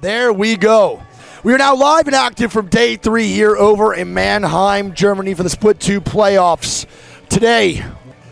There we go. We are now live and active from day 3 here over in Mannheim, Germany for the Split 2 playoffs. Today,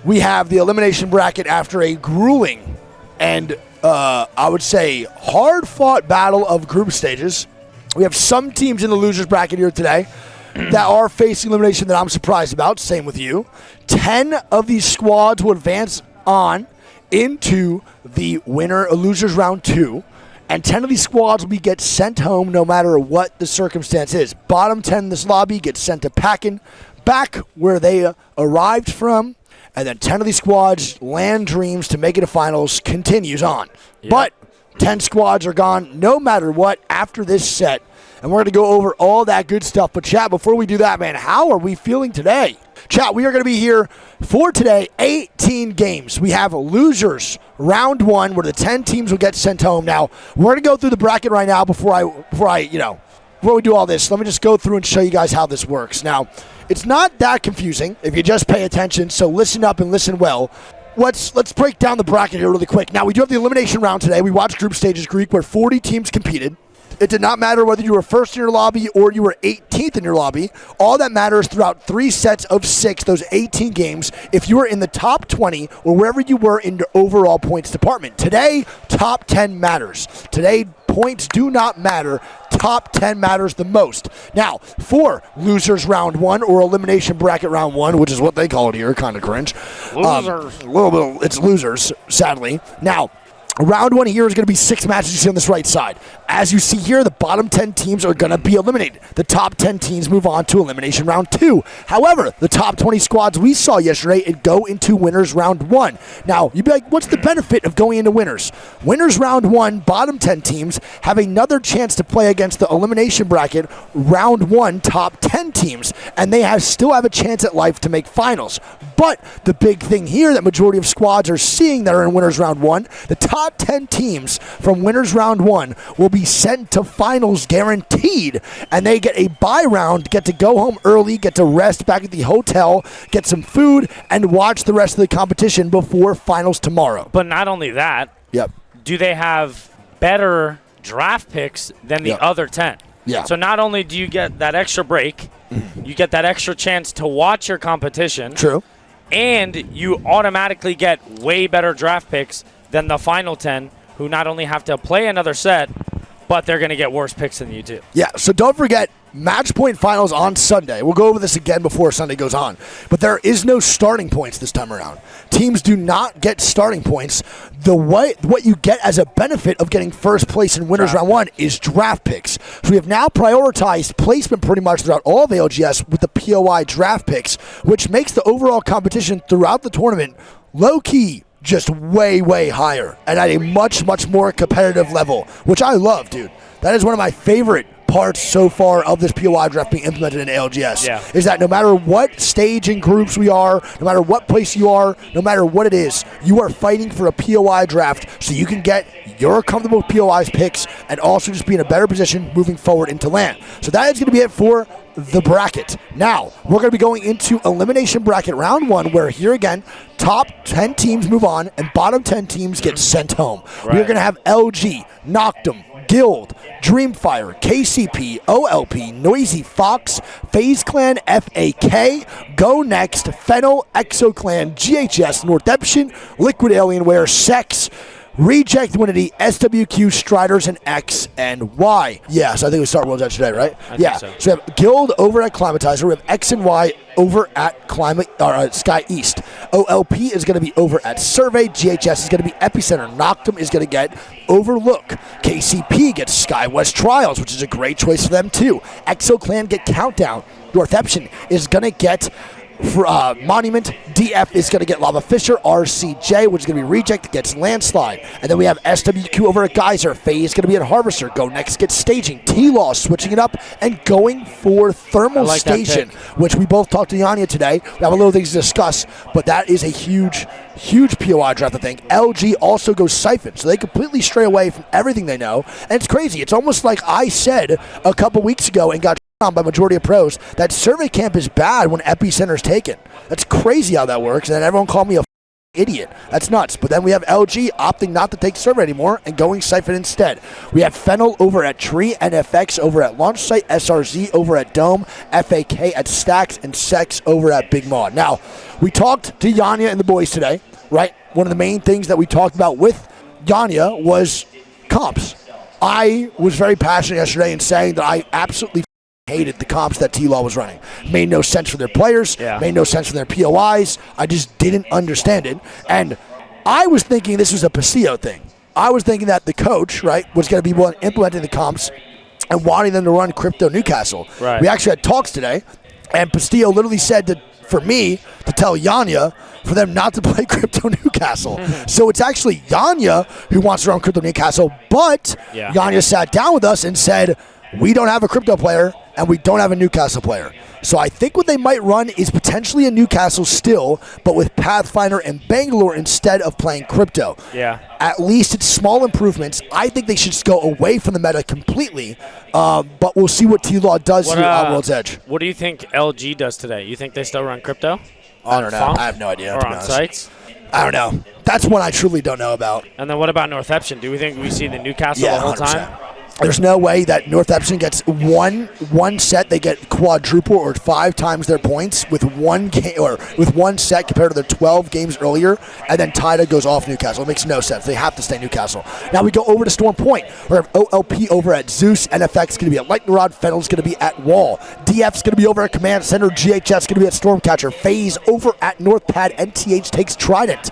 we have the elimination bracket after a grueling and, I would say, hard-fought battle of group stages. We have some teams in the losers bracket here today that are facing elimination that I'm surprised about. Same with you. 10 of these squads will advance on into the losers round 2. And 10 of these squads will get sent home no matter what the circumstance is. Bottom 10 in this lobby get sent to packing back where they arrived from. And then 10 of these squads land dreams to make it to finals continues on. Yep. But 10 squads are gone no matter what after this set. And we're going to go over all that good stuff. But chat, before we do that, man, how are we feeling today? Chat, we are going to be here for today, 18 games. We have losers round 1 where the 10 teams will get sent home. Now, we're going to go through the bracket right now before we do all this. Let me just go through and show you guys how this works. Now, it's not that confusing if you just pay attention, so listen up and listen well. Let's break down the bracket here really quick. Now, we do have the elimination round today. We watched group stages Greek where 40 teams competed. It did not matter whether you were first in your lobby or you were 18th in your lobby. All that matters throughout 3 sets of 6, those 18 games, if you were in the top 20 or wherever you were in your overall points department. Today, top 10 matters. Today, points do not matter. Top 10 matters the most. Now, for losers round 1 or elimination bracket round 1, which is what they call it here, kind of cringe. Losers. A little bit, it's losers, sadly. Now, round 1 here is going to be 6 matches you see on this right side. As you see here, the bottom 10 teams are going to be eliminated. The top 10 teams move on to elimination round 2. However, the top 20 squads we saw yesterday go into winners round 1. Now, you'd be like, what's the benefit of going into winners? Winners round 1, bottom 10 teams have another chance to play against the elimination bracket round 1 top 10 teams, and they still have a chance at life to make finals. But the big thing here that majority of squads are seeing that are in winners round 1, the top 10 teams from winners round 1 will be sent to finals guaranteed, and they get a bye round, get to go home early, get to rest back at the hotel, get some food, and watch the rest of the competition before finals tomorrow. But not only that, do they have better draft picks than the other 10? Yeah. So not only do you get that extra break, you get that extra chance to watch your competition. True. And you automatically get way better draft picks than the final 10, who not only have to play another set, but they're going to get worse picks than you do. Yeah, so don't forget, match point finals on Sunday. We'll go over this again before Sunday goes on. But there is no starting points this time around. Teams do not get starting points. What you get as a benefit of getting first place in winners round 1 is draft picks. So we have now prioritized placement pretty much throughout all of ALGS with the POI draft picks, which makes the overall competition throughout the tournament low-key just way, way higher and at a much, much more competitive level, which I love, dude. That is one of my favorite parts so far of this POI draft being implemented in ALGS, is that no matter what stage in groups we are, no matter what place you are, no matter what it is, you are fighting for a POI draft so you can get your comfortable POI's picks and also just be in a better position moving forward into LAN. So that is going to be it for the bracket. Now, we're going to be going into elimination bracket round 1, where here again, top 10 teams move on and bottom 10 teams get sent home. We're going to have LG, Noctum, Guild, Dreamfire, KCP, OLP, Noisy Fox, FaZe Clan, FAK, Go Next, Fennel, ExoClan, GHS, Northeption, Liquid Alienware, Sex, Reject Winity, SWQ, Striders, and X and Y. Yeah, so I think we start Worlds out today, right? I think so. So we have Guild over at Climatizer. We have X and Y over at Sky East. OLP is going to be over at Survey. GHS is going to be Epicenter. Noctum is going to get Overlook. KCP gets Sky West Trials, which is a great choice for them too. ExoClan get Countdown. Northeption is going to get Monument. DF is going to get Lava Fisher. RCJ, which is going to be Reject, gets Landslide. And then we have SWQ over at Geyser. FaZe is going to be at Harvester. Go Next gets Staging. T-Law switching it up and going for Thermal Station, which we both talked to Yanya today. We have a little things to discuss, but that is a huge, huge POI draft, I think. LG also goes Siphon, so they completely stray away from everything they know. And it's crazy. It's almost like I said a couple weeks ago and got on by majority of pros that Survey Camp is bad when Epicenter's taken. That's crazy how that works, and then everyone called me a idiot. That's nuts. But then we have LG opting not to take server anymore and going Siphon instead. We have Fennel over at Tree, NFX over at Launch Site, SRZ over at Dome, FAK at Stacks, and Sex over at Big Maw. Now, we talked to Yanya and the boys today, right? One of the main things that we talked about with Yanya was comps. I was very passionate yesterday in saying that I absolutely hated the comps that T-Law was running. Made no sense for their players, made no sense for their POIs. I just didn't understand it. And I was thinking this was a Paseo thing. I was thinking that the coach, right, was going to be one implementing the comps and wanting them to run Crypto Newcastle. Right. We actually had talks today, and Paseo literally said for me to tell Yanya for them not to play Crypto Newcastle. So it's actually Yanya who wants to run Crypto Newcastle, but Yanya sat down with us and said, we don't have a crypto player and we don't have a Newcastle player. So I think what they might run is potentially a Newcastle still, but with Pathfinder and Bangalore instead of playing crypto. Yeah. At least it's small improvements. I think they should just go away from the meta completely, but we'll see what T-Law does here on World's Edge. What do you think LG does today? You think they still run crypto? I don't know. I have no idea. Or on sites? I don't know. That's one I truly don't know about. And then what about Northeption? Do we think we see the Newcastle the whole 100%. time? There's no way that Northeption gets one set. They get quadruple or 5 times their points with one game or with one set compared to their 12 games earlier, and then Tida goes off Newcastle. It makes no sense. They have to stay Newcastle. Now we go over to Storm Point. We have OLP over at Zeus. NFX is going to be at Lightning Rod. Fennel's going to be at Wall. DF's going to be over at Command Center. GHS is going to be at Stormcatcher. FaZe over at Northpad. NTH takes Trident,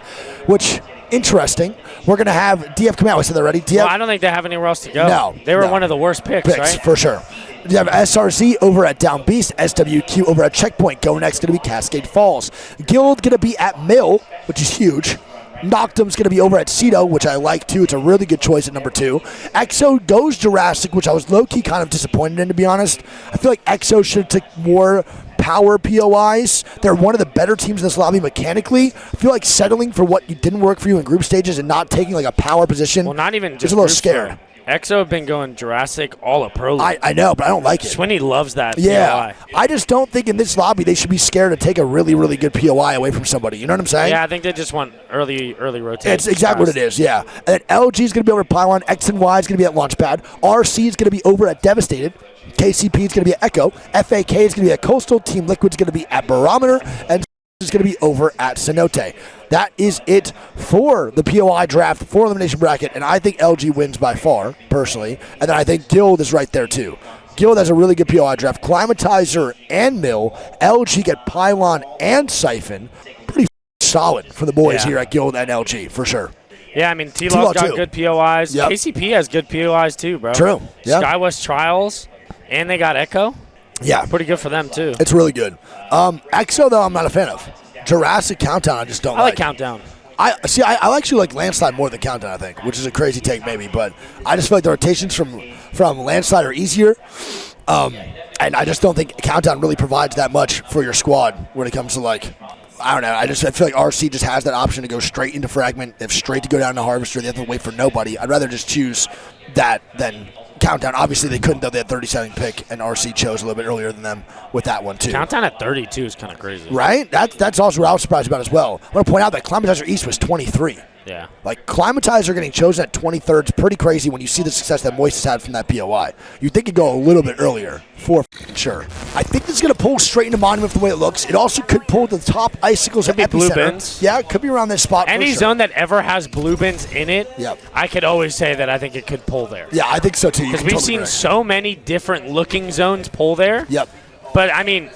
which interesting. We're going to have DF Command. We said that already. DF. Well, I don't think they have anywhere else to go. No. They were one of the worst picks, right? For sure. You have SRZ over at Down Beast, SWQ over at Checkpoint. Go next going to be Cascade Falls. Guild going to be at Mill, which is huge. Noctum's going to be over at Cedo, which I like too. It's a really good choice at number 2. EXO goes Jurassic, which I was low-key kind of disappointed in, to be honest. I feel like EXO should have took more power POIs. They're one of the better teams in this lobby mechanically. I feel like settling for what didn't work for you in group stages and not taking like a power position. Well, not even just a little scared. EXO have been going Jurassic all of Pro League. I know, but I don't like it. Swinney loves that POI. POI. I just don't think in this lobby they should be scared to take a really, really good POI away from somebody. You know what I'm saying? Yeah, I think they just want early rotation. It's exactly what it is, yeah. And then LG is going to be over at Pylon. X and Y is going to be at Launchpad. RC is going to be over at Devastated. KCP is going to be at Echo. FAK is going to be at Coastal. Team Liquid is going to be at Barometer. And is going to be over at Cenote. That is it for the POI draft for Elimination Bracket, and I think LG wins by far, personally. And then I think Guild is right there, too. Guild has a really good POI draft. Climatizer and Mill. LG get Pylon and Siphon. Pretty solid for the boys here at Guild and LG, for sure. Yeah, I mean, T-Law's got good POIs. Yep. KCP has good POIs, too, bro. True. Yep. SkyWest Trials, and they got Echo. Yeah. Pretty good for them, too. It's really good. EXO, though, I'm not a fan of. Jurassic Countdown, I just don't like. I like Countdown. I actually like Landslide more than Countdown, I think, which is a crazy take maybe, but I just feel like the rotations from Landslide are easier, and I just don't think Countdown really provides that much for your squad when it comes to, like, I don't know. I feel like RC just has that option to go straight into Fragment. They have straight to go down to Harvester. They have to wait for nobody. I'd rather just choose that than Countdown. Obviously, they couldn't, though. They had 37th pick, and RC chose a little bit earlier than them with that one, too. Countdown at 32 is kind of crazy. Right? That's also what I was surprised about as well. I want to point out that Climatizer East was 23. Yeah. Like, Climatizer getting chosen at 23rd is pretty crazy when you see the success that Moist has had from that POI. You'd think it'd go a little bit earlier, for sure. I think this is going to pull straight into Monument from the way it looks. It also could pull the top Icicles at Epicenter. Blue bins. Yeah, it could be around this spot. Any zone that ever has blue bins in it, yep. I could always say that I think it could pull there. Yeah, I think so too. Because we've seen so many different looking zones pull there. Yep. But, I mean,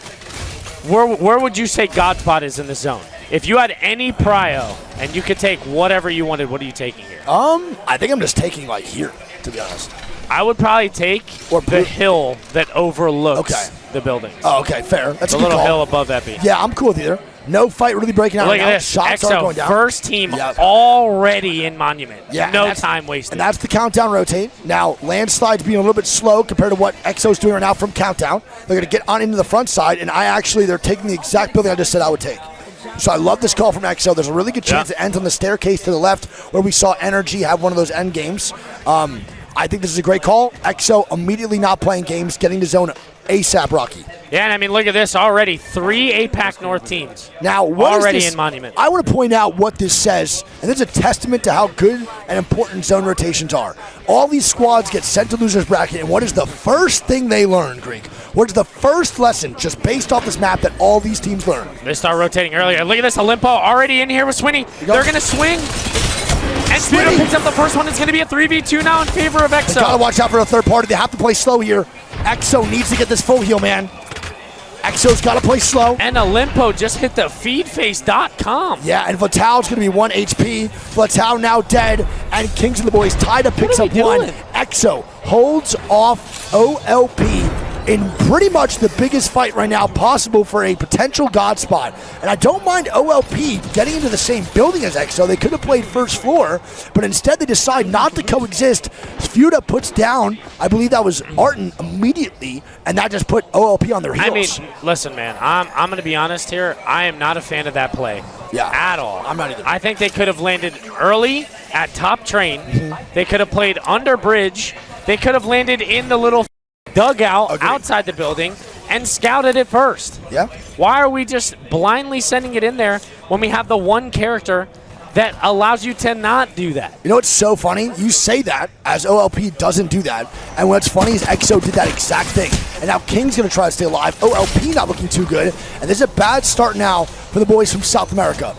where would you say Godspot is in this zone? If you had any prio and you could take whatever you wanted, what are you taking here? I think I'm just taking, like, here, to be honest. I would probably take the hill that overlooks the buildings. Oh, okay, fair. That's a good little call. hill above Epi. Yeah, I'm cool with either. No fight really breaking out. Look at this. Shots are going down. First team already in Monument. Yeah, no time wasted. And that's the Countdown rotate. Now, Landslide's being a little bit slow compared to what EXO's doing right now from Countdown. They're going to get on into the front side, and they're taking the exact building I just said I would take. So I love this call from EXO. There's a really good chance it ends on the staircase to the left where we saw Energy have one of those end games. I think this is a great call. EXO immediately not playing games, getting to zone ASAP Rocky. Yeah, and I mean, look at this already. 3 APAC North teams. Now, what already is this? in Monument. I want to point out what this says, and this is a testament to how good and important zone rotations are. All these squads get sent to losers bracket, and what is the first thing they learn, Greek? What is the first lesson, just based off this map, that all these teams learn? They start rotating earlier. Look at this, Olympo already in here with Swinny. They're going to swing. And Swinny picks up the first one. It's going to be a 3v2 now in favor of EXO. They got to watch out for a third party. They have to play slow here. EXO needs to get this full heal, man. EXO's got to play slow. And Olympo just hit the feedface.com. Yeah, and Vital's going to be 1 HP. Vital now dead, and Kings and the Boys tied to picks up 1. EXO holds off OLP in pretty much the biggest fight right now possible for a potential God spot. And I don't mind OLP getting into the same building as EXO. They could have played first floor, but instead they decide not to coexist. Fuda puts down, I believe that was Arton immediately, and that just put OLP on their heels. I mean, listen, man, I'm going to be honest here. I am not a fan of that play. Yeah, at all. I'm not either. I think they could have landed early at top train. They could have played under bridge. They could have landed in the little dugout outside the building and scouted it first. Yeah. Why are we just blindly sending it in there when we have the one character that allows you to not do that? You know what's so funny? You say that as OLP doesn't do that, and what's funny is EXO did that exact thing. And now King's going to try to stay alive. OLP not looking too good, and this is a bad start now for the boys from South America.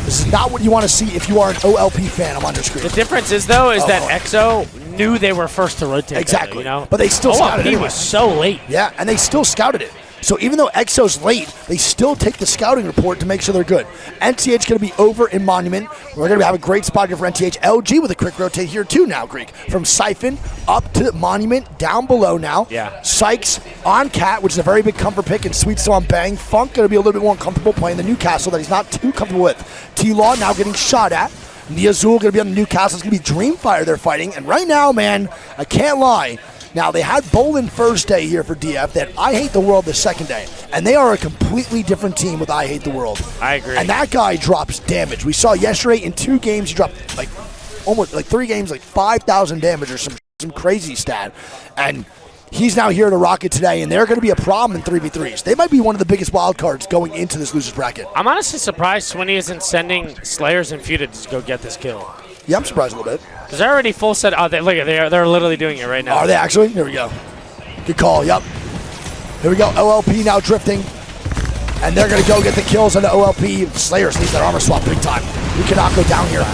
This is not what you want to see if you are an OLP fan. I'm on your screen. The difference is, though, is that EXO knew they were first to rotate. Exactly. You know? But they still scouted it. OLP was so late. Yeah, and they still scouted it. So even though EXO's late, they still take the scouting report to make sure they're good. NTH going to be over in Monument. We're going to have a great spot here for NTH. LG with a quick rotate here too now, Greek. From Siphon up to Monument, down below now. Yeah. Sykes on Cat, which is a very big comfort pick, and Sweet still on Bang. Funk going to be a little bit more comfortable playing the Newcastle that he's not too comfortable with. T-Law now getting shot at. The Azul going to be on the Newcastle. It's going to be Dreamfire they're fighting. And right now, man, I can't lie. Now, they had Bolin first day here for DF. They had I Hate the World the second day. And they are a completely different team with I Hate the World. I agree. And that guy drops damage. We saw yesterday in 2 games, he dropped like almost like 3 games, like 5,000 damage or some crazy stat. And he's now here to Rocket today, and they're going to be a problem in 3v3s. They might be one of the biggest wild cards going into this losers bracket. I'm honestly surprised Swinny isn't sending Slayers and Fuda to go get this kill. Yeah, I'm surprised a little bit. Because they're already full set. Oh, look at they're literally doing it right now. Are they actually? Here we go. Good call. Yep. Here we go. OLP now drifting. And they're going to go get the kills on the OLP. Slayers needs that armor swap big time. He cannot go down here.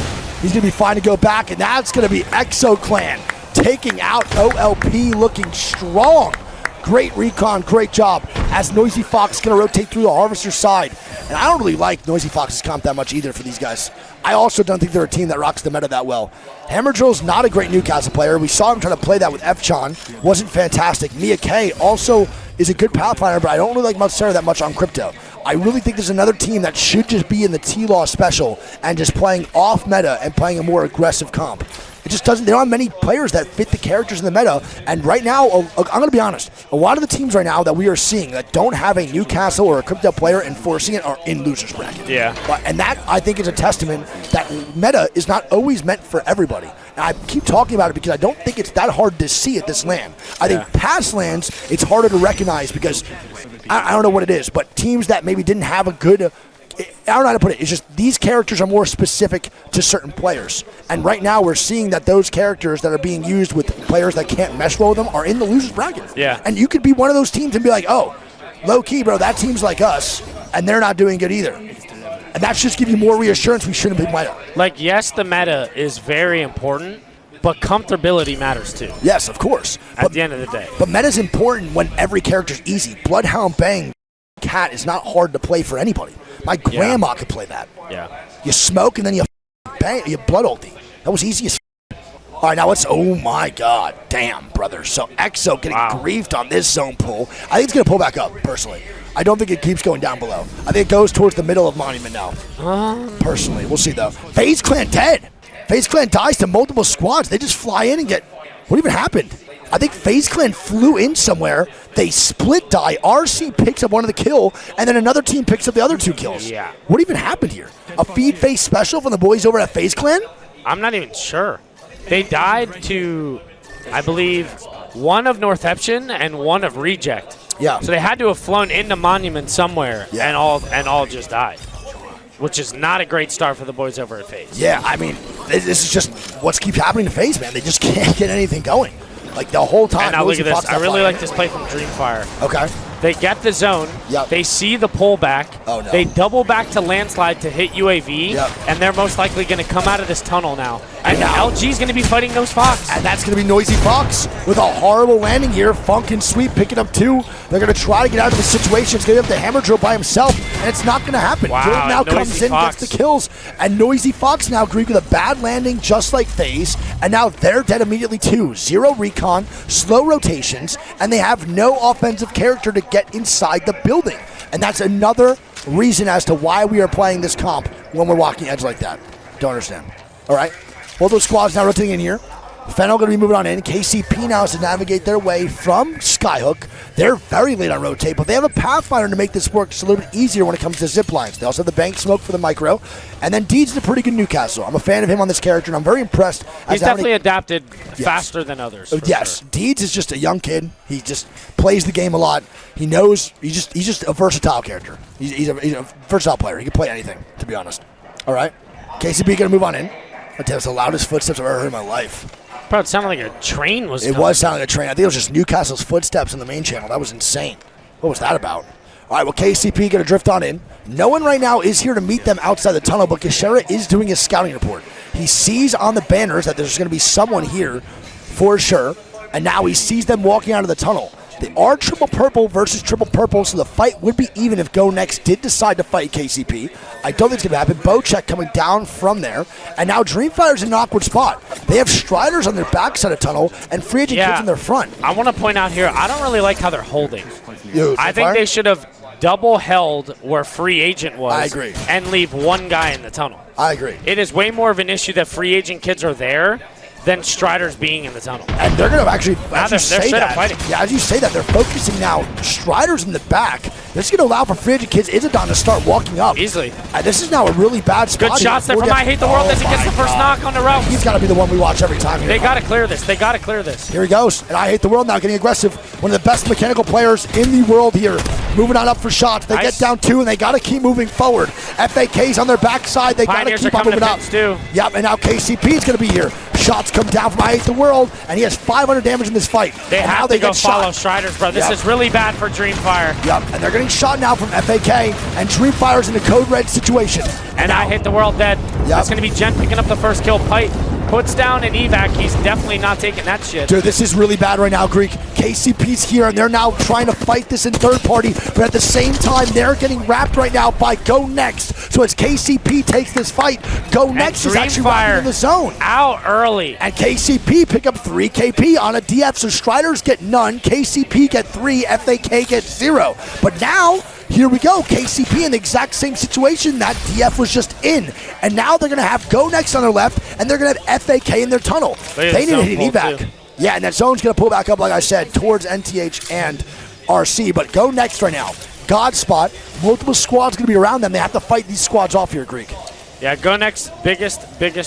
He's going to be fine to go back, and that's going to be EXO Clan taking out OLP, looking strong. Great recon, great job. As Noisy Fox is going to rotate through the Harvester's side. And I don't really like Noisy Fox's comp that much either for these guys. I also don't think they're a team that rocks the meta that well. Hammer Drill's not a great Newcastle player. We saw him trying to play that with F-Chan. Wasn't fantastic. Mia K also is a good Pathfinder, but I don't really like Mutsara that much on Crypto. I really think there's another team that should just be in the T-Law special and just playing off meta and playing a more aggressive comp. It just doesn't, they don't have many players that fit the characters in the meta. And right now, I'm going to be honest, a lot of the teams right now that we are seeing that don't have a Newcastle or a Crypto player enforcing it are in losers bracket. Yeah. And that, I think, is a testament that meta is not always meant for everybody. And I keep talking about it because I don't think it's that hard to see at this LAN. I think past LANs, it's harder to recognize because I don't know what it is, but teams that maybe didn't have a good, I don't know how to put it. It's just these characters are more specific to certain players. And right now we're seeing that those characters that are being used with players that can't mesh well with them are in the losers bracket. Yeah. And you could be one of those teams and be like, oh, low key, bro, that team's like us, and they're not doing good either. And that should give you more reassurance we shouldn't be meta. Like, yes, the meta is very important, but comfortability matters too. Yes, of course. At the end of the day. But meta's important when every character's easy. Bloodhound Bang Cat is not hard to play for anybody. My grandma could play that. Yeah. You smoke and then you bang, you blood ulti. That was easy as All right, now it's, oh my god, damn, brother. So EXO getting griefed on this zone pull. I think it's going to pull back up, personally. I don't think it keeps going down below. I think it goes towards the middle of Monument now. Personally, we'll see though. FaZe Clan dead. FaZe Clan dies to multiple squads. They just fly in and get, what even happened? I think FaZe Clan flew in somewhere. They split die. RC picks up one of the kill, and then another team picks up the other 2 kills. Yeah. What even happened here? A feed face special from the boys over at FaZe Clan? I'm not even sure. They died to, I believe, one of Northeption and one of Reject. Yeah. So they had to have flown into Monument somewhere, and all just died, which is not a great start for the boys over at FaZe. Yeah, I mean, this is just what keeps happening to FaZe, man. They just can't get anything going. Like the whole time. And now look at this. I really like this play from Dreamfire. Okay. They get the zone. Yep. They see the pullback. Oh, no. They double back to landslide to hit UAV. Yep. And they're most likely going to come out of this tunnel now. And now LG's going to be fighting those Fox. And that's going to be Noisy Fox with a horrible landing here. Funk and Sweep picking up 2. They're going to try to get out of the situation. It's going to be up to Hammer Drill by himself, and it's not going to happen. Wow, Drill now Noisy comes in, Fox gets the kills, and Noisy Fox now Greek with a bad landing just like FaZe, and now they're dead immediately too. 0 recon, slow rotations, and they have no offensive character to get inside the building. And that's another reason as to why we are playing this comp when we're walking edge like that. Don't understand. All right. Both those squads now rotating in here. Fennel going to be moving on in. KCP now has to navigate their way from Skyhook. They're very late on rotate, but they have a Pathfinder to make this work just a little bit easier when it comes to zip lines. They also have the bank smoke for the micro. And then Deeds is a pretty good Newcastle. I'm a fan of him on this character, and I'm very impressed. He's definitely adapted faster than others. Yes. Sure. Deeds is just a young kid. He just plays the game a lot. He knows. He's just a versatile character. He's a versatile player. He can play anything, to be honest. All right. KCP going to move on in. That's the loudest footsteps I've ever heard in my life. Bro, it sounded like a train was coming. It was sounding like a train. I think it was just Newcastle's footsteps on the main channel. That was insane. What was that about? All right, well, KCP going to drift on in. No one right now is here to meet them outside the tunnel, but Kashera is doing his scouting report. He sees on the banners that there's going to be someone here for sure, and now he sees them walking out of the tunnel. They are triple purple versus triple purple, so the fight would be even if Go Next did decide to fight KCP. I don't think it's going to happen. Bocheck coming down from there. And now Dreamfire's in an awkward spot. They have Striders on their backside of tunnel and Free Agent Kids in their front. I want to point out here, I don't really like how they're holding. I think Fire? they should have double held where Free Agent was. I agree. And leave one guy in the tunnel. I agree. It is way more of an issue that Free Agent Kids are there than Striders being in the tunnel. And they're going to actually, now they're straight up fighting. Yeah, as you say that, they're focusing now Striders in the back. This is going to allow for Free Agent Kids Izadon to start walking up. Easily. And this is now a really bad spot. Good shots there from I Hate the World as he gets the first knock on the route. He's got to be the one we watch every time. They got to clear this. They got to clear this. Here he goes. And I Hate the World now getting aggressive. One of the best mechanical players in the world here. Moving on up for shots. They get down 2, and they got to keep moving forward. FAK's on their backside. They got to keep on moving up. Too. Yep, and now KCP is going to be here. Shots come down from I Hate the World, and he has 500 damage in this fight. They have to go follow Striders, bro. This is really bad for Dreamfire. Yep, and they're getting shot now from FAK, and Dreamfire's in a code red situation. And I Hate the World dead. That's going to be Jen picking up the first kill. Pite puts down an evac. He's definitely not taking that shit. Dude, this is really bad right now, Greek. KCP's here, and they're now trying to fight this in third party, but at the same time, they're getting wrapped right now by Go Next. So as KCP takes this fight, Go Next is actually wrapping in the zone. Out early. And KCP pick up 3 KP on a DF, so Striders get none, KCP get 3, FAK get 0. But now, here we go, KCP in the exact same situation that DF was just in. And now they're going to have Go Next on their left, and they're going to have FAK in their tunnel. They need to hit an evac. Too. Yeah, and that zone's going to pull back up, like I said, towards NTH and RC. But Go Next right now. God spot. Multiple squads going to be around them. They have to fight these squads off here, Greek. Yeah, Go Next biggest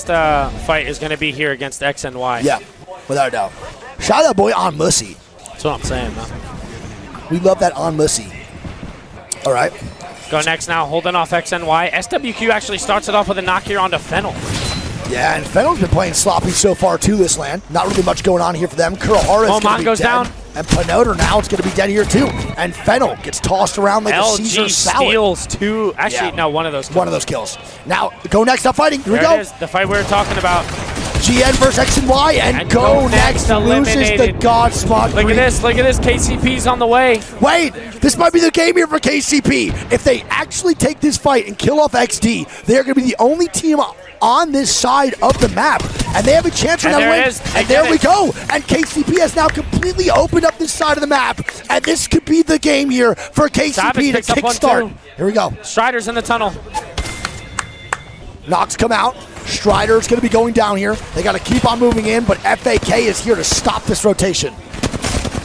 fight is going to be here against X and Y. Yeah, without a doubt. Shout out that boy On Mussy. That's what I'm saying, man. We love that On Mussy. All right. Go Next now, holding off XNY. SWQ actually starts it off with a knock here onto Fennel. Yeah, and Fennel's been playing sloppy so far too this land. Not really much going on here for them. Kurohara's going to be goes dead. Down. And Panoder now is going to be dead here too. And Fennel gets tossed around like a Caesar salad. Steals 2. Actually, no, one of those kills. One of those kills. Now, Go Next, stop fighting. Here we go. It is, the fight we were talking about. GN versus X and Y, and Go Next loses the God spot. Look at this, KCP's on the way. Wait, this might be the game here for KCP. If they actually take this fight and kill off XD, they're going to be the only team on this side of the map, and they have a chance right now to win. And there we go. And KCP has now completely opened up this side of the map, and this could be the game here for KCP to kickstart. Here we go. Striders in the tunnel. Knocks come out. Strider's going to be going down here. They got to keep on moving in, but FAK is here to stop this rotation.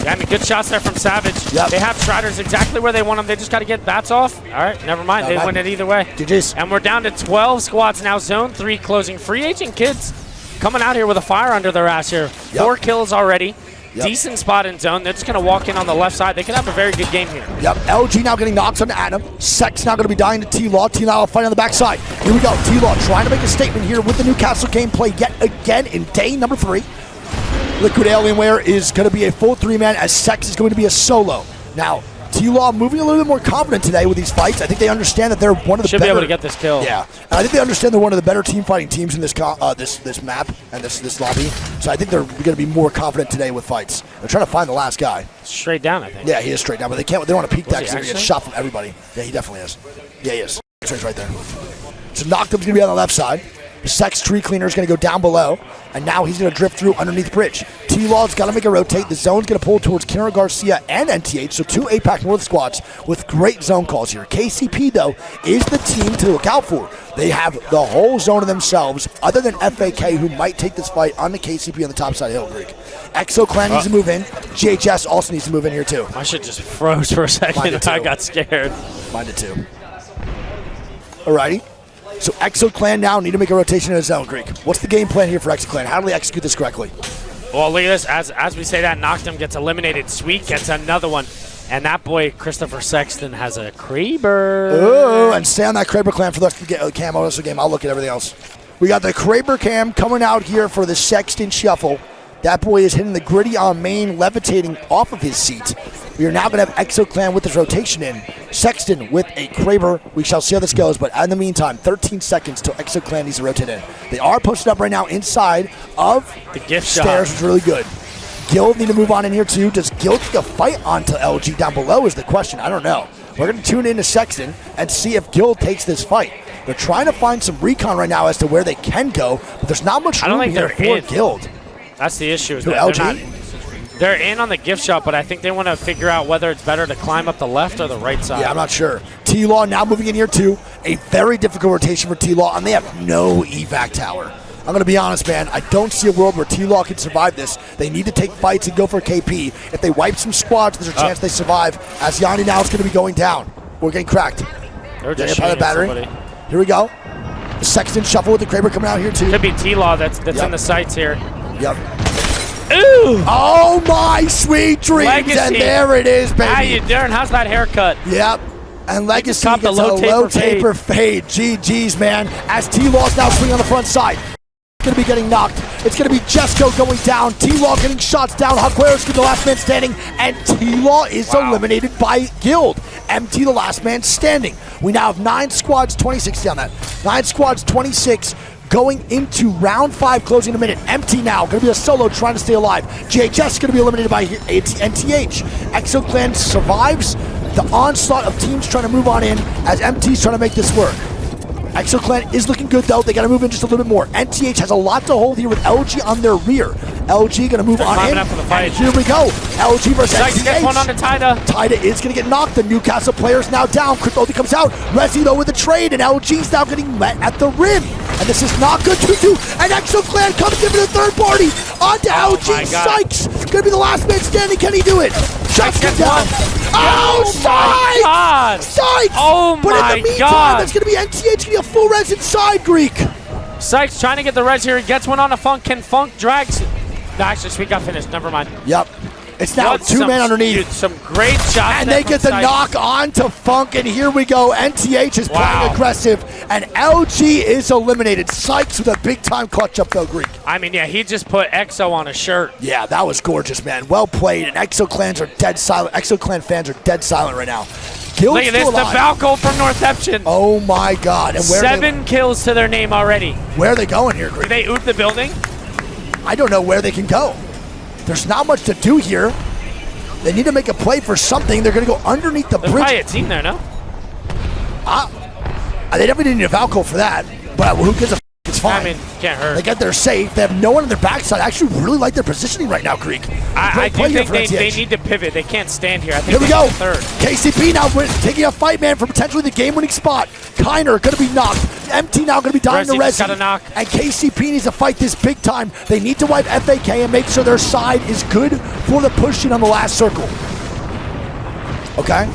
Yeah, I mean, good shots there from Savage. Yep. They have Striders exactly where they want them. They just got to get bats off. All right, never mind. They win it either way. GG's. And we're down to 12 squads now. Zone 3 closing. Free Agent Kids coming out here with a fire under their ass here. 4 kills already. Decent spot in zone. They're just going to walk in on the left side. They could have a very good game here. Yep, LG now getting knocks on Adam. Sex now going to be dying to T-Law. T-Law fighting on the backside. Here we go. T-Law trying to make a statement here with the Newcastle gameplay yet again in day number 3. Liquid Alienware is going to be a full 3-man as Sex is going to be a solo. Now, T-Law moving a little bit more confident today with these fights. I think they understand that they're one of the better. Should be able to get this kill. Yeah, and I think they understand they're one of the better team fighting teams in this this map and this lobby. So I think they're going to be more confident today with fights. They're trying to find the last guy. Straight down, I think. Yeah, he is straight down, but they can't. They don't want to peek that because they get shot from everybody. Yeah, he definitely is. Yeah, he is. He's right there. So Noctum's going to be on the left side. The Sex Tree Cleaner is going to go down below, and now he's going to drift through underneath bridge. T-Law's got to make a rotate. The zone's going to pull towards Kira Garcia and NTH, so 2 APAC North squads with great zone calls here. KCP, though, is the team to look out for. They have the whole zone to themselves, other than FAK, who might take this fight on the KCP on the top side of Hill Creek. Exo Clan needs to move in. GHS also needs to move in here, too. My shit just froze for a second. I got scared. Mine did, too. Alrighty. So Exo Clan now need to make a rotation in a zone, Greek. What's the game plan here for Exo Clan? How do they execute this correctly? Well, look at this. As we say that, Noctum gets eliminated. Sweet gets another one. And that boy, Christopher Sexton, has a Kraber. Oh, and stay on that Kraber cam for the rest of the cam. Rest of the game. I'll look at everything else. We got the Kraber cam coming out here for the Sexton shuffle. That boy is hitting the gritty on main, levitating off of his seat. We are now going to have Exo Clan with his rotation in. Sexton with a Kraber. We shall see how this goes, but in the meantime, 13 seconds till Exo Clan needs to rotate in. They are posted up right now inside of the gift stairs, shot. which is really good. Guild need to move on in here too. Does Guild take a fight onto LG down below is the question. I don't know. We're going to tune into Sexton and see if Guild takes this fight. They're trying to find some recon right now as to where they can go, but there's not much room here for Guild. That's the issue. Who, LG? They're in on the gift shop, but I think they want to figure out whether it's better to climb up the left or the right side. Yeah, I'm not sure. T-Law now moving in here too. A very difficult rotation for T-Law, and they have no evac tower. I'm going to be honest, man. I don't see a world where T-Law can survive this. They need to take fights and go for KP. If they wipe some squads, there's a chance they survive, as Yanni now is going to be going down. We're getting cracked. They're just shooting battery. Somebody. Here we go. The Sexton shuffle with the Kraber coming out here too. Could be T-Law that's in the sights here. Yep. Ooh! Oh my sweet dreams, Legacy. And there it is, baby. How you doing? How's that haircut? Yep. And Legacy gets a low taper fade. GG's, man. As T-Law's now swinging on the front side. It's going to be getting knocked. It's going to be Jesco going down. T-Law getting shots down. Jaguaro's the last man standing. And T-Law is eliminated by Guild. MT the last man standing. We now have 9 squads, 26 on that. 9 squads, 26. Going into round 5, closing in a minute. MT now, going to be a solo trying to stay alive. GHS is going to be eliminated by NTH. Exo Clan survives the onslaught of teams trying to move on in as MT's trying to make this work. Exo Clan is looking good though. They got to move in just a little bit more. NTH has a lot to hold here with LG on their rear. LG going to move on in. And here we go. LG versus NTH. Gets one onto Tida. Tida is going to get knocked. The Newcastle player's now down. Crypto comes out. Resi though with the trade, and LG's now getting met at the rim. And this is not good. 2-2. And Exo Clan comes in for the third party. Onto LG. Sykes. Going to be the last man standing. Can he do it? Sykes gets down. Oh, Sykes! Sykes! Oh my God! But in the meantime, that's going to be NTH getting a full res inside, Greek. Sykes trying to get the res here. He gets one on a Funk. Can Funk drags? No, actually, Sweet got finished. Never mind. Yep. It's now 2 men underneath. Dude, some great shots. And they get the knock onto Funk, and here we go. NTH is playing aggressive, and LG is eliminated. Sykes with a big-time clutch up, though, Greek. I mean, yeah, he just put EXO on a shirt. Yeah, that was gorgeous, man. Well played, and Exo Clans are dead silent. Exo Clan fans are dead silent right now. Guild's Look at this, the Valco from Northampton. Oh, my God. And where 7 kills to their name already. Where are they going here, Greek? Did they oot the building? I don't know where they can go. There's not much to do here. They need to make a play for something. They're going to go underneath the bridge. There's probably a team there, no? They definitely need a Valco for that, but who gives a f***? It's fine. I mean, can't hurt. They get there safe. They have no one on their backside. I actually really like their positioning right now, Creek. I do think they need to pivot. They can't stand here. I think here we go. Third. KCP now taking a fight, man, for potentially the game-winning spot. Kiner going to be knocked. MT now going to be dying to Resi. Got a knock. And KCP needs to fight this big time. They need to wipe FAK and make sure their side is good for the push-in on the last circle. Okay.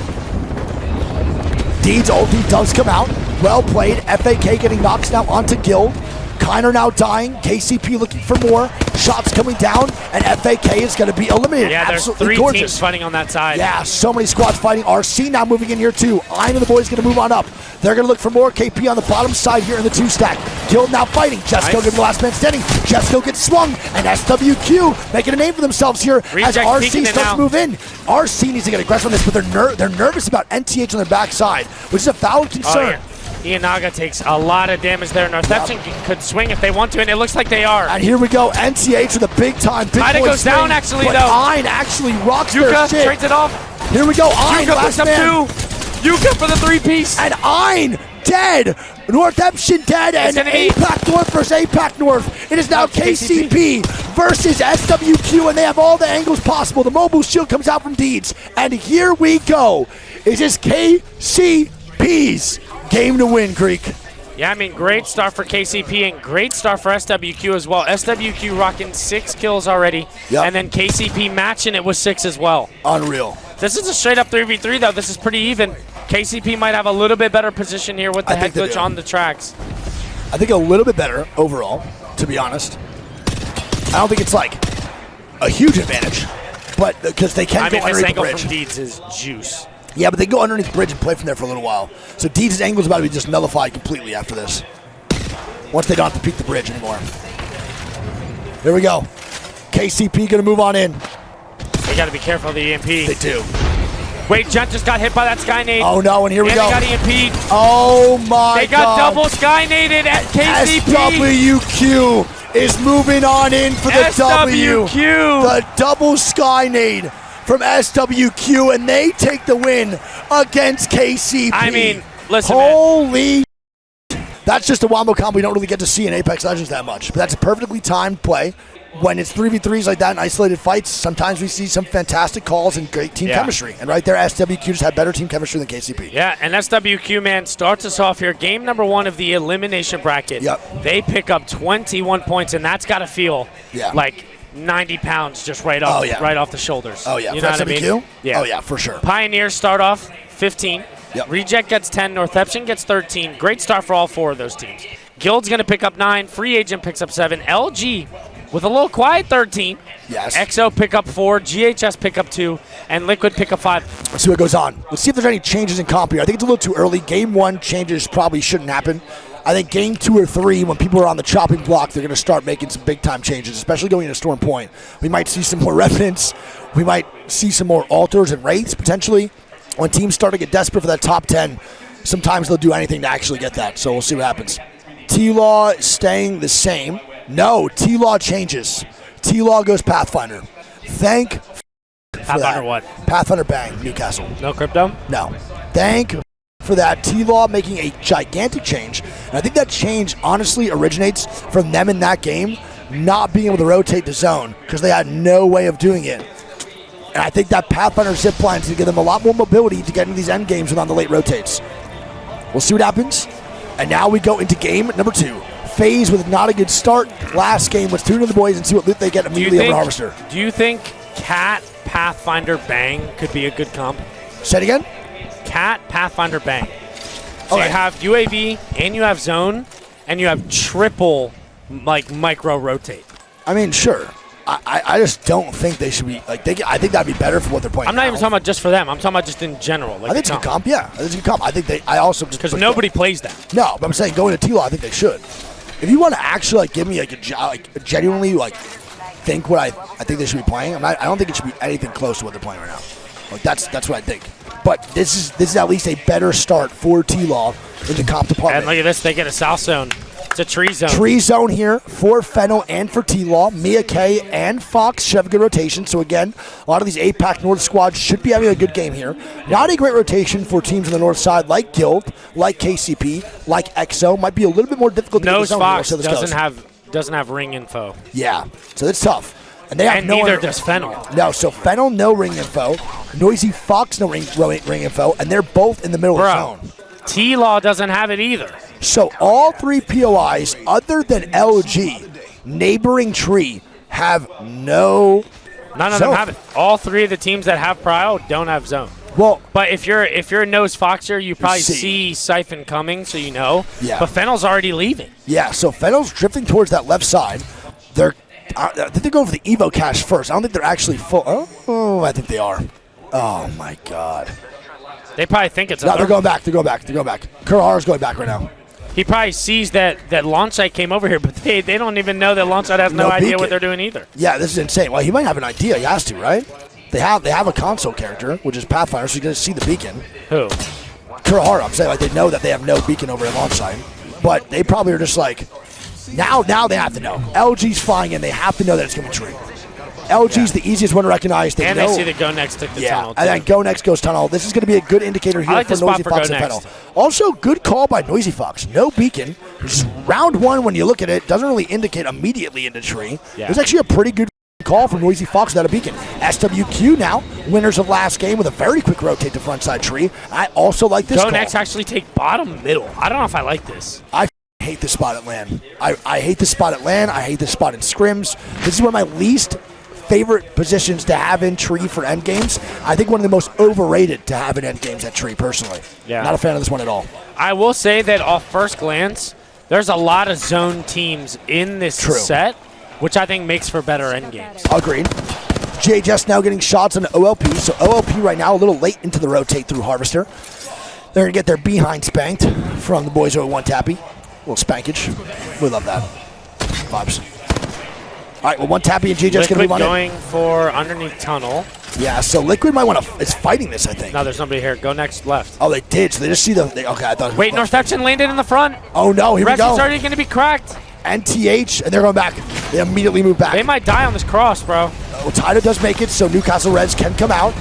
Deed's ulti does come out. Well played. FAK getting knocks now onto Guild. Kiner now dying. KCP looking for more. Shots coming down, and FAK is going to be eliminated. Yeah, there's absolutely 3 gorgeous. teams fighting on that side. Yeah, so many squads fighting. RC now moving in here too. Ein and the boys going to move on up. They're going to look for more. KP on the bottom side here in the 2-stack. Guild now fighting. Jesco getting the last man standing. Jesco gets swung, and SWQ making a name for themselves here as RC starts to move in. RC needs to get aggressive on this, but they're nervous about NTH on their backside, which is a valid concern. Ianaga takes a lot of damage there. Northeption could swing if they want to, and it looks like they are. And here we go, NTH with a big time. Big Ida goes down actually, but though. Ein actually rocks their shit. trades it off. Here we go, Ein, Yuka last picks up man. 2. Yuka for the 3-piece. And Ein dead. Northeption dead, and APAC North versus APAC North. It is now KCP versus SWQ, and they have all the angles possible. The mobile shield comes out from Deeds, and here we go. It's just KCP's game to win, Greek. Yeah, I mean, great start for KCP and great start for SWQ as well. SWQ rocking 6 kills already, and then KCP matching it with 6 as well. Unreal. This is a straight-up 3v3, though. This is pretty even. KCP might have a little bit better position here with the head glitch on the tracks. I think a little bit better overall, to be honest. I don't think it's like a huge advantage, but because they can go underneath the bridge. From Deeds is juice. Yeah, but they go underneath the bridge and play from there for a little while. So Deeds' angle is about to be just nullified completely after this. Once they don't have to peek the bridge anymore. Here we go. KCP going to move on in. They got to be careful of the EMP. They do. Wait, Gent just got hit by that Sky Nade. Oh no, and here we go. They got EMP'd. Oh my God. They got double Sky Naded at KCP. SWQ is moving on in for the W. The double Sky Nade from SWQ, and they take the win against KCP. I mean, listen, holy that's just a wombo combo we don't really get to see in Apex Legends that much. But that's a perfectly timed play. When it's 3v3s like that in isolated fights, sometimes we see some fantastic calls and great team chemistry. And right there, SWQ just had better team chemistry than KCP. Yeah, and SWQ, man, starts us off here. Game number 1 of the elimination bracket. Yep. They pick up 21 points, and that's got to feel like 90 pounds just right off, right off the shoulders. Oh, yeah. You for know SWQ? what I mean? Yeah. Oh, yeah, for sure. Pioneers start off 15. Yep. Reject gets 10. Northeption gets 13. Great start for all 4 of those teams. Guild's going to pick up 9. Free Agent picks up 7. LG with a little quiet 13. Yes. XO pick up 4. GHS pick up 2. And Liquid pick up 5. Let's see what goes on. Let's see if there's any changes in comp here. I think it's a little too early. Game 1 changes probably shouldn't happen. I think game 2 or 3, when people are on the chopping block, they're going to start making some big-time changes, especially going into Storm Point. We might see some more Revenants. We might see some more Altars and Wraiths, potentially. When teams start to get desperate for that top 10, sometimes they'll do anything to actually get that. So we'll see what happens. T-Law staying the same. No, T-Law changes. T-Law goes Pathfinder. Thank Pathfinder what? Pathfinder Bang, Newcastle. No crypto? No. Thank for that. T-Law making a gigantic change. And I think that change honestly originates from them in that game not being able to rotate the zone because they had no way of doing it. And I think that Pathfinder zipline is going to give them a lot more mobility to get into these end games without the late rotates. We'll see what happens. And now we go into game number 2. FaZe with not a good start. Last game, let's tune in the boys and see what loot they get immediately over Harvester. Do you think Cat Pathfinder Bang could be a good comp? Say it again? Cat Pathfinder Bang. So you have UAV and you have zone and you have triple micro rotate. I mean, sure. I just don't think they should be like. I think that'd be better for what they're playing. I'm not even talking about just for them. I'm talking about just in general. Like I think it's a good comp. Yeah, I think it's a good comp. I think they. I also just because nobody plays that. No, but I'm saying going to T-Law, I think they should. If you want to actually give me genuinely think what I think they should be playing, I don't think it should be anything close to what they're playing right now. Like that's what I think. But this is at least a better start for T-Law in the comp department. And look at this, they get a south zone. It's a tree zone. Tree zone here for Fennel and for T-Law. Mia K and Fox should have a good rotation. So again, a lot of these APAC North squads should be having a good game here. Not a great rotation for teams on the north side like Guild, like KCP, like EXO. Might be a little bit more difficult to get the zone. Fox doesn't have ring info. Yeah, so it's tough. And they have neither does Fennel. No, so Fennel, no ring info. Noisy Fox, no ring info. And they're both in the middle of the zone. T-Law doesn't have it either. So all 3 POIs, other than LG, neighboring tree, have no None of them have it. All 3 of the teams that have Prio don't have zone. Well, but if you're a nose foxer, you probably see Siphon coming, so you know. Yeah. But Fennel's already leaving. Yeah, so Fennel's drifting towards that left side. I think they're going for the Evo cache first. I don't think they're actually full. Oh, I think they are. Oh, my God. They probably think it's No, they're going back. They're going back. Kurahara's going back right now. He probably sees that launch site came over here, but they don't even know that launch site has no idea what they're doing either. Yeah, this is insane. Well, he might have an idea. He has to, right? They have a console character, which is Pathfinder, so he's going to see the beacon. Who? Kurahara, I'm saying, like, they know that they have no beacon over at launch site. But they probably are just like, now they have to know. LG's flying in. They have to know that it's going to be tree. LG's the easiest one to recognize. They see that Go Next took the tunnel, too. And then Go Next goes tunnel. This is going to be a good indicator here like for Noisy Fox and Fennel. Also, good call by Noisy Fox. No beacon. Just round one, when you look at it, doesn't really indicate immediately into tree. Yeah. It was actually a pretty good call from Noisy Fox without a beacon. SWQ now, winners of last game with a very quick rotate to frontside tree. I also like this Go call. Next actually take bottom middle. I don't know if I like this. I hate this spot at land. I hate this spot at land. I hate this spot in scrims. This is one of my least favorite positions to have in tree for end games. I think one of the most overrated to have in end games at tree, personally. Yeah. Not a fan of this one at all. I will say that off first glance, there's a lot of zone teams in this set, which I think makes for better end games. Agreed. JHS now getting shots on the OLP. So OLP right now a little late into the rotate through Harvester. They're going to get their behind spanked from the boys over one tappy. A little spankage. We love that. Vibes. All right, well, one tappy and JJ's going to move on going for underneath tunnel. Yeah, so Liquid might want to. It's fighting this, I think. No, there's nobody here. Go Next left. Oh, they did. So they just see the. Okay, I thought. Wait, Northeption landed in the front. Oh no, here we go. Ref's already going to be cracked. NTH, and they're going back. They immediately move back. They might die on this cross, bro. Well, Tida does make it, so Newcastle Reds can come out.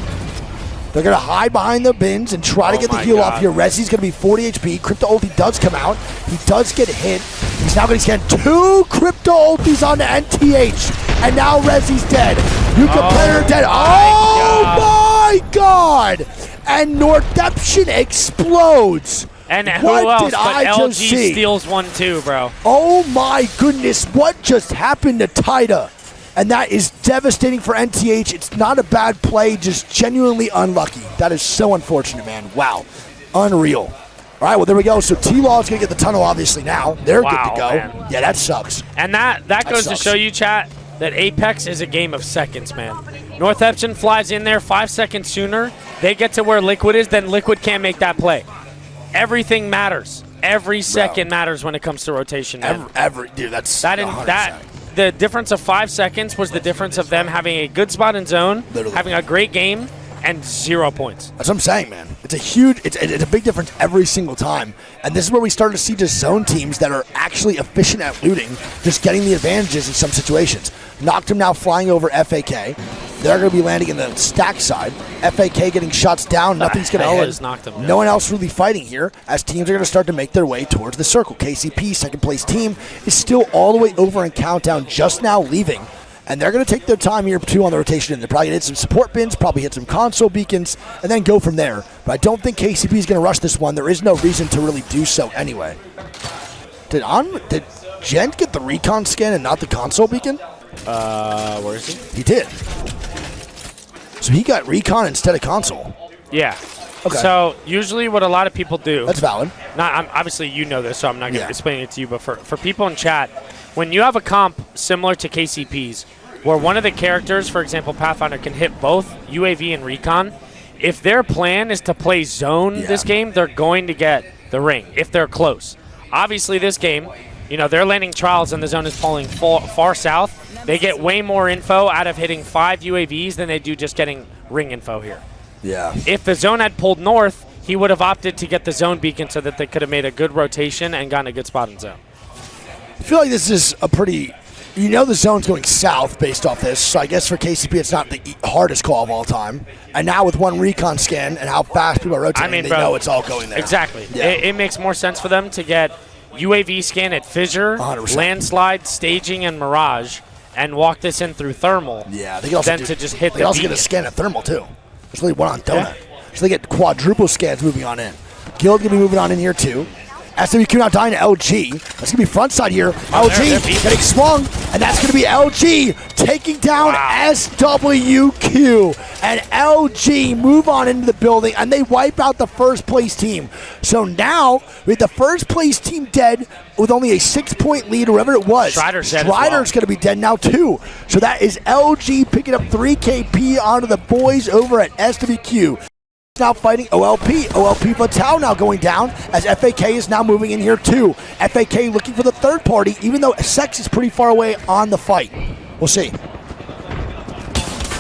They're going to hide behind the bins and try to get the heal off here. Rezzy's going to be 40 HP. Crypto ulti does come out. He does get hit. He's now going to scan 2 Crypto ultis onto NTH. And now Rezzy's dead. You compare dead. Oh my God! And Northeption explodes. And who else but LG steals one too, bro. Oh my goodness, what just happened to Tida? And that is devastating for NTH. It's not a bad play, just genuinely unlucky. That is so unfortunate, man. Wow. Unreal. All right, well, there we go. So T-Law is going to get the tunnel, obviously, now. They're good to go. Man. Yeah, that sucks. And that goes to show you, chat, that Apex is a game of seconds, man. Northeption flies in there 5 seconds sooner. They get to where Liquid is, then Liquid can't make that play. Everything matters. Every second matters when it comes to rotation, man. Dude, that's the difference of 5 seconds was the difference of them having a good spot in zone, having a great game, and 0 points. That's what I'm saying, man. It's a huge, it's a big difference every single time. And this is where we start to see just zone teams that are actually efficient at looting, just getting the advantages in some situations. Noctum now flying over FAK. They're going to be landing in the stack side. FAK getting shots down. Nothing's going to hit. No one else really fighting here as teams are going to start to make their way towards the circle. KCP, second place team, is still all the way over in Countdown, just now leaving. And they're going to take their time here, too, on the rotation. They're probably going to hit some support bins, probably hit some console beacons, and then go from there. But I don't think KCP is going to rush this one. There is no reason to really do so anyway. Did Gent get the recon scan and not the console beacon? Where is he? He did. So he got recon instead of console. Yeah. Okay. So usually what a lot of people do. That's valid. Obviously you know this, so I'm not going to explain it to you. But for people in chat, when you have a comp similar to KCP's, where one of the characters, for example, Pathfinder, can hit both UAV and recon, if their plan is to play zone this game, they're going to get the ring if they're close. Obviously this game, you know, they're landing trials and the zone is pulling far south. They get way more info out of hitting 5 UAVs than they do just getting ring info here. Yeah. If the zone had pulled north, he would have opted to get the zone beacon so that they could have made a good rotation and gotten a good spot in zone. I feel like this is a pretty, you know, the zone's going south based off this, so I guess for KCP it's not the hardest call of all time. And now with one recon scan and how fast people are rotating, they know it's all going there. Exactly. Yeah. It makes more sense for them to get UAV scan at Fissure, 100%. Landslide, Staging, and Mirage, and walk this in through Thermal. Yeah, they can also to just hit the They also get a scan at Thermal, too. There's only one on Donut. So they get quadruple scans moving on in. Guild going to be moving on in here, too. SWQ now dying to LG. That's going to be front side here. LG getting swung, and that's going to be LG taking down SWQ. And LG move on into the building, and they wipe out the first place team. So now, with the first place team dead, with only a 6-point lead, whoever it was, Strider's going to be dead now too. So that is LG picking up 3 KP onto the boys over at SWQ. Now fighting OLP. OLP Vital now going down as FAK is now moving in here too. FAK looking for the third party, even though Sex is pretty far away on the fight. We'll see.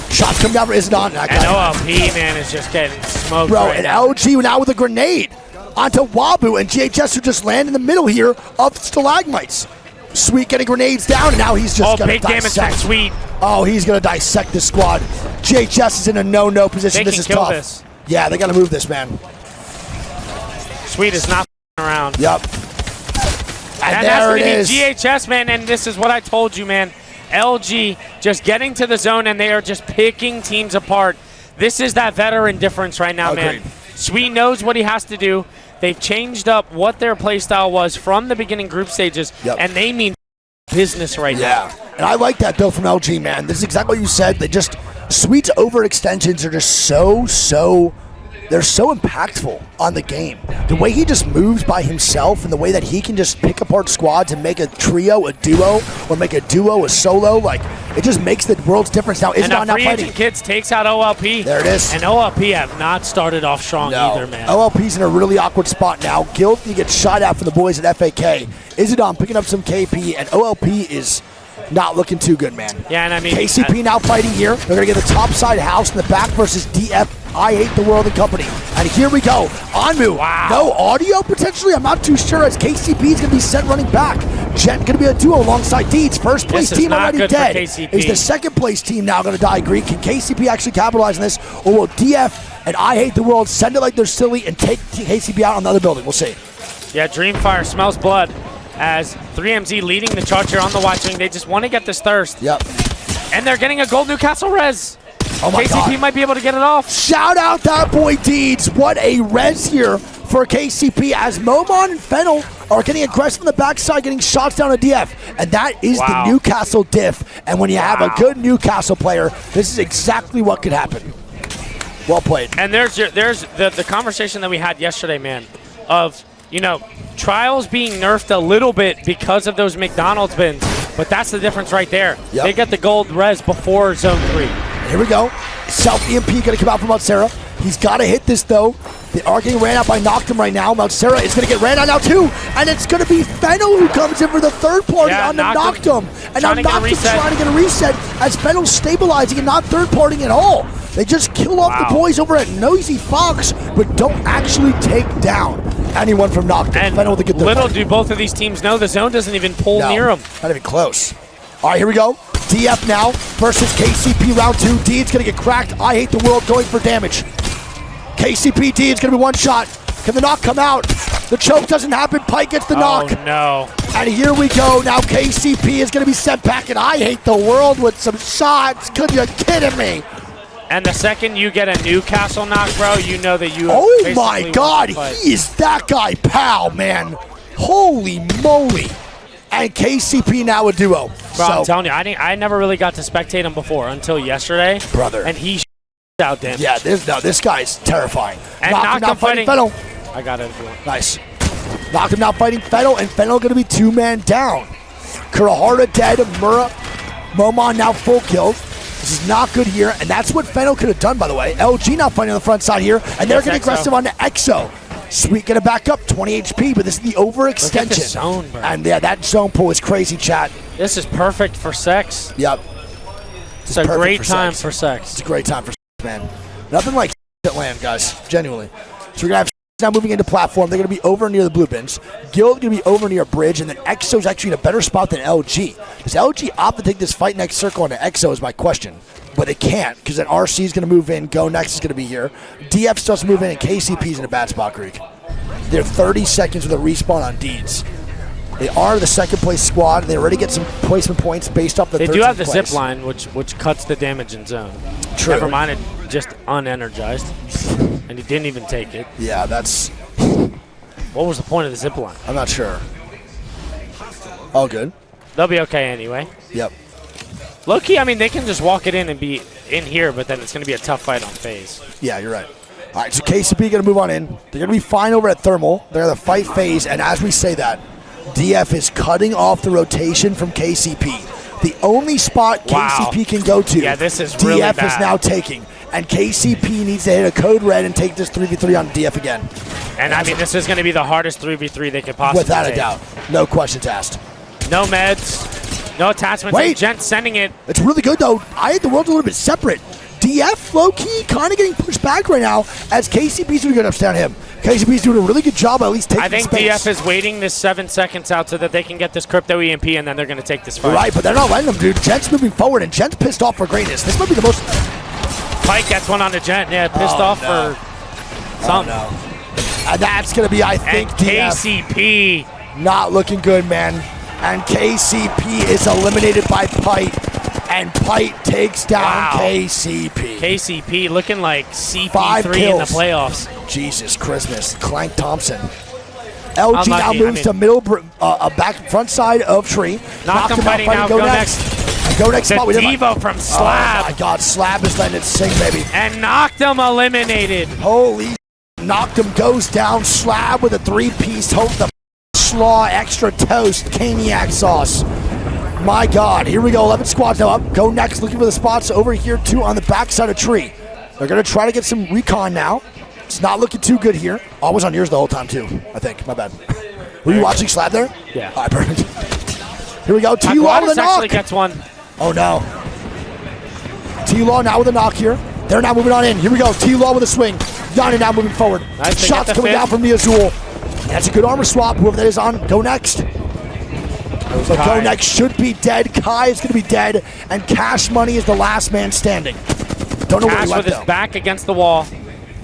Shots come down for Isidon. And OLP, man, is just getting smoked. Bro, and LG now with a grenade onto Wabu, and GHS who just land in the middle here of Stalagmites. Sweet getting grenades down, and now he's just going to dissect. Big damage from Sweet. Oh, he's going to dissect this squad. GHS is in a no-no position. This is tough. This. Yeah, they got to move this, man. Sweet is not around. Yep. And there it is. GHS, man, and this is what I told you, man. LG just getting to the zone, and they are just picking teams apart. This is that veteran difference right now, man. Sweet knows what he has to do. They've changed up what their play style was from the beginning group stages, and they mean business right now. Yeah, and I like that, though, from LG, man. This is exactly what you said. They just, Sweet's overextensions are just they're so impactful on the game. The way he just moves by himself and the way that he can just pick apart squads and make a trio a duo or make a duo a solo, like, it just makes the world's difference. Now, Isidon now fighting. Kids takes out OLP. There it is. And OLP have not started off strong either, man. OLP's in a really awkward spot now. Guilty gets shot at from the boys at FAK. Isidon picking up some KP, and OLP is not looking too good, man. Yeah, and I mean, KCP now fighting here. They're going to get the top side house in the back versus DF. I Hate the World and Company. And here we go. Anmu. Wow. No audio potentially? I'm not too sure, as KCP is going to be sent running back. Jet going to be a duo alongside Deeds. First place team already dead. Is the second place team now going to die, Greek? Can KCP actually capitalize on this? Or will DF and I Hate the World send it like they're silly and take KCP out on the other building? We'll see. Yeah, Dreamfire smells blood as 3MZ leading the charge here on the watching. They just want to get this thirst. Yep. And they're getting a gold Newcastle res. Oh my KCP God. might be able to get it off. Shout out that boy Deeds. What a res here for KCP as Momon and Fennel are getting aggressive on the backside, getting shots down to DF. And that is the Newcastle diff. And when you have a good Newcastle player, this is exactly what could happen. Well played. And there's the conversation that we had yesterday, man, of, you know, Trials being nerfed a little bit because of those McDonald's bins. But that's the difference right there. Yep. They get the gold res before Zone 3. Here we go. Self EMP going to come out from Moutsera. He's got to hit this, though. They are getting ran out by Noctum right now. Moutsera is going to get ran out now, too. And it's going to be Fennel who comes in for the third party on the Noctum. And now Noctum's trying to get a reset as Fennel's stabilizing and not third partying at all. They just kill off the boys over at Noisy Fox, but don't actually take down anyone from Noctum. And Fennel to get the little do both of these teams know the zone doesn't even pull near them. Not even close. All right, here we go. DF now versus KCP round 2. Deed's going to get cracked. I Hate the World going for damage. KCP Deed's going to be one shot. Can the knock come out? The choke doesn't happen. Pike gets the knock. Oh, no. And here we go. Now KCP is going to be sent back, and I Hate the World with some shots. Could you kidding me? And the second you get a Newcastle knock, bro, you know that you Oh, my God. He is that guy, pal, man. Holy moly. And KCP now a duo. Bro, I'm telling you, I never really got to spectate him before until yesterday. Brother. And he out damage. Yeah, this guy's terrifying. And Knocked him out fighting Fennel. I got it if you want. Nice. Knocked him out fighting Fennel, and Fennel going to be 2-man down. Kurahara dead, Mura. Momon now full kill. This is not good here, and that's what Fennel could have done, by the way. LG now fighting on the front side here, and they're getting aggressive on the EXO. Sweet gonna back up, 20 HP, but this is the overextension. Look at the zone, bro. And yeah, that zone pull is crazy, chat. This is perfect for sex. Yep. It's a great time for sex. It's a great time for sex, man. Nothing like at land, guys, genuinely. So we're gonna have now moving into platform. They're gonna be over near the blue bins. Guild gonna be over near bridge, and then EXO's actually in a better spot than LG. Does LG opt to take this fight next circle into EXO is my question. But they can't, because then RC is going to move in, Go Next is going to be here. DF starts to move in, and KCP's in a bad spot, Greek. They're 30 seconds with a respawn on Deeds. They are the second place squad. They already get some placement points based off the 13th They do have the place. zip line, which cuts the damage in zone. True. Never mind, it just unenergized. And he didn't even take it. Yeah, that's What was the point of the zip line? I'm not sure. All good. They'll be okay anyway. Yep. Low key, I mean, they can just walk it in and be in here, but then it's going to be a tough fight on phase. Yeah, you're right. All right, so KCP going to move on in. They're going to be fine over at Thermal. They're going to fight phase, and as we say that, DF is cutting off the rotation from KCP. The only spot KCP can go to, this is DF really bad. is now taking. And KCP needs to hit a code red and take this 3v3 on DF again. And I mean, this is going to be the hardest 3v3 they could possibly Without take. a doubt. No questions asked. No meds, no attachments. Wait. Gent sending it. It's really good, though. I think the world's a little bit separate. DF, low-key, kind of getting pushed back right now as KCP's doing good upstairs on him. KCP's doing a really good job at least taking I think space. DF is waiting this 7 seconds out so that they can get this crypto EMP, and then they're going to take this fight. Right, but they're not letting them, dude. Gent's moving forward, and Gent's pissed off for greatness. This might be the most... Pike gets one on the Gent. Yeah, pissed off for something. And that's going to be, I think, And DF KCP. not looking good, man. And KCP is eliminated by Pite, and Pite takes down KCP. KCP looking like CP3 5 in the kills. playoffs. Jesus Christmas. Clank Thompson. LG now Unlucky, moves to middle, back front side of tree. Knocked him fighting now. Go next. Go next The spot. Devo from Slab. Oh my God, Slab is letting it sing, baby. And knocked him eliminated. Holy knocked him, goes down. Slab with a 3-piece. Hope the slaw extra toast caniac sauce. My God, here we go. 11 squads now up. Go next, looking for the spots over here too on the backside of tree. They're gonna try to get some recon now. It's not looking too good here. I was on yours the whole time too, I think. My bad. Were you watching Slab there? Yeah. All right, perfect. Here we go. T-Law with a knock. actually gets one. Oh no. T-Law now with a knock here. They're now moving on in. Here we go. T-Law with a swing. Yanni now moving forward. Nice. Shots coming down from the Azul. That's a good armor swap. Whoever that is on, go next. So go next should be dead. Kai is going to be dead. And Cash Money is the last man standing. Don't know where he Cash left with his though. back against the wall.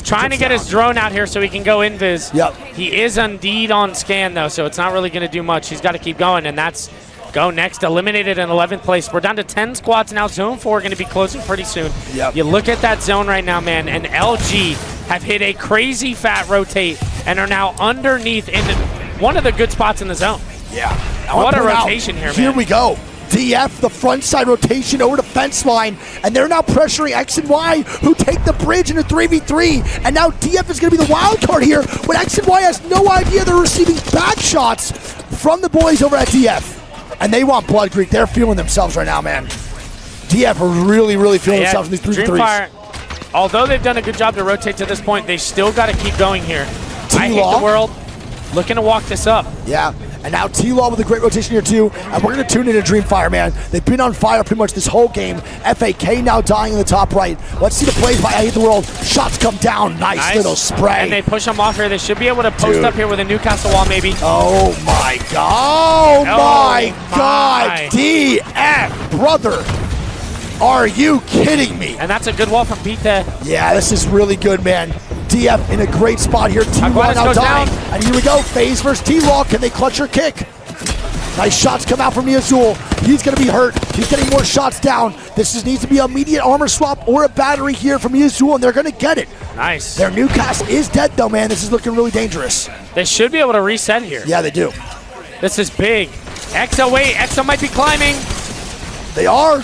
Trying to get his drone out here so he can go invis. Yep. He is indeed on scan though, so it's not really going to do much. He's got to keep going, and that's go next. Eliminated in 11th place. We're down to 10 squads now. Zone 4 going to be closing pretty soon. Yep. You look at that zone right now, man, and LG have hit a crazy fat rotate and are now underneath in one of the good spots in the zone. Yeah. What a rotation here, man. Here we go. DF, the front side rotation over the fence line, and they're now pressuring X and Y, who take the bridge into 3v3, and now DF is going to be the wild card here, when X and Y has no idea they're receiving back shots from the boys over at DF. And they want Blood Creek. They're feeling themselves right now, man. DF are really, really feeling themselves in these 3v3s. Dreamfire, although they've done a good job to rotate to this point, they still got to keep going here. I hate the world. Looking to walk this up. Yeah, and now T-Law with a great rotation here too, and we're going to tune into Dreamfire, man. They've been on fire pretty much this whole game. FAK now dying in the top right. Let's see the plays by I Hate the World. Shots come down. Nice little spray. And they push them off here. They should be able to post up here with a Newcastle wall maybe. Oh my God. Oh my God. DF, brother. Are you kidding me? And that's a good wall from Pete there. Yeah, this is really good, man. DF in a great spot here. T-Law now dying. And here we go. FaZe versus T-Law. Can they clutch her kick? Nice shots come out from the Azul. He's going to be hurt. He's getting more shots down. This needs to be an immediate armor swap or a battery here from the Azul, and they're going to get it. Nice. Their Newcastle is dead, though, man. This is looking really dangerous. They should be able to reset here. Yeah, they do. This is big. EXO, wait. EXO might be climbing. They are.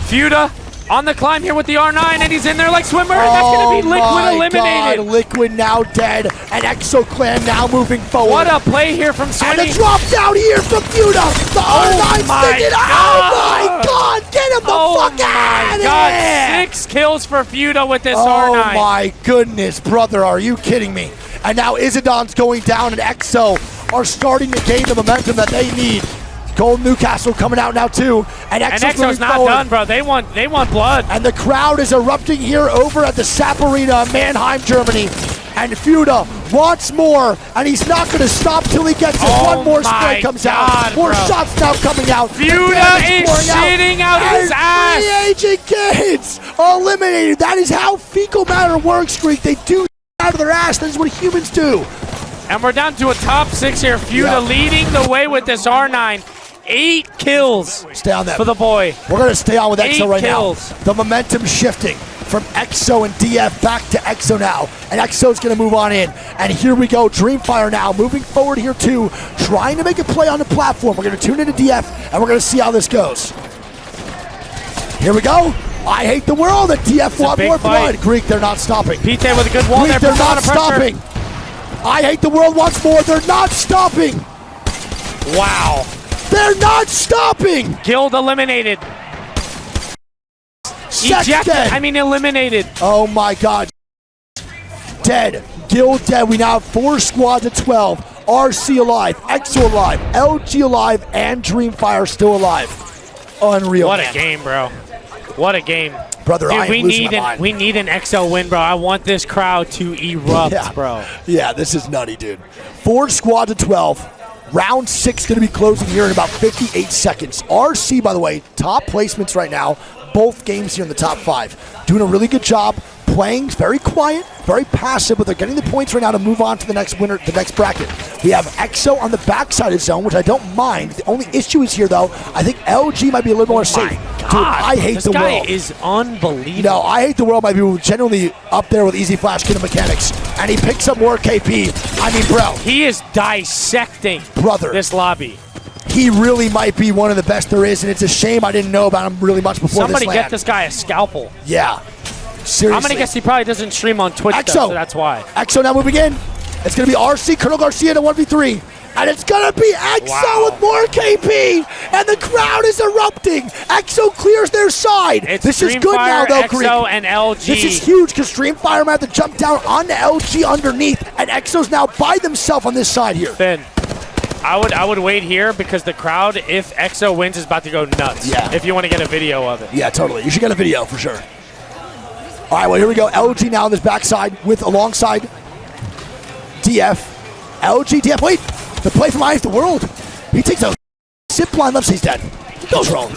Fuda on the climb here with the R9, and he's in there like swimmer, and that's going to be Liquid eliminated. God, Liquid now dead, and EXO Clan now moving forward. What a play here from Swinny. And a drop down here from Fuda. The R9 sticking. Oh my God, get him the fuck out of here. 6 kills for Fuda with this R9. Oh my goodness, brother, are you kidding me? And now Izadon's going down, and EXO are starting to gain the momentum that they need. Gold Newcastle coming out now too, and EXO's not forward. done, bro. They want blood. And the crowd is erupting here over at the SAP Arena, Mannheim, Germany. And Fuda wants more, and he's not going to stop till he gets it. One more spray comes out. More shots now coming out. Fuda is shitting out his ass. Free agent kids eliminated. That is how fecal matter works, Greek. They do out of their ass. That is what humans do. And we're down to a top 6 here. Fuda leading the way with this R9. 8 kills stay on that for the boy. We're going to stay on with EXO right kills. now. The momentum shifting. from EXO and DF back to EXO now. And EXO's going to move on in. And here we go. Dreamfire now moving forward here too, trying to make a play on the platform. We're going to tune into DF, and we're going to see how this goes. Here we go. I hate the world that DF want more blood. Greek, they're not stopping. Pete with a good wall Greek, there. They're not stopping. I hate the world once more. They're not stopping. Wow. They're not stopping. Guild eliminated. Ejected. I mean, eliminated. Oh my God. Dead. Guild dead. We now have 4 squads at 12. RC alive. EXO alive. LG alive. And Dreamfire still alive. Unreal. What man. A game, bro. What a game. Brother, dude, I am losing my mind. We need an EXO win, bro. I want this crowd to erupt, bro. Yeah, this is nutty, dude. 4 squads at 12. Round 6 going to be closing here in about 58 seconds. RC, by the way, top placements right now. Both games here in the top 5. Doing a really good job. Playing very quiet, very passive, but they're getting the points right now to move on to the next winner, the next bracket. We have EXO on the backside of zone, which I don't mind. The only issue is here, though, I think LG might be a little more safe. Dude, I hate the world. This guy is unbelievable. No, I hate the world might be genuinely up there with Easy Flash Kid mechanics. And he picks up more KP. I mean, bro. He is dissecting this lobby. He really might be one of the best there is, and it's a shame I didn't know about him really much before Somebody this get this guy a scalpel. Yeah. Seriously. I'm going to guess he probably doesn't stream on Twitch, EXO. though, so that's why. EXO now moving in. It's going to be RC, Colonel Garcia to 1v3. And it's going to be EXO with more KP. And the crowd is erupting. EXO clears their side. This is good now, though, Greek. EXO and LG. This is huge because Dreamfire might have to jump down onto LG underneath. And EXO's now by themselves on this side here. Finn, I would wait here because the crowd, if EXO wins, is about to go nuts. Yeah. If you want to get a video of it. Yeah, totally. You should get a video for sure. All right, well, here we go. LG now on this backside with alongside DF. LG, DF, wait. The play from Eyes the World. He takes a zip line, left, he's dead. Goes wrong.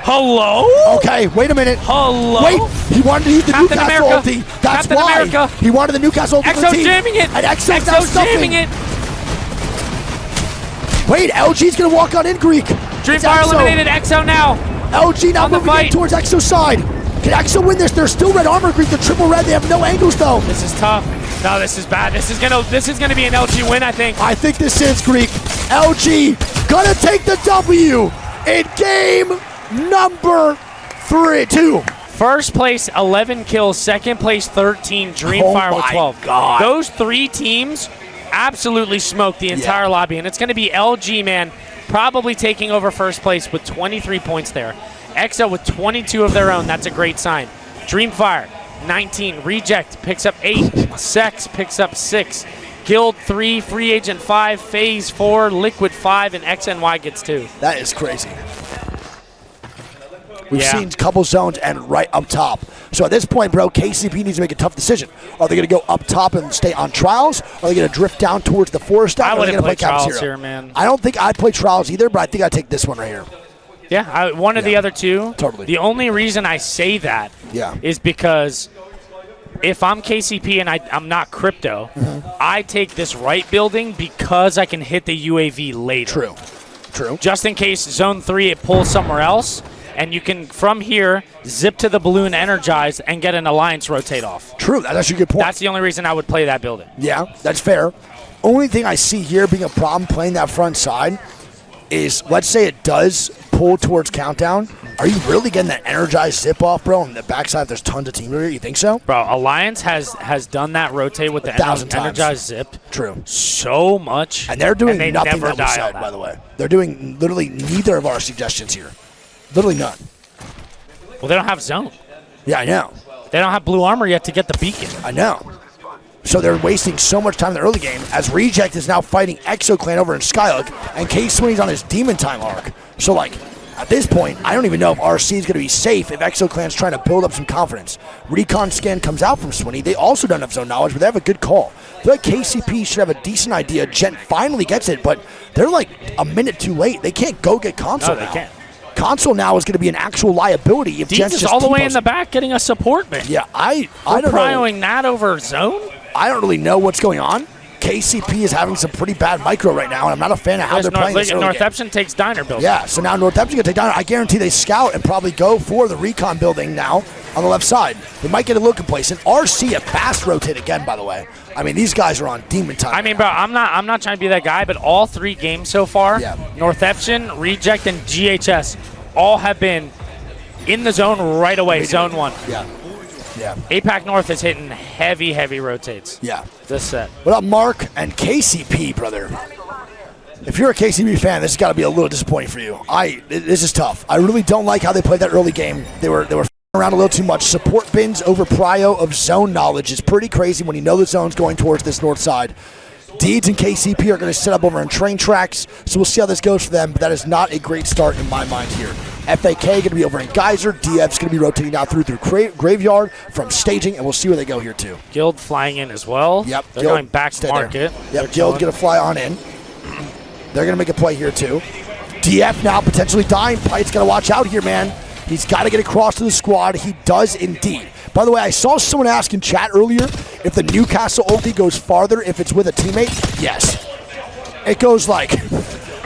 Hello? Okay, wait a minute. Hello? Wait, he wanted to use the Captain Newcastle America. ulti. That's Captain why. America. He wanted the Newcastle ulti. EXO's jamming it. And EXO's now jamming it. Wait, LG's going to walk on in, Greek. Dreamfire eliminated EXO now. LG now moving in towards EXO's side. Can EXO win this? They're still red armor, Greek. They're triple red. They have no angles, though. This is tough. No, this is bad. This is gonna be an LG win, I think. I think this is, Greek. LG gonna take the W in game number 2. First place, 11 kills. Second place, 13. Dreamfire with 12. God. Those 3 teams absolutely smoked the entire lobby, and it's going to be LG, man, probably taking over first place with 23 points there. EXO with 22 of their own. That's a great sign. Dreamfire, 19. Reject picks up 8. Sex picks up 6. Guild 3. Free Agent 5. Phase 4. Liquid 5. And XNY gets 2. That is crazy. We've seen a couple zones and right up top. So at this point, bro, KCP needs to make a tough decision. Are they going to go up top and stay on Trials? Are they going to drift down towards the forest? I wouldn't play Trials Cap here, man. I don't think I'd play Trials either, but I think I'd take this one right here. Yeah, one of the other two. Totally. The only reason I say that is because if I'm KCP and I'm not crypto, I take this right building because I can hit the UAV later. True. Just in case Zone 3 it pulls somewhere else, and you can, from here, zip to the balloon, energize, and get an alliance rotate off. True, that's actually a good point. That's the only reason I would play that building. Yeah, that's fair. Only thing I see here being a problem playing that front side is, let's say it does pull towards countdown. Are you really getting that energized zip off, bro? On the backside, there's tons of team here. You think so? Bro, Alliance has done that rotate with the energized zip. True. So much. And they're doing they nothing never that we said, by the way. They're doing literally neither of our suggestions here. Literally none. Well, they don't have zone. Yeah, I know. They don't have blue armor yet to get the beacon. I know. So they're wasting so much time in the early game as Reject is now fighting Exo Clan over in Skyhook, and K-Swinny's on his Demon Time arc. So, like, at this point, I don't even know if RC is going to be safe if Exo Clan's trying to build up some confidence. Recon scan comes out from Swinny. They also don't have zone knowledge, but they have a good call. I feel like KCP should have a decent idea. Gent finally gets it, but they're like a minute too late. They can't go get console now. No, they can't. Console now is going to be an actual liability if Gent's is just all the way in the back getting a support man. Yeah, I don't know. Prioing that over zone? I don't really know what's going on. KCP is having some pretty bad micro right now, and I'm not a fan of how they're playing this early game. Northeption takes Diner building. Yeah, so now Northeption's going to take Diner. I guarantee they scout and probably go for the recon building now. on the left side. They might get a little complacent. RC a fast rotate again, by the way. I mean, these guys are on demon time. I mean, bro, I'm not trying to be that guy, but all 3 games so far, Northeption, Reject, and GHS all have been in the zone right away, zone 1. Yeah. APAC North is hitting heavy rotates. Yeah. This set. What up, Mark and KCP, brother? If you're a KCP fan, this has got to be a little disappointing for you. This is tough. I really don't like how they played that early game. They were around a little too much. Support bins over prio of zone knowledge is pretty crazy when you know the zone's going towards this north side. Deeds and KCP are going to set up over on train tracks, so we'll see how this goes for them, but that is not a great start in my mind here. FAK going to be over in Geyser. DF's going to be rotating now through Graveyard from staging, and we'll see where they go here too. Guild flying in as well. Yep. They're going back to market. Yep, Guild going to fly on in. They're going to make a play here too. DF now potentially dying. Pite's got to watch out here, man. He's got to get across to the squad. He does indeed. By the way, I saw someone ask in chat earlier if the Newcastle ulti goes farther if it's with a teammate. Yes. It goes like,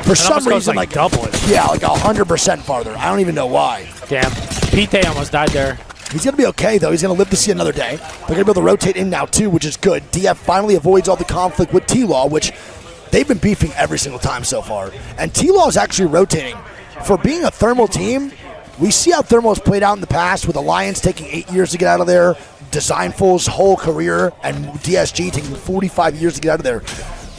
for some reason, like double it. Yeah, like 100% farther. I don't even know why. Damn. Pete almost died there. He's going to be okay, though. He's going to live to see another day. They're going to be able to rotate in now, too, which is good. DF finally avoids all the conflict with T-Law, which they've been beefing every single time so far. And T-Law is actually rotating. For being a thermal team, we see how Thermal has played out in the past with Alliance taking 8 years to get out of there, Designful's whole career, and DSG taking 45 years to get out of there.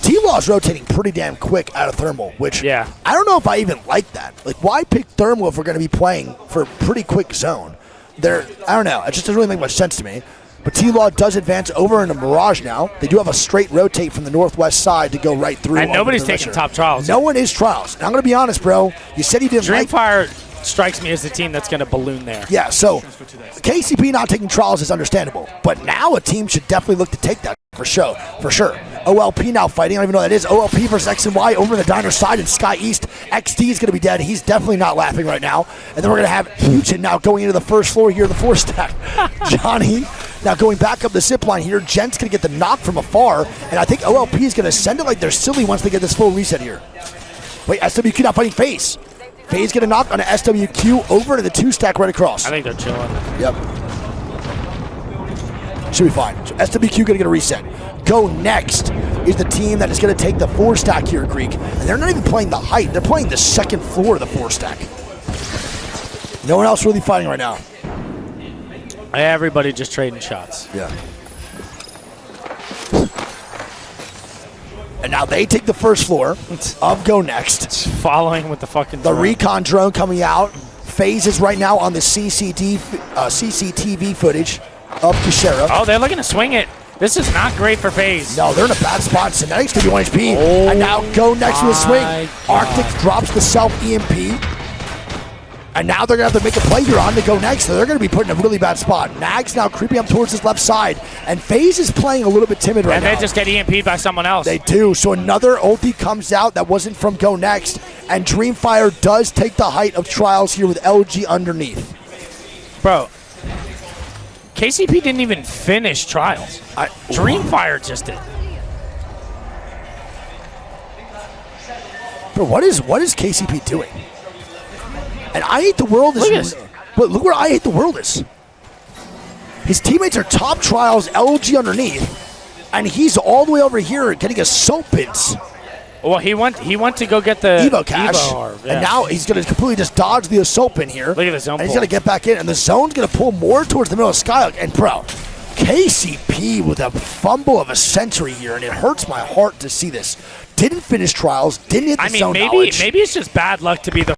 T-Law is rotating pretty damn quick out of Thermal, which I don't know if I even like that. Like, why pick Thermal if we're going to be playing for a pretty quick zone? I don't know. It just doesn't really make much sense to me. But T-Law does advance over into Mirage now. They do have a straight rotate from the northwest side to go right through. And nobody's taking top trials. No one is trials. And I'm going to be honest, bro. You said you didn't like Dreamfire strikes me as the team that's going to balloon there. Yeah, so KCP not taking trials is understandable, but now a team should definitely look to take that for sure. OLP now fighting. I don't even know what that is. OLP versus X and Y over the diner side in Sky East. XD is going to be dead. He's definitely not laughing right now. And then we're going to have Huchin now going into the first floor here, the 4-stack. Johnny now going back up the zip line here. Gent's going to get the knock from afar, and I think OLP is going to send it like they're silly once they get this full reset here. Wait, SWQ not fighting FaZe. FaZe get a knock on a SWQ over to the 2-stack right across. I think they're chilling. Yep. Should be fine. So SWQ going to get a reset. Go Next is the team that is going to take the 4-stack here, Greek. And they're not even playing the height. They're playing the second floor of the 4-stack. No one else really fighting right now. Everybody just trading shots. Yeah. And now they take the first floor of Go Next. It's following with the fucking The drone. recon drone coming out. FaZe is right now on the CCTV footage of Kushera. Oh, they're looking to swing it. This is not great for FaZe. No, they're in a bad spot. Synetics going to be 1 HP. And now Go Next with a swing. Arctic drops the self-EMP. And now they're going to have to make a play here on to Go Next. So they're going to be put in a really bad spot. Nags now creeping up towards his left side. And FaZe is playing a little bit timid right now. And they just get EMP'd by someone else. They do. So another ulti comes out that wasn't from Go Next. And Dreamfire does take the height of trials here with LG underneath. Bro, KCP didn't even finish trials. Dreamfire just did. Bro, what is KCP doing? And I Hate the World is. But look where I Hate the World is. His teammates are top trials, LG underneath, and he's all the way over here getting a soap bins. Well, he went to go get the Evo cash, and now he's going to completely just dodge the assault pin here. Look at the zone. And he's going to get back in, and the zone's going to pull more towards the middle of Skyhook. And bro, KCP with a fumble of a century here, and it hurts my heart to see this. Didn't finish trials, didn't hit the zone knowledge. Maybe it's just bad luck to be the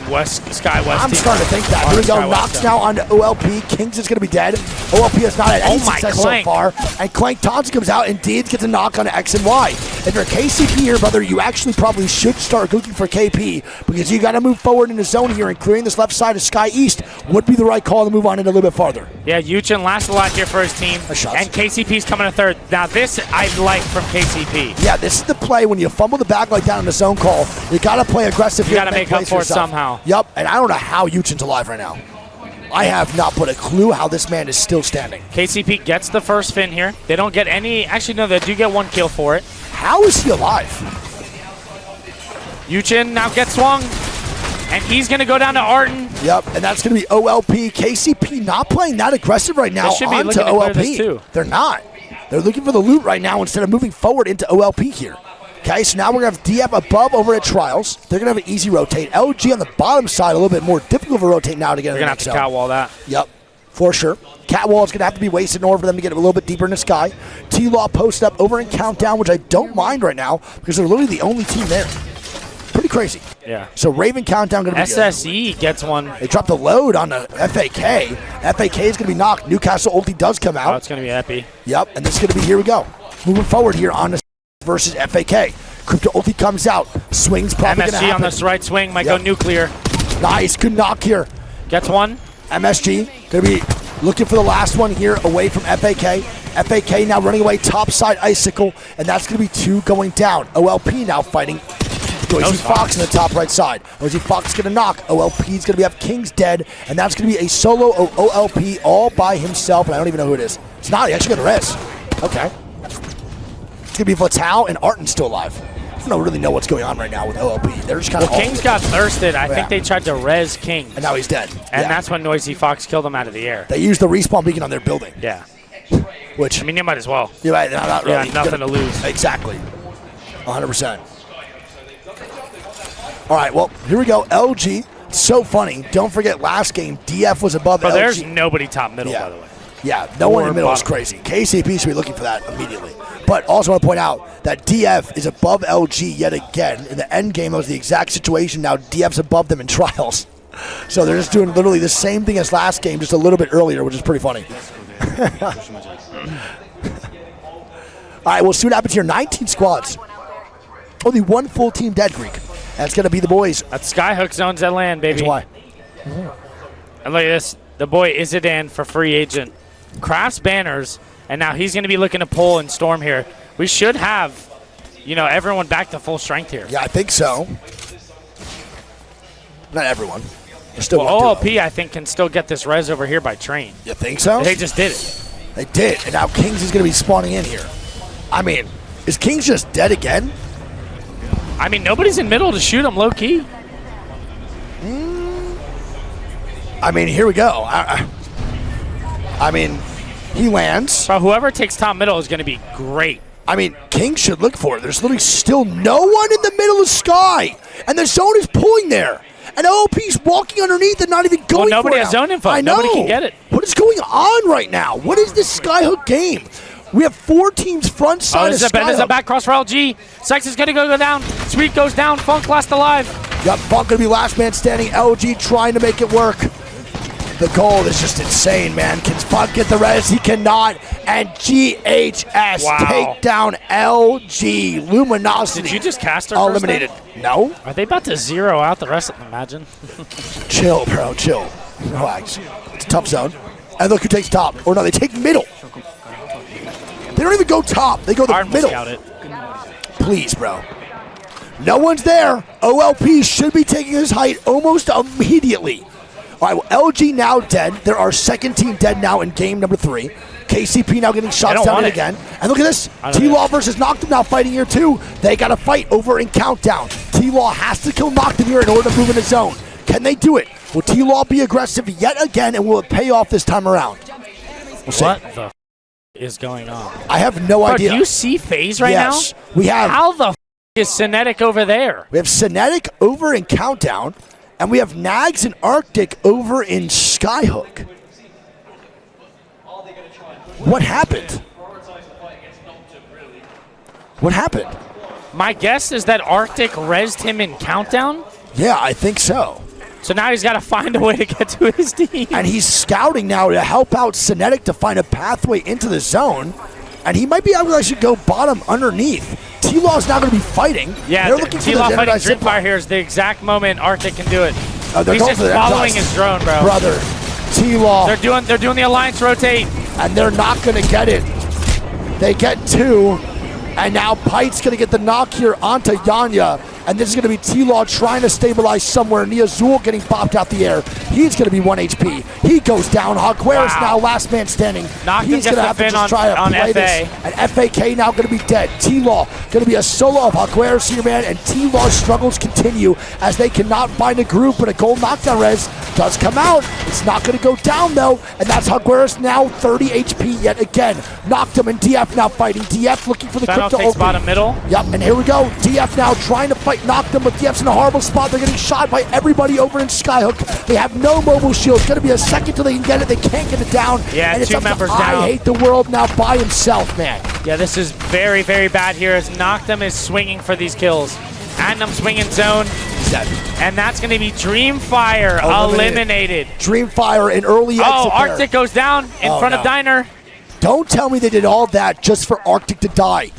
Sky West. I'm starting to think that. Here we go. Knocks now onto OLP. Kings is going to be dead. OLP has not had any success so far. And Clank Thompson comes out and Deeds gets a knock on X and Y. If you're KCP here, brother, you actually probably should start looking for KP because you got to move forward in the zone here, and clearing this left side of Sky East would be the right call to move on in a little bit farther. Yeah, Yuchin lasts a lot here for his team. And KCP's coming to third. Now this I like from KCP. Yeah, this is the play when you fumble the bag like that on the zone call. You got to play aggressive. You got to make up for it somehow. Yep, and I don't know how Yuchin's alive right now. I have not put a clue how this man is still standing. KCP gets the first fin here. They don't get any. Actually, no, they do get 1 kill for it. How is he alive? Yuchin now gets swung, and he's going to go down to Arton. Yep, and that's going to be OLP. KCP not playing that aggressive right now They should be onto looking to clear OLP. this too. They're not. They're looking for the loot right now instead of moving forward into OLP here. Okay, so now we're going to have DF above over at Trials. They're going to have an easy rotate. LG on the bottom side, a little bit more difficult to rotate now to get in They're the going next to have to catwall that. Yep, for sure. Catwall is going to have to be wasted in order for them to get a little bit deeper in the sky. T-Law posted up over in Countdown, which I don't mind right now because they're literally the only team there. Pretty crazy. Yeah. So Raven Countdown going to be SSE good. gets one. They dropped the load on the FAK. FAK is going to be knocked. Newcastle ulti does come out. Oh, it's going to be epi. Yep, and this is going to be, here we go. Moving forward here on the versus FAK. Crypto ulti comes out. Swings probably going to happen. MSG on this right swing might go nuclear. Nice, good knock here. Gets one. MSG going to be looking for the last one here away from FAK. FAK now running away topside Icicle, and that's going to be 2 going down. OLP now fighting Noisy Fox in the top right side. Noisy Fox is going to knock. OLP is going to have King's dead, and that's going to be a solo OLP all by himself, and I don't even know who it is. It's not. He actually got a res. Okay. It's going to be Vital, and Arten's still alive. I don't really know what's going on right now with OLP. They're just kind of King's got thirsted. I think they tried to res King. And now he's dead. And that's when Noisy Fox killed him out of the air. They used the respawn beacon on their building. Yeah. Which, I mean, you might as well. You're right, not really. Yeah, nothing to lose. Exactly. 100%. All right, well, here we go. LG, so funny. Don't forget last game, DF was above LG. There's nobody top middle, by the way. Yeah, no one in the middle is crazy. KCP should be looking for that immediately. But also want to point out that DF is above LG yet again. In the end game, it was the exact situation. Now DF's above them in Trials. So they're just doing literally the same thing as last game, just a little bit earlier, which is pretty funny. All right, we'll see what happens here. 19 squads. Only one full team dead, Greek. That's going to be the boys. That's Skyhook zones at land, baby. That's why. And look at this. The boy Izidan for free agent. Crafts banners, and now he's going to be looking to pull and storm here. We should have, everyone back to full strength here. Yeah, I think so. Not everyone. Still OLP, I think, can still get this res over here by train. You think so? They just did it. They did, and now Kings is going to be spawning in here. I mean, is Kings just dead again? I mean, nobody's in middle to shoot him low-key. I mean, here we go. I mean, he lands. But whoever takes top middle is going to be great. I mean, King should look for it. There's literally still no one in the middle of the sky, and the zone is pulling there. And OLP's walking underneath and not even going for it. Well, nobody has zone info. I know. Nobody can get it. What is going on right now? What is this Skyhook game? We have 4 teams front side of Skyhook. There's a back cross for LG. Sex is going to go down. Sweet goes down. Funk last alive. Got Funk going to be last man standing. LG trying to make it work. The goal is just insane, man. Can Funk get the res? He cannot. And GHS take down LG. Luminosity. Did you just cast her eliminated? No. Are they about to zero out the rest of them? Imagine. Chill, bro. Chill. Relax. It's a tough zone. And look who takes top. Or no, they take middle. They don't even go top. They go the middle. Please, bro. No one's there. OLP should be taking his height almost immediately. All right, well, LG now dead. They're our second team dead now in game number 3. KCP now getting shots down again. And look at this. T-Law versus Noctum now fighting here too. They got to fight over in Countdown. T-Law has to kill Noctum here in order to move in the zone. Can they do it? Will T-Law be aggressive yet again, and will it pay off this time around? We'll see. What the is going on? I have no idea. Do you see FaZe right now? Yes, we have. How the is Cinetic over there? We have Cinetic over in Countdown, and we have Nags and Arctic over in Skyhook. What happened? What happened? My guess is that Arctic rezzed him in Countdown. Yeah, I think so. So now he's got to find a way to get to his team. And he's scouting now to help out Cinetic to find a pathway into the zone. And he might be able to actually go bottom underneath. T-Law's now going to be fighting. Yeah, they're looking T-Law for the fighting zip Dripfire here is the exact moment Arctic can do it. They're he's just following his drone, bro. Brother, T-Law. They're doing the alliance rotate. And they're not going to get it. They get 2. And now Pite's going to get the knock here onto Yanya. And this is going to be T-Law trying to stabilize somewhere. Niazul getting popped out the air. He's going to be 1 HP. He goes down. Jaguares Wow. now last man standing. Knocked him He's going to have to just try to play this. And FAK now going to be dead. T-Law going to be a solo of Jaguares here, man. And T-Law's struggles continue as they cannot find a group, but a gold knockdown res does come out. It's not going to go down, though. And that's Jaguares now 30 HP yet again. Knocked him, and DF now fighting. DF looking for the Fennel crypto takes open. bottom middle. Yep, and here we go. DF now trying to fight Knocked him, but DF's in a horrible spot. They're getting shot by everybody over in Skyhook. They have no mobile shield. It's going to be a second till they can get it. They can't get it down. Yeah, and it's two up to members down. I Hate the World now by himself, man. Yeah, this is very, very bad here as Noctum is swinging for these kills. Adnam swinging zone. He's dead. And that's going to be Dreamfire eliminated. Dreamfire in early exit Oh, there. Arctic goes down in front of Diner. Don't tell me they did all that just for Arctic to die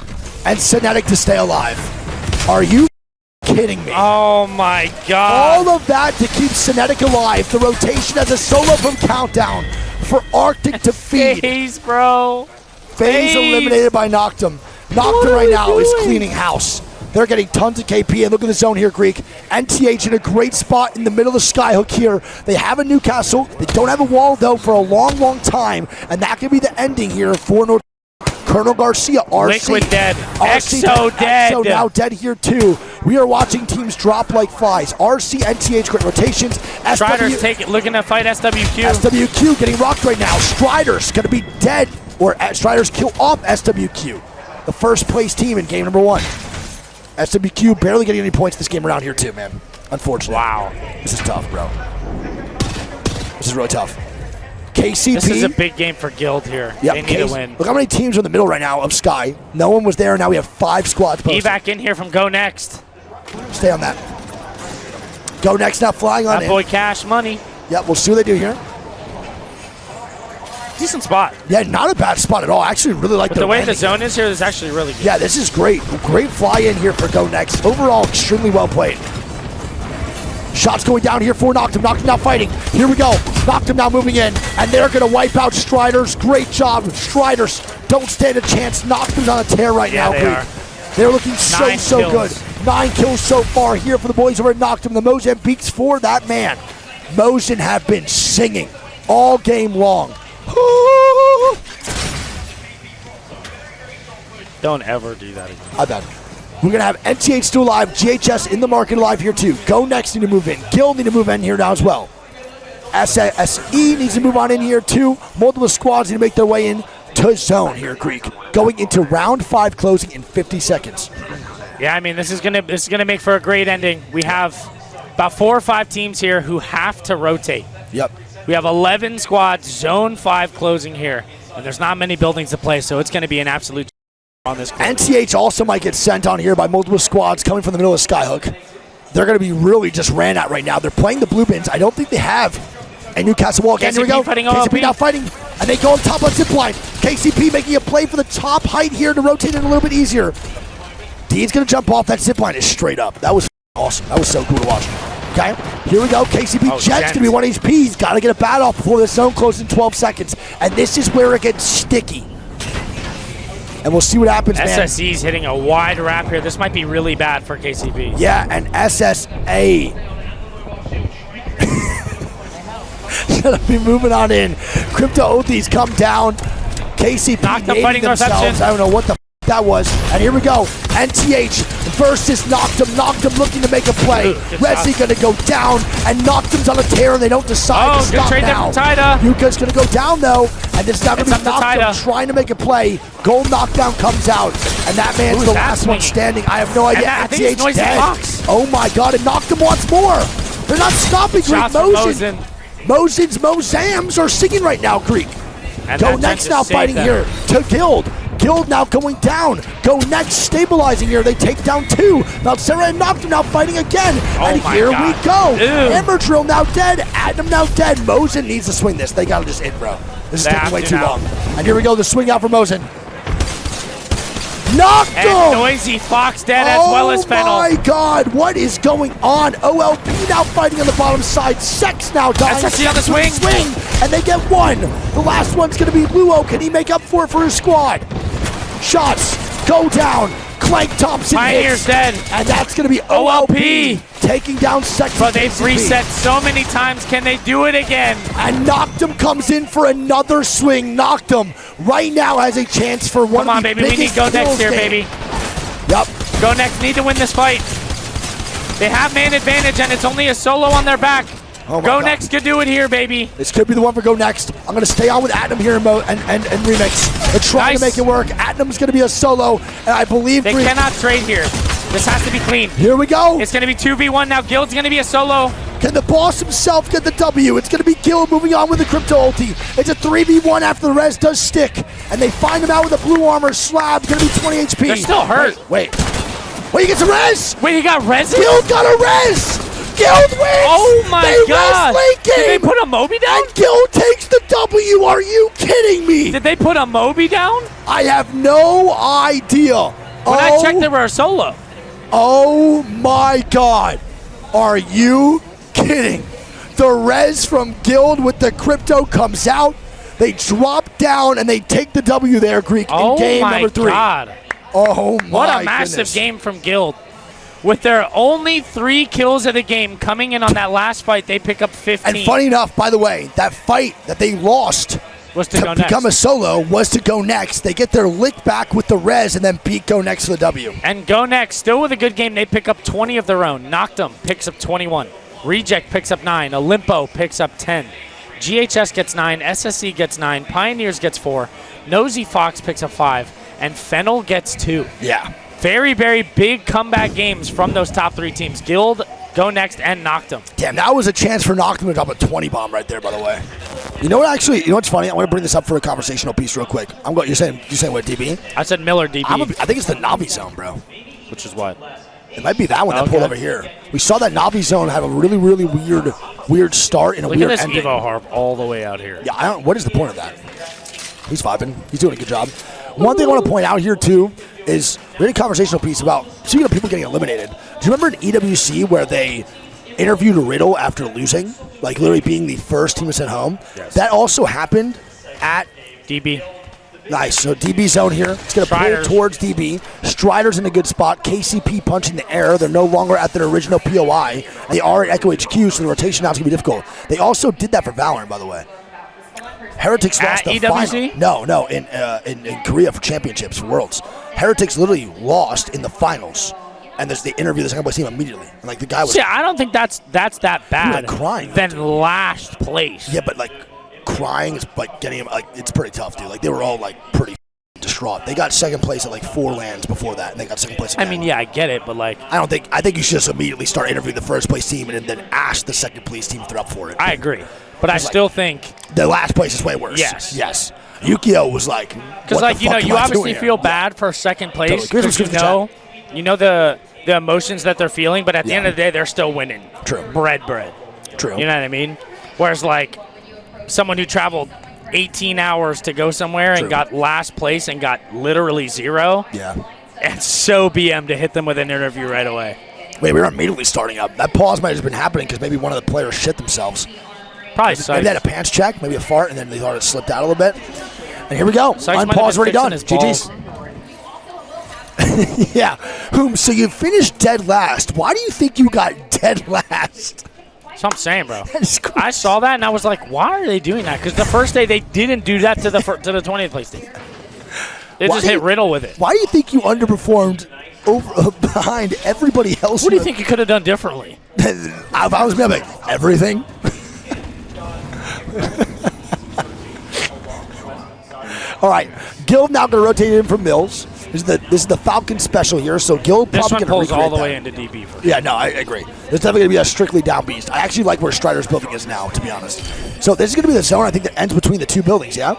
and Cinetic to stay alive. Are you kidding me? Oh my god. All of that to keep Cinetic alive. The rotation as a solo from Countdown for Arctic to feed. FaZe, bro. FaZe eliminated by Noctum. Noctum right now is cleaning house. They're getting tons of KP, and look at the zone here, Greek. NTH in a great spot in the middle of Skyhook here. They have a Newcastle. They don't have a wall, though, for a long, long time, and that could be the ending here for North. Colonel Garcia, RC. Liquid dead. RC EXO dead. EXO now dead here, too. We are watching teams drop like flies. RC, NTH, great rotations. Strider's looking to fight SWQ. SWQ getting rocked right now. Strider's going to be dead, or Strider's kill off SWQ. The first place team in game number 1. SWQ barely getting any points this game around here too, man. Unfortunately. Wow. This is tough, bro. This is really tough. KCP. This is a big game for Guild here. Yep, they need to win. Look how many teams are in the middle right now of Sky. No one was there. Now we have 5 squads posted. Evac in here from Go Next. Stay on that. Go Next now flying on that boy Cash Money. Yep, we'll see what they do here. Decent spot. Yeah, not a bad spot at all. I actually really like the way the zone is here is actually really good. Yeah, this is great. Great fly in here for Go Next. Overall, extremely well played. Shots going down here for Noctum. Noctum now fighting. Here we go. Noctum now moving in, and they're going to wipe out Striders. Great job. Striders don't stand a chance. Noctum's on a tear right now. They're looking so good. 9 kills so far here for the boys over at Noctum. The Mozambiques for that man. Mosin have been singing all game long. Don't ever do that again. I bet. We're going to have NTH still alive, GHS in the market alive here too. Go Next need to move in. Guild need to move in here now as well. SE needs to move on in here too. Multiple squads need to make their way in to zone here, Greek. Going into round 5 closing in 50 seconds. Yeah, I mean, this is gonna make for a great ending. We have about 4 or 5 teams here who have to rotate. Yep. We have 11 squads, zone 5 closing here, and there's not many buildings to play, so it's going to be an absolute on this close. NTH also might get sent on here by multiple squads coming from the middle of Skyhook. They're going to be really just ran at right now. They're playing the blue bins. I don't think they have a Newcastle wall. Again, here we go. KCP now fighting, and they go on top of zipline. KCP making a play for the top height here to rotate it a little bit easier. Dean's going to jump off that zipline. Is straight up. That was awesome. That was so cool to watch. Okay, here we go. KCP Jet's going to be 1 HP. He's got to get a bat off before this zone closes in 12 seconds. And this is where it gets sticky. And we'll see what happens, man. SSE's hitting a wide wrap here. This might be really bad for KCP. Yeah, and SSA. Should be moving on in. Crypto Othies come down. KCP named themselves. I don't know what the that was. And here we go. NTH versus Noctum. Noctum looking to make a play. Resi going to go down, and Noctum's on a tear, and they don't decide to stop now. Yuka's going to go down, though, and this is now going to be Noctum trying to make a play. Gold knockdown comes out, and that man's the last one standing. I have no idea. NTH dead. Oh my god, and Noctum wants more. They're not stopping Greek. Mosin's Mozams are singing right now, Greek. Go Next now fighting here to Guild. Guild now going down. Go Next stabilizing here. They take down 2. Now Sarah and Noctum now fighting again. And here we go. Hammer Drill now dead. Adam now dead. Mosin needs to swing this. They gotta just hit, bro. This is taking way too long. And here we go. The swing out for Mosin. Noctum! And Noisy Fox dead as well as Fennel. Oh my god, what is going on? OLP now fighting on the bottom side. Sex now dying. SSC on the swing. And they get 1. The last one's going to be Luo. Can he make up for it for his squad? Shots. go down. Clank Thompson Pioneer's hits. dead. And that's going to be OLP taking down Sexy. But they've reset so many times. Can they do it again? And Noctum comes in for another swing. Noctum right now has a chance for one Come of the on, baby. We need biggest Go Next kills here, game. baby. Yep. Go Next need to win this fight. They have man advantage, and it's only a solo on their back. Oh Go God. Next could do it here, baby. This could be the one for Go Next. I'm going to stay on with Atnum here and remix. They're trying to make it work. Atnum's going to be a solo, and I believe they cannot trade here. This has to be clean. Here we go. It's going to be 2v1 now. Guild's going to be a solo. Can the boss himself get the W? It's going to be Guild moving on with the Crypto ulti. It's a 3v1 after the res does stick, and they find him out with a blue armor slab. Going to be 20 HP. They're still hurt. Wait, he gets a res. Wait, he got res? Guild got a res. Guild wins! Oh my God! Did they put a Moby down? And Guild takes the W. Are you kidding me? Did they put a Moby down? I have no idea. When I checked, they were a solo. Oh my God! Are you kidding? The res from Guild with the Crypto comes out. They drop down and they take the W there, Greek, in game number 3. Oh my God! Oh my What a massive goodness. game from Guild. With their only 3 kills of the game coming in on that last fight, they pick up 15. And funny enough, by the way, that fight that they lost was to become a solo was to Go Next. They get their lick back with the res and then beat Go Next for the W. And Go Next, still with a good game, they pick up 20 of their own. Noctum picks up 21. Reject picks up 9. Olimpo picks up 10. GHS gets 9. SSC gets 9. Pioneers gets 4. Nosy Fox picks up 5. And Fennel gets 2. Yeah. Very, very big comeback games from those top 3 teams. Guild, Go Next, and Noctum. Damn, that was a chance for Noctum to drop a 20 bomb right there, by the way. You know what's funny? I want to bring this up for a conversational piece real quick. You're saying what, DB? I said Miller DB. I think it's the Navi zone, bro. Which is what? It might be that one that pulled over here. We saw that Navi zone have a really, really weird start and a weird ending. Look at this Evo Harp all the way out here. Yeah, what is the point of that? He's vibing. He's doing a good job. One thing I want to point out here, too, is we had a conversational piece about, speaking of people getting eliminated, do you remember in EWC where they interviewed a Riddle after losing? Like literally being the first team to send home? Yes. That also happened at DB. Nice. So DB zone here. It's going to pull towards DB. Strider's in a good spot. KCP punching the air. They're no longer at their original POI. They are at Echo HQ, so the rotation now is going to be difficult. They also did that for Valorant, by the way. Heretics lost the EWC? final. No, in Korea for championships, for Worlds. Heretics literally lost in the finals, and they interviewed the second place team immediately. And like the guy was. See, I don't think that's that bad. Crying. Than last place. Yeah, but like crying is like getting him. Like it's pretty tough, dude. Like they were all like pretty distraught. They got second place at like 4 lands before that, and they got second place again. I mean, yeah, I get it, but like I think you should just immediately start interviewing the first place team and then ask the second place team if they're up for it. I agree. But I still think the last place is way worse. Yes. Yukio was like, because like you obviously feel bad for second place because you know the emotions that they're feeling, but at the end of the day, they're still winning. True. Bread. True. You know what I mean? Whereas like someone who traveled 18 hours to go somewhere and got last place and got literally 0. Yeah. It's so BM to hit them with an interview right away. Wait, we were immediately starting up. That pause might have been happening because maybe one of the players shit themselves. Probably maybe they had a pants check, maybe a fart, and then they thought it slipped out a little bit. And here we go. Unpause already done. GG's. Yeah. So you finished dead last. Why do you think you got dead last? That's what I'm saying, bro. I saw that and I was like, why are they doing that? Because the first day they didn't do that to the 20th place team. They just hit Riddle with it. Why do you think you underperformed behind everybody else? What do you think you could have done differently? If I was me, I'd be like, everything. All right, Guild now going to rotate in from Mills. This is the Falcon special here, so Guild this probably one going to pulls all the way into DB. For yeah, no, I agree. There's definitely going to be a strictly down beast. I actually like where Strider's building is now, to be honest. So this is going to be the zone, I think, that ends between the 2 buildings, yeah?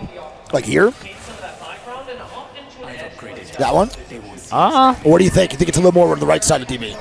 Like here? That one? Or what do you think? You think it's a little more on the right side of DB?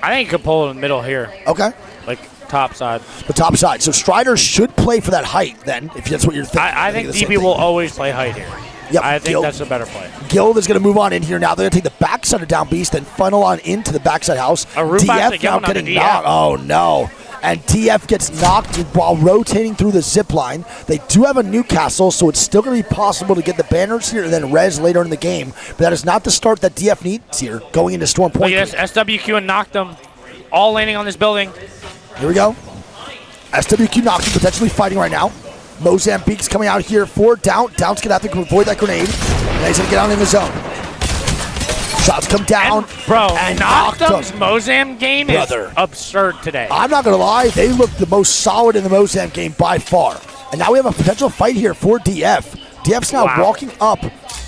I think you could pull in the middle here. Okay. Like top side. The top side. So Strider should play for that height then, if that's what you're thinking. I think DB will always play height here. Yep, I think that's a better play. Guild is going to move on in here now. They're going to take the backside of Down Beast, then funnel on into the backside house. DF now getting knocked. Oh, no. And DF gets knocked while rotating through the zip line. They do have a Newcastle, so it's still going to be possible to get the banners here and then res later in the game. But that is not the start that DF needs here going into Storm Point. Yes, SWQ and knocked them, all landing on this building. Here we go. SWQ knocked him, potentially fighting right now. Mozambique's coming out here for Down. Down's going to have to avoid that grenade. And he's going to get out in the zone. Shots come down. And Noctum's Mozam game is absurd today. I'm not going to lie. They look the most solid in the Mozam game by far. And now we have a potential fight here for DF. DF's now walking up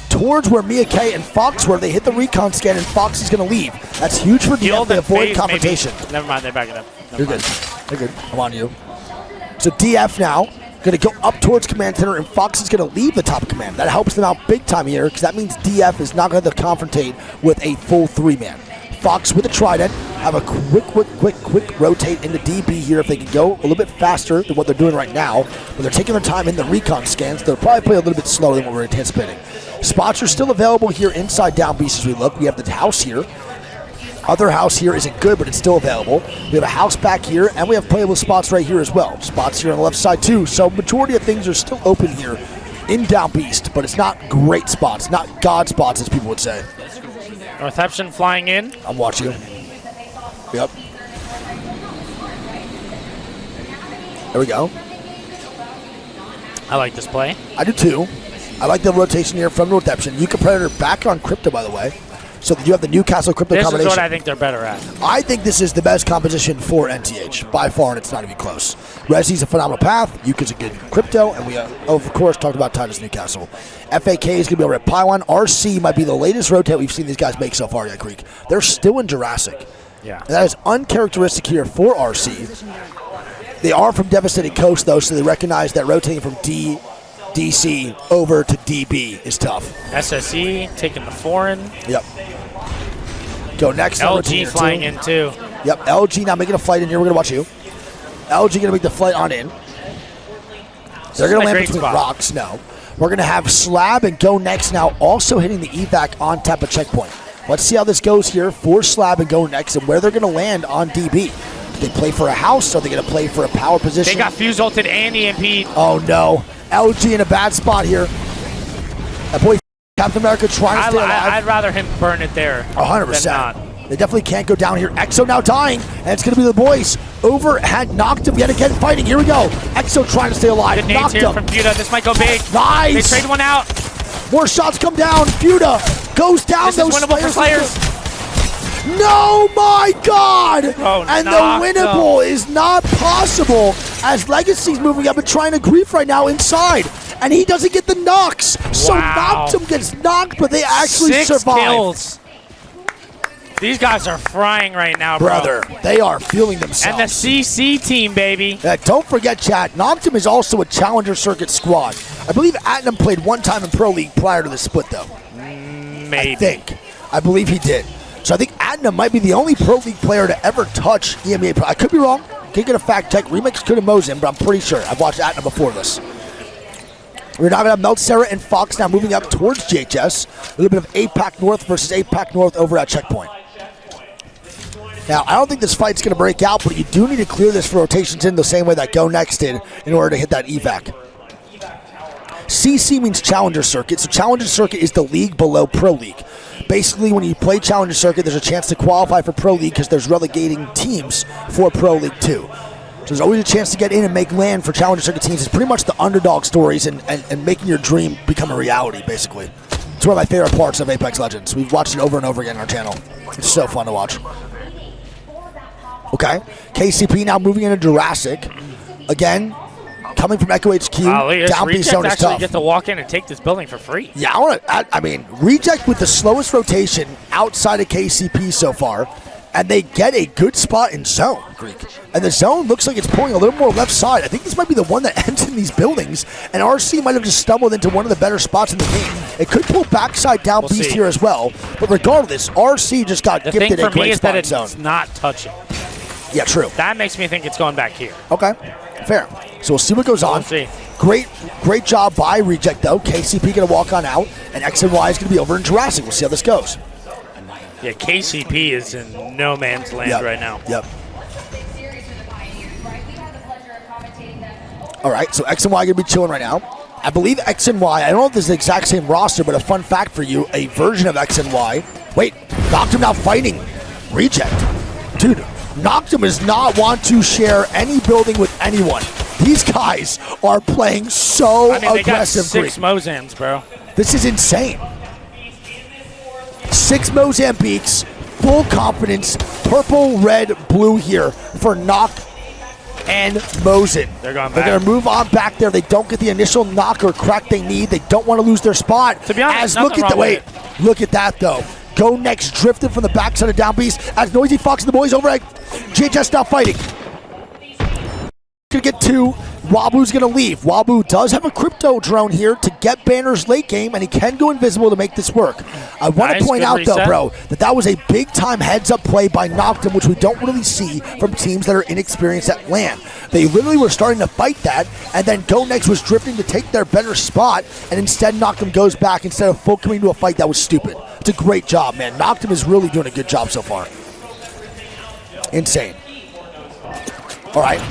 towards where Mia K and Fox were. They hit the recon scan, and Fox is going to leave. That's huge for DF. They avoid confrontation. Never mind. They back it up. You're good. You're good. I'm on you. So DF now going to go up towards command center, and Fox is going to leave the top command. That helps them out big time here, because that means DF is not going to confrontate with a full 3-man. Fox with a trident, have a quick rotate into DB here if they can go a little bit faster than what they're doing right now. But they're taking their time in the recon scans. They'll probably play a little bit slower than what we're anticipating. Spots are still available here inside down beast as we look. We have the house here. Other house here isn't good, but it's still available. We have a house back here, and we have playable spots right here as well. Spots here on the left side too. So majority of things are still open here in Down Beast, but it's not great spots, not God spots as people would say. Northampton flying in. I'm watching you. Yep. There we go. I like this play. I do too. I like the rotation here from Northampton. Yuka Predator back on Crypto, by the way. So you have the Newcastle Crypto combination. This is what I think they're better at. I think this is the best composition for NTH by far, and it's not even close. Resi's a phenomenal path. Yuka's a good Crypto, and we, of course, talked about Titus Newcastle. FAK is going to be over at Pylon. RC might be the latest rotate we've seen these guys make so far yet, Creek. They're still in Jurassic. Yeah. And that is uncharacteristic here for RC. They are from Devastating Coast, though, so they recognize that rotating from DC over to DB is tough. SSE taking the foreign. Yep. Go next. LG flying in too. Yep, LG now making a flight in here. We're going to watch you. LG going to make the flight on in. They're going to land between rocks. No. We're going to have Slab and Go Next now also hitting the evac on tap of checkpoint. Let's see how this goes here for Slab and Go Next and where they're going to land on DB. Do they play for a house? Or are they going to play for a power position? They got fuse ulted and EMP. Oh, no. LG in a bad spot here. That boy Captain America trying to stay alive. I'd rather him burn it there 100%. than not. They definitely can't go down here. EXO now dying, and it's going to be the boys. Over had knocked him yet again fighting. Here we go. EXO trying to stay alive. Good nades here from Fuda. This might go big. Nice. They trade one out. More shots come down. Fuda goes down. This is winnable for Slayers. No, my God! And the winnable him. is not possible as Legacy's moving up and trying to grief right now inside. And he doesn't get the knocks. Wow. So Noctum gets knocked, but they actually 6 survive. Kills. These guys are frying right now, bro. Brother, they are feeling themselves. And the CC team, baby. Don't forget, chat, Noctum is also a Challenger Circuit squad. I believe Atnam played one time in Pro League prior to the split, though. Maybe. I believe he did. So I think Atnam might be the only Pro League player to ever touch EMEA Pro. I could be wrong. Can't get a fact check. Remix could have Mozin, but I'm pretty sure. I've watched Atnam before this. We're now going to have Meltsera and Fox now moving up towards JHS. A little bit of APAC North versus APAC North over at checkpoint. Now, I don't think this fight's going to break out, but you do need to clear this for rotations in the same way that Go Next did in order to hit that evac. CC means Challenger Circuit, so Challenger Circuit is the league below Pro League. Basically, when you play Challenger Circuit, there's a chance to qualify for Pro League because there's relegating teams for Pro League 2. So there's always a chance to get in and make land for Challenger Circuit teams. It's pretty much the underdog stories and making your dream become a reality, basically. It's one of my favorite parts of Apex Legends. We've watched it over and over again on our channel. It's so fun to watch. Okay, KCP now moving into Jurassic. Again, coming from Echo HQ, down B zone is tough. Get to walk in and take this building for free. Yeah, I mean, Reject with the slowest rotation outside of KCP so far, and they get a good spot in zone, Greek. And the zone looks like it's pulling a little more left side. I think this might be the one that ends in these buildings, and RC might have just stumbled into one of the better spots in the game. It could pull backside down Beast here as well, but regardless, RC just got gifted a great spot in zone. It's not touching. Yeah, true. That makes me think it's going back here. Okay, fair. So we'll see what goes on. We'll see. Great job by Reject, though. KCP going to walk on out, and X and Y is going to be over in Jurassic. We'll see how this goes. Yeah, KCP is in no man's land right now. Yep. All right, so X and Y going to be chilling right now. I believe X and Y, I don't know if this is the exact same roster, but a fun fact for you, a version of X and Y. Wait, Noctum now fighting Reject. Dude, Noctum does not want to share any building with anyone. These guys are playing so aggressive. They got 6 Mozams, bro. This is insane. 6 Mozambiques, full confidence, purple, red, blue here for Noct and Mosin. They're going back. They're going to move on back there. They don't get the initial knock or crack they need. They don't want to lose their spot. To be honest, look at that though. Go Next drifted from the backside of Down Beast as Noisy Fox and the boys over at GHS now fighting. Gonna get 2. Wabu's gonna leave. Wabu does have a crypto drone here to get banners late game, and he can go invisible to make this work. I want to point out though, bro, that was a big time heads up play by Noctum, which we don't really see from teams that are inexperienced at LAN. They literally were starting to fight that, and then Go Next was drifting to take their better spot, and instead Noctum goes back instead of full coming to a fight. That was stupid. It's a great job, man. Noctum is really doing a good job so far. Insane. All right.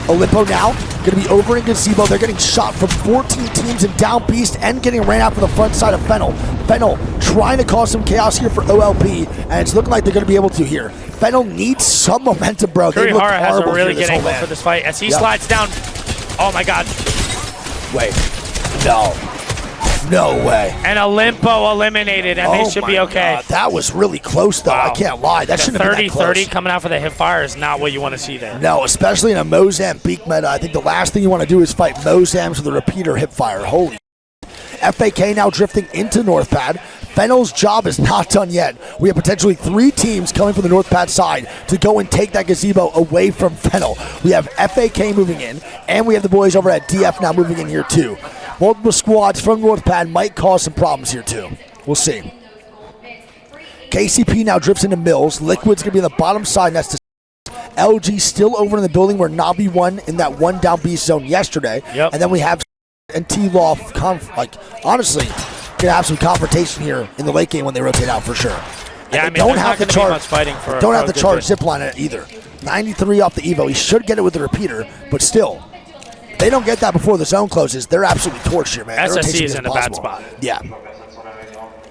Olympo now going to be over in Gazebo. They're getting shot from 14 teams in Down Beast and getting ran out from the front side of Fennel. Fennel trying to cause some chaos here for OLP, and it's looking like they're going to be able to here. Fennel needs some momentum, bro. They look has horrible a really here good angle for this fight as he slides down. Oh my God. Wait. No way. And Olympo eliminated, and they should be okay. God, that was really close, though. Wow. I can't lie. That shouldn't have been that close. 30-30 coming out for the hip fire is not what you want to see there. No, especially in a Mozambique meta. I think the last thing you want to do is fight Mozams with a repeater hip fire. Holy FAK now drifting into North Pad. Fennel's job is not done yet. We have potentially 3 teams coming from the North Pad side to go and take that Gazebo away from Fennel. We have FAK moving in, and we have the boys over at DF now moving in here too. Multiple squads from North Pad might cause some problems here too. We'll see. KCP now drifts into Mills. Liquid's going to be on the bottom side next to LG still over in the building where Navi won in that 1 Down Beast zone yesterday. Yep. And then we have and T-Law, honestly, gonna have some confrontation here in the late game when they rotate out for sure. Yeah, I mean, don't have to charge. Don't have to charge zipline it either. 93 off the Evo. He should get it with the repeater, but still, they don't get that before the zone closes. They're absolutely torched here, man. SSC is in a bad spot. Yeah,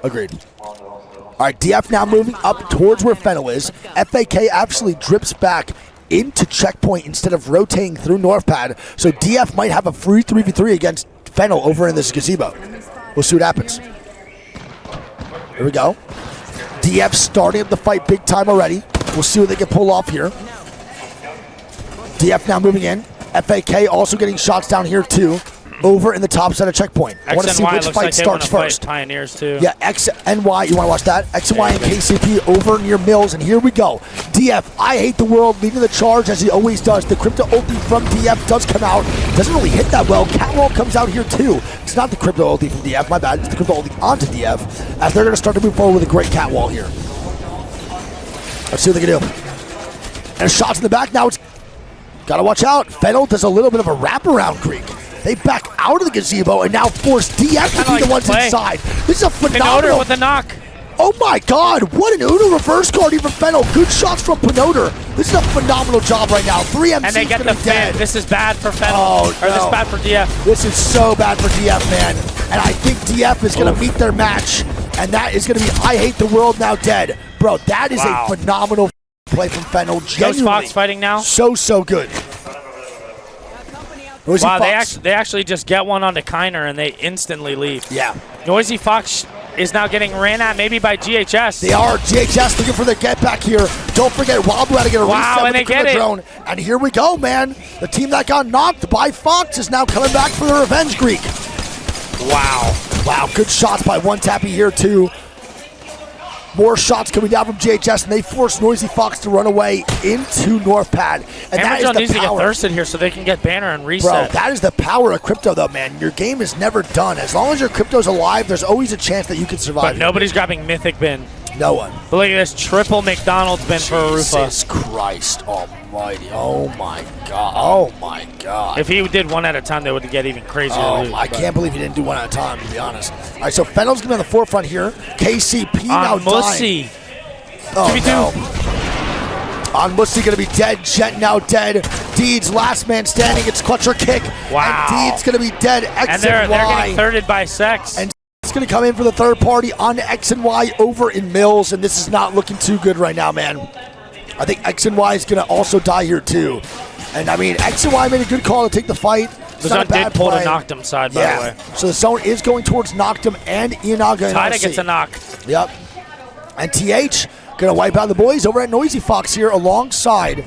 agreed. All right, DF now moving up towards where Fennel is. FAK actually drips back into checkpoint instead of rotating through North Pad. So DF might have a free 3v3 against Fennel over in this Gazebo. We'll see what happens. Here we go. DF starting up the fight big time already. We'll see what they can pull off here. DF now moving in. FAK also getting shots down here too. Over in the top side of checkpoint. I want to see which fight starts first. Pioneers too. Yeah, X and Y. You want to watch that? X and Y and KCP over near Mills, and here we go. DF, I hate the world, leading the charge as he always does. The crypto ulti from DF does come out. Doesn't really hit that well. Catwalk comes out here too. It's not the crypto ulti from DF. My bad. It's the crypto ulti onto DF as they're going to start to move forward with a great catwalk here. Let's see what they can do. And shots in the back. Now it's got to watch out. Fennel does a little bit of a wraparound Greek. They back out of the Gazebo and now force DF to be the ones inside. This is a phenomenal. Pinoter with a knock. Oh my God, what an Uno reverse card even Fennel. Good shots from Pinoter. This is a phenomenal job right now. 3 MC's and they get the dead. This is bad for Fennel. Oh, or this is bad for DF. This is so bad for DF, man. And I think DF is going to meet their match. And that is going to be I hate the world now dead. Bro, that is a phenomenal play from Fennel. Ghost Fox fighting now. So good. Noisy Fox. They actually just get one onto Kiner and they instantly leave. Yeah. Noisy Fox is now getting ran at maybe by GHS. They are. GHS looking for their get back here. Don't forget, Wabu had to get a reset with the drone. And here we go, man. The team that got knocked by Fox is now coming back for the Revenge Greek. Wow, good shots by One Tappy here too. More shots coming down from GHS, and they force Noisy Fox to run away into North Pad. And that is the needs power. to get thirsted here so they can get banner and reset. Bro, that is the power of crypto, though, man. Your game is never done. As long as your crypto's alive, there's always a chance that you can survive. But nobody's grabbing Mythic Bin. No one. But look at this triple McDonald's bin for Arufa. Jesus Christ almighty. Oh, my God. Oh, my God. If he did one at a time, they would get even crazier. I can't believe he didn't do one at a time, to be honest. All right, so Fennel's going to be on the forefront here. KCP now dying. Oh, no. On Mussy going to be dead. Jet now dead. Deeds, last man standing. It's clutcher kick. Wow. And Deeds going to be dead. X And they're getting thirded by Sex. And it's going to come in for the third party on X and Y over in Mills, and this is not looking too good right now, man. I think X and Y is going to also die here too. And I mean, X and Y made a good call to take the fight. The zone did pull to Noctum side, by the way. So the zone is going towards Noctum and Ianaga. Taida gets a knock. Yep. And TH going to wipe out the boys over at Noisy Fox here alongside.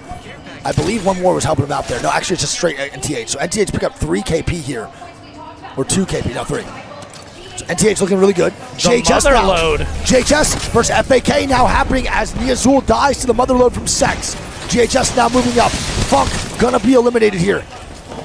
I believe one more was helping him out there. No, actually, it's just straight NTH. So NTH pick up 3 KP here. Or 2 KP, no, 3. So NTH looking really good. JHS now. Load. JHS versus FAK now happening as Niazul dies to the mother load from Sex. JHS now moving up. Funk gonna be eliminated here.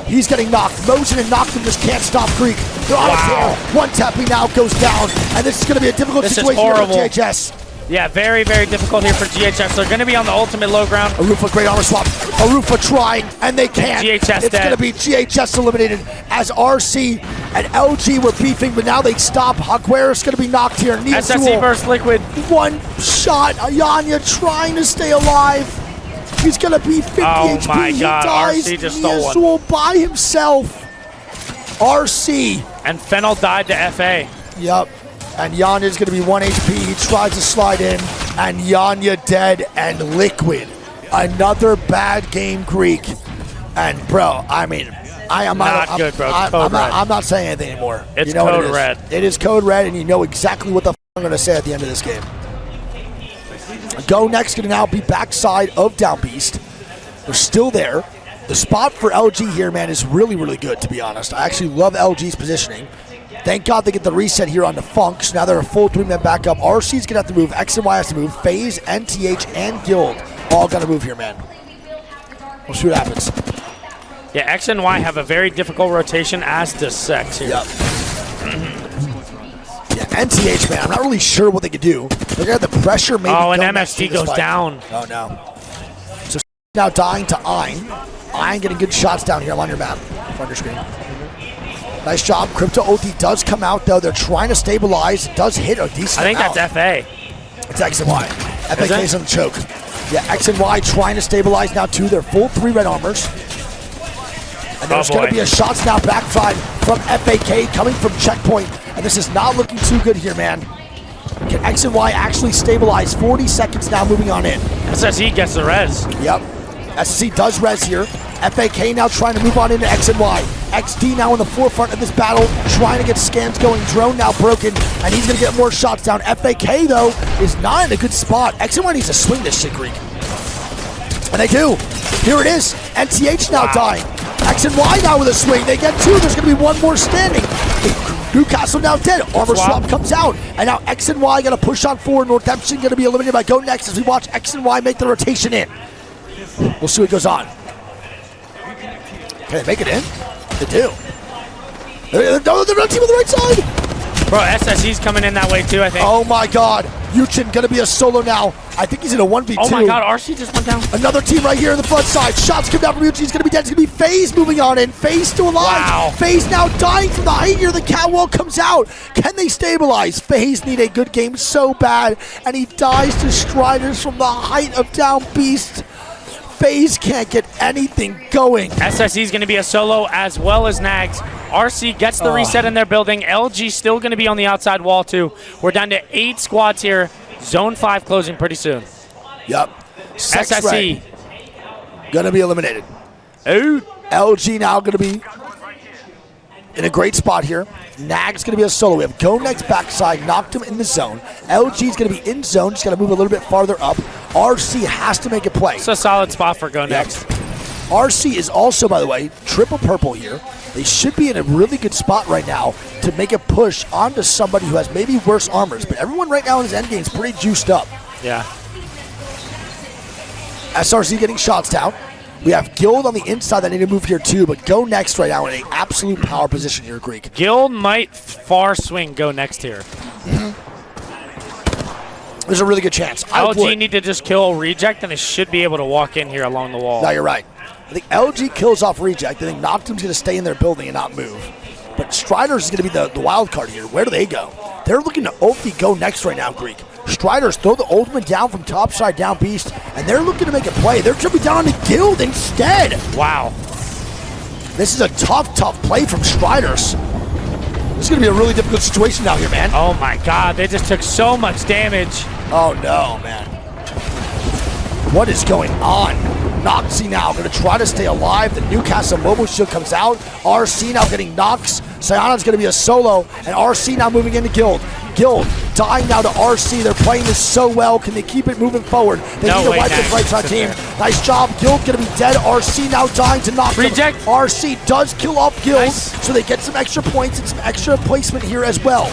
He's getting knocked. Mosin and Noctum just can't stop Greek. They're on a tear. One tapping now goes down. And this is gonna be a difficult situation here for JHS. Yeah, very, very difficult here for GHS. They're going to be on the ultimate low ground. Arufa, great armor swap. Arufa trying, and they can't. GHS it's going to be GHS eliminated as RC and LG were beefing, but now they stop. Haguera is going to be knocked here. SSE versus Liquid. One shot. Ayanya trying to stay alive. He's going to be 50 HP. Oh my God, dies. RC just stole one. By himself. RC. And Fennel died to FA. Yep. And Yanya is going to be 1 HP. He tries to slide in, and Yanya dead, and Liquid. Another bad game, Greek. And, bro, I mean, I'm not good, bro. I'm not saying anything anymore. It's you know code red. It is code red, and you know exactly what the I'm going to say at the end of this game. Go Next going to now be backside of Down Beast. They're still there. The spot for LG here, man, is really, really good, to be honest. I actually love LG's positioning. Thank God they get the reset here on the Funk, so now they're a full 3-man backup. RC's going to have to move, X and Y has to move, FaZe, NTH, and Guild all going to move here, man. We'll see what happens. Yeah, X and Y have a very difficult rotation, as does Sex here. Yep. Yeah, NTH, man, I'm not really sure what they could do. They're going to have the pressure maybe. Oh, and MST goes down. Oh, no. So now dying to Ein. Ein getting good shots down here on your map, on your screen. Nice job. Crypto ulti does come out, though. They're trying to stabilize. It does hit a decent I think amount. that's FA. It's X and Y. FAK's on the choke. Yeah, X and Y trying to stabilize now, too. They're full 3 red armors. And there's going to be a shots now backside from FAK coming from checkpoint. And this is not looking too good here, man. Can X and Y actually stabilize? 40 seconds now moving on in. SSE gets the res. Yep. SSE does res here. FAK now trying to move on into X and Y. XD now in the forefront of this battle, trying to get scans going. Drone now broken, and he's going to get more shots down. FAK, though, is not in a good spot. X and Y needs to swing this shit, Greek. And they do. Here it is. NTH now dying. X and Y now with a swing. They get 2. There's going to be 1 more standing. Newcastle now dead. Armor swap comes out. And now X and Y going to push on forward. Northampton going to be eliminated by Go Next as we watch X and Y make the rotation in. We'll see what goes on. Can they make it in? They do. They're on team on the right side. Bro, SSE's coming in that way too, I think. Oh my God. Yuchin gonna be a solo now. I think he's in a 1v2. Oh my God, RC just went down. Another team right here in the front side. Shots come down from Yuchin. He's gonna be dead. It's gonna be FaZe moving on in. FaZe still alive. Wow. FaZe now dying from the height here. The catwalk comes out. Can they stabilize? FaZe need a good game so bad. And he dies to Striders from the height of Down Beast. FaZe can't get anything going. SSE's going to be a solo as well as Nags. RC gets the reset in their building. LG still going to be on the outside wall too. We're down to 8 squads here. Zone 5 closing pretty soon. Yep. SSE. Going to be eliminated. Ooh. LG now going to be in a great spot here. Nag's going to be a solo. We have Go Next backside, knocked him in the zone. LG's going to be in zone, just got to move a little bit farther up. RC has to make a play. It's a solid spot for Go Next. RC is also, by the way, triple purple here. They should be in a really good spot right now to make a push onto somebody who has maybe worse armors. But everyone right now in his endgame is pretty juiced up. Yeah. SRC getting shots down. We have Guild on the inside that need to move here too, but Go Next right now in an absolute power position here, Greek. Guild might far swing Go Next here. There's a really good chance. LG need to just kill Reject, and they should be able to walk in here along the wall. No, you're right. I think LG kills off Reject. I think Noctum's going to stay in their building and not move. But Striders is going to be the wild card here. Where do they go? They're looking to ulti Go Next right now, Greek. Striders throw the ultimate down from topside down beast, and they're looking to make a play. They're jumping down on the Guild instead. Wow. This is a tough play from Striders. This is going to be a really difficult situation down here, man. Oh my god, they just took so much damage. Oh no, man. What is going on? Noxy now going to try to stay alive. The Newcastle mobile shield comes out. RC now getting Nox. Cyana's going to be a solo, and RC now moving into Guild. Guild dying now to RC. They're playing this so well. Can they keep it moving forward? They need to wipe this right side team. Nice job. Guild going to be dead. RC now dying to knock Reject. them. RC does kill off Guild, Nice. so they get some extra points and some extra placement here as well.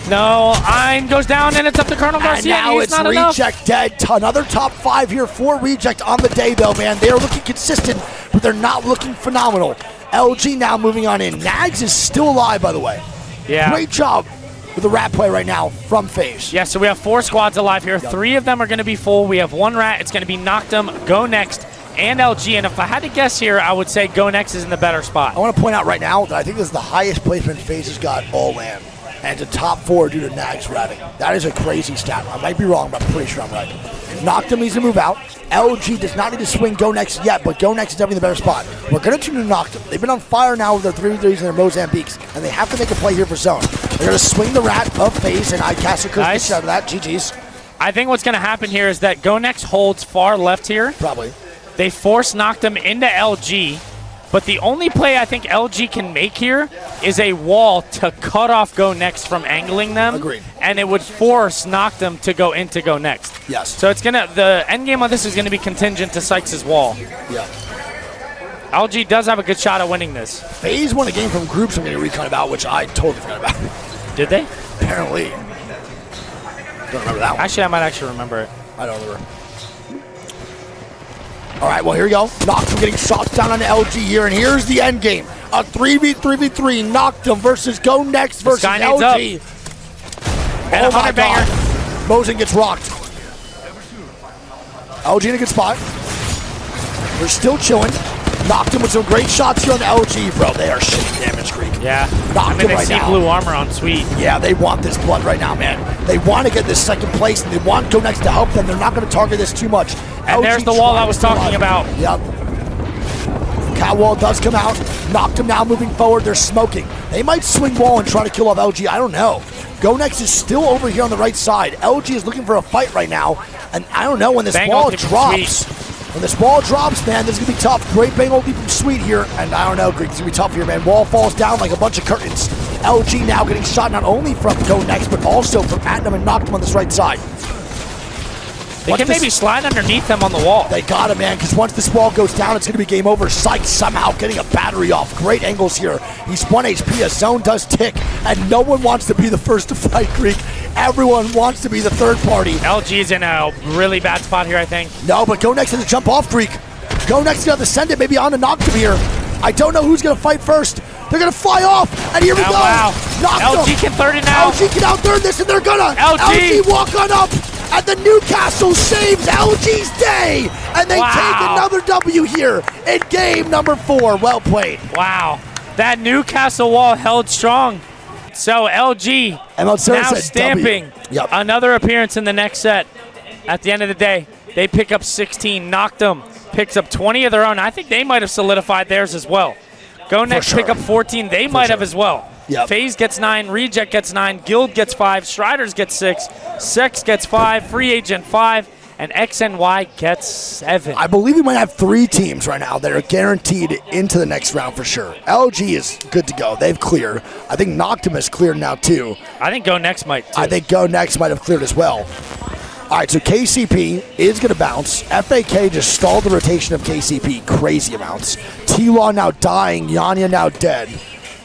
No, Ein goes down, and it's up to Colonel Garcia. And now He's it's not Reject dead. Another top 5 here for Reject on the day, though, man. They are looking consistent, but they're not looking phenomenal. LG now moving on in. Nags is still alive, by the way. Yeah. Great job with the rat play right now from FaZe. Yeah, so we have 4 squads alive here. 3 of them are going to be full. We have 1 rat. It's going to be Noctum, Go Next, and LG. And if I had to guess here, I would say Go Next is in the better spot. I want to point out right now that I think this is the highest placement FaZe has got all land. And it's a top 4 due to Nags ratting. That is a crazy stat. I might be wrong, but I'm pretty sure I'm right. Noctum needs to move out. LG does not need to swing Go Next yet, but Go Next is definitely the better spot. We're going to tune to Noctum. They've been on fire now with their 3-3s and their Mozambiques, and they have to make a play here for zone. They're going to swing the rat of FaZe, and iCaster Curse gets out of that. GG's. I think what's going to happen here is that Go Next holds far left here. Probably. They force Noctum into LG. But the only play I think LG can make here is a wall to cut off Go Next from angling them. Agreed. And it would force Noctum to go into Go Next. Yes. So it's gonna, the end game of this is gonna be contingent to Sykes' wall. Yeah. LG does have a good shot at winning this. FaZe won a game from groups I'm going to recon about, which I totally forgot about. Did they? Apparently. Don't remember that one. Actually, I might actually remember it. I don't remember. All right, well, here we go. Noctum getting shots down on LG here, and here's the end game. A 3v3v3, Noctum versus Go Next versus LG. And oh a my 100 banger. God. Mosin gets rocked. LG in a good spot. They're still chilling. Noctum with some great shots here on LG, bro. They are shitting damage, Greek. Yeah. Noctum I mean, they right see now. blue armor on Sweet. Yeah, they want this blood right now, man. They want to get this second place, and they want Go Next to help them. They're not going to target this too much. And there's the wall I was talking about. Yep. Cat wall does come out. Noctum now moving forward. They're smoking. They might swing wall and try to kill off LG. I don't know. Go Next is still over here on the right side. LG is looking for a fight right now. And I don't know when this wall drops. When this wall drops, man, this is going to be tough. Great bang ulti from Sweet here. And I don't know, Greek, it's going to be tough here, man. Wall falls down like a bunch of curtains. LG now getting shot not only from Go Next, but also from Atnum and Noctum on this right side. They can maybe slide underneath them on the wall. They got it, man, because once this wall goes down, it's going to be game over. Sykes somehow getting a battery off. Great angles here. He's 1 HP. A zone does tick, and no one wants to be the first to fight, Greek. Everyone wants to be the third party. LG's in a really bad spot here, I think. No, but Go Next has to jump off, Greek. Go Next is going to have to send it maybe on to Noctum here. I don't know who's going to fight first. They're going to fly off, and here we go. Wow. Noctum. LG can third it now. LG can out-third this, and they're going to. LG walk on up. And the Newcastle saves LG's day, and they take another W here in game number 4. Well played. Wow, that Newcastle wall held strong. So LG now stamping another appearance in the next set. At the end of the day, they pick up 16. Noctum picks up 20 of their own. I think they might have solidified theirs as well. Go Next pick up 14. They might have as well. Yep. FaZe gets 9, Reject gets 9, Guild gets 5, Striders gets 6, Sex gets 5, Free Agent 5, and XNY gets 7. I believe we might have 3 teams right now that are guaranteed into the next round for sure. LG is good to go. They've cleared. I think Noctum is cleared now too. I think Go Next might too. I think Go Next might have cleared as well. All right, so KCP is going to bounce. FAK just stalled the rotation of KCP. Crazy amounts. T-Law now dying. Yanya now dead.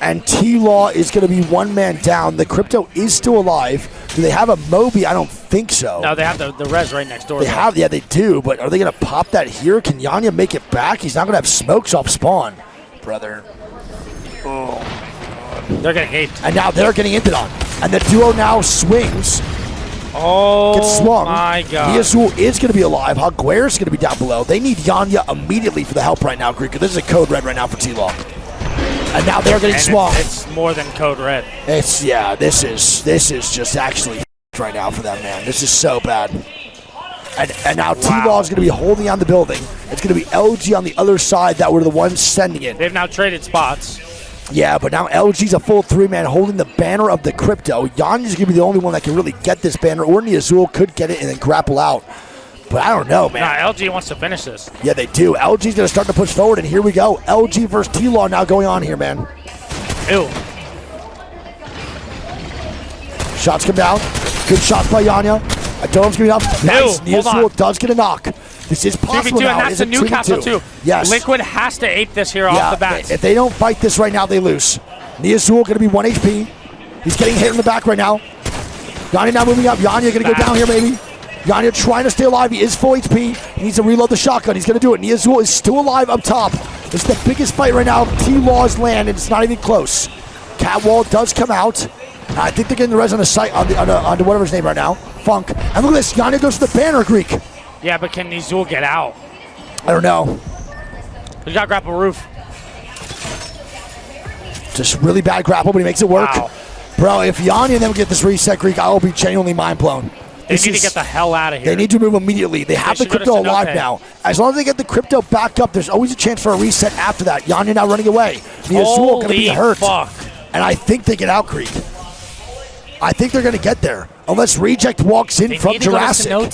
And T-Law is going to be 1 man down. The Crypto is still alive. Do they have a Moby? I don't think so. No, they have the res right next door. They have, yeah, they do. But are they going to pop that here? Can Yanya make it back? He's not going to have smokes off spawn, brother. Oh, they're getting hate. And now they're getting into on. And the duo now swings. Oh, gets swung. My God. Yasuo is going to be alive. Hogware's going to be down below. They need Yanya immediately for the help right now, Greek. This is a code red right now for T-Law. And now they're getting swung. It's more than code red. It's, yeah, this is just actually right now for them, man. This is so bad. And now T-Law is going to be holding on the building. It's going to be LG on the other side that were the ones sending it. They've now traded spots. Yeah, but now LG's a full 3-man holding the banner of the crypto. Yanya's going to be the only one that can really get this banner, or NiceWigg could get it and then grapple out. But I don't know, man. Nah, LG wants to finish this. Yeah, they do. LG's going to start to push forward, and here we go. LG versus T-Law now going on here, man. Ew. Shots come down. Good shots by Yanya. I don't know if it's going to be enough. Nice. NiceWigg does get a knock. This is possible 2v2, now. and that's a Newcastle, too. Yes. Liquid has to ape this here off the bat. If they don't fight this right now, they lose. NiceWigg going to be 1 HP. He's getting hit in the back right now. Yanya now moving up. Yanya going to go down here, maybe. Yanya trying to stay alive. He is full HP. He needs to reload the shotgun. He's going to do it. NiceWigg is still alive up top. It's the biggest fight right now. T-Law's land, and it's not even close. Catwall does come out. I think they're getting the res on the site on whatever his name right now. Funk. And look at this. Yanya goes to the banner, Greek. Yeah, but can NiceWigg get out? I don't know. He's got grapple roof. Just really bad grapple, but he makes it work. Wow. Bro, if Yanya and them get this reset, Greek, I will be genuinely mind blown. They need to get the hell out of here. They need to move immediately. They have the crypto alive now. As long as they get the crypto back up, there's always a chance for a reset after that. Yanya now running away. NiceWigg going to be hurt. Fuck. And I think they get out, Greek. I think they're going to get there. Unless Reject walks in from Jurassic.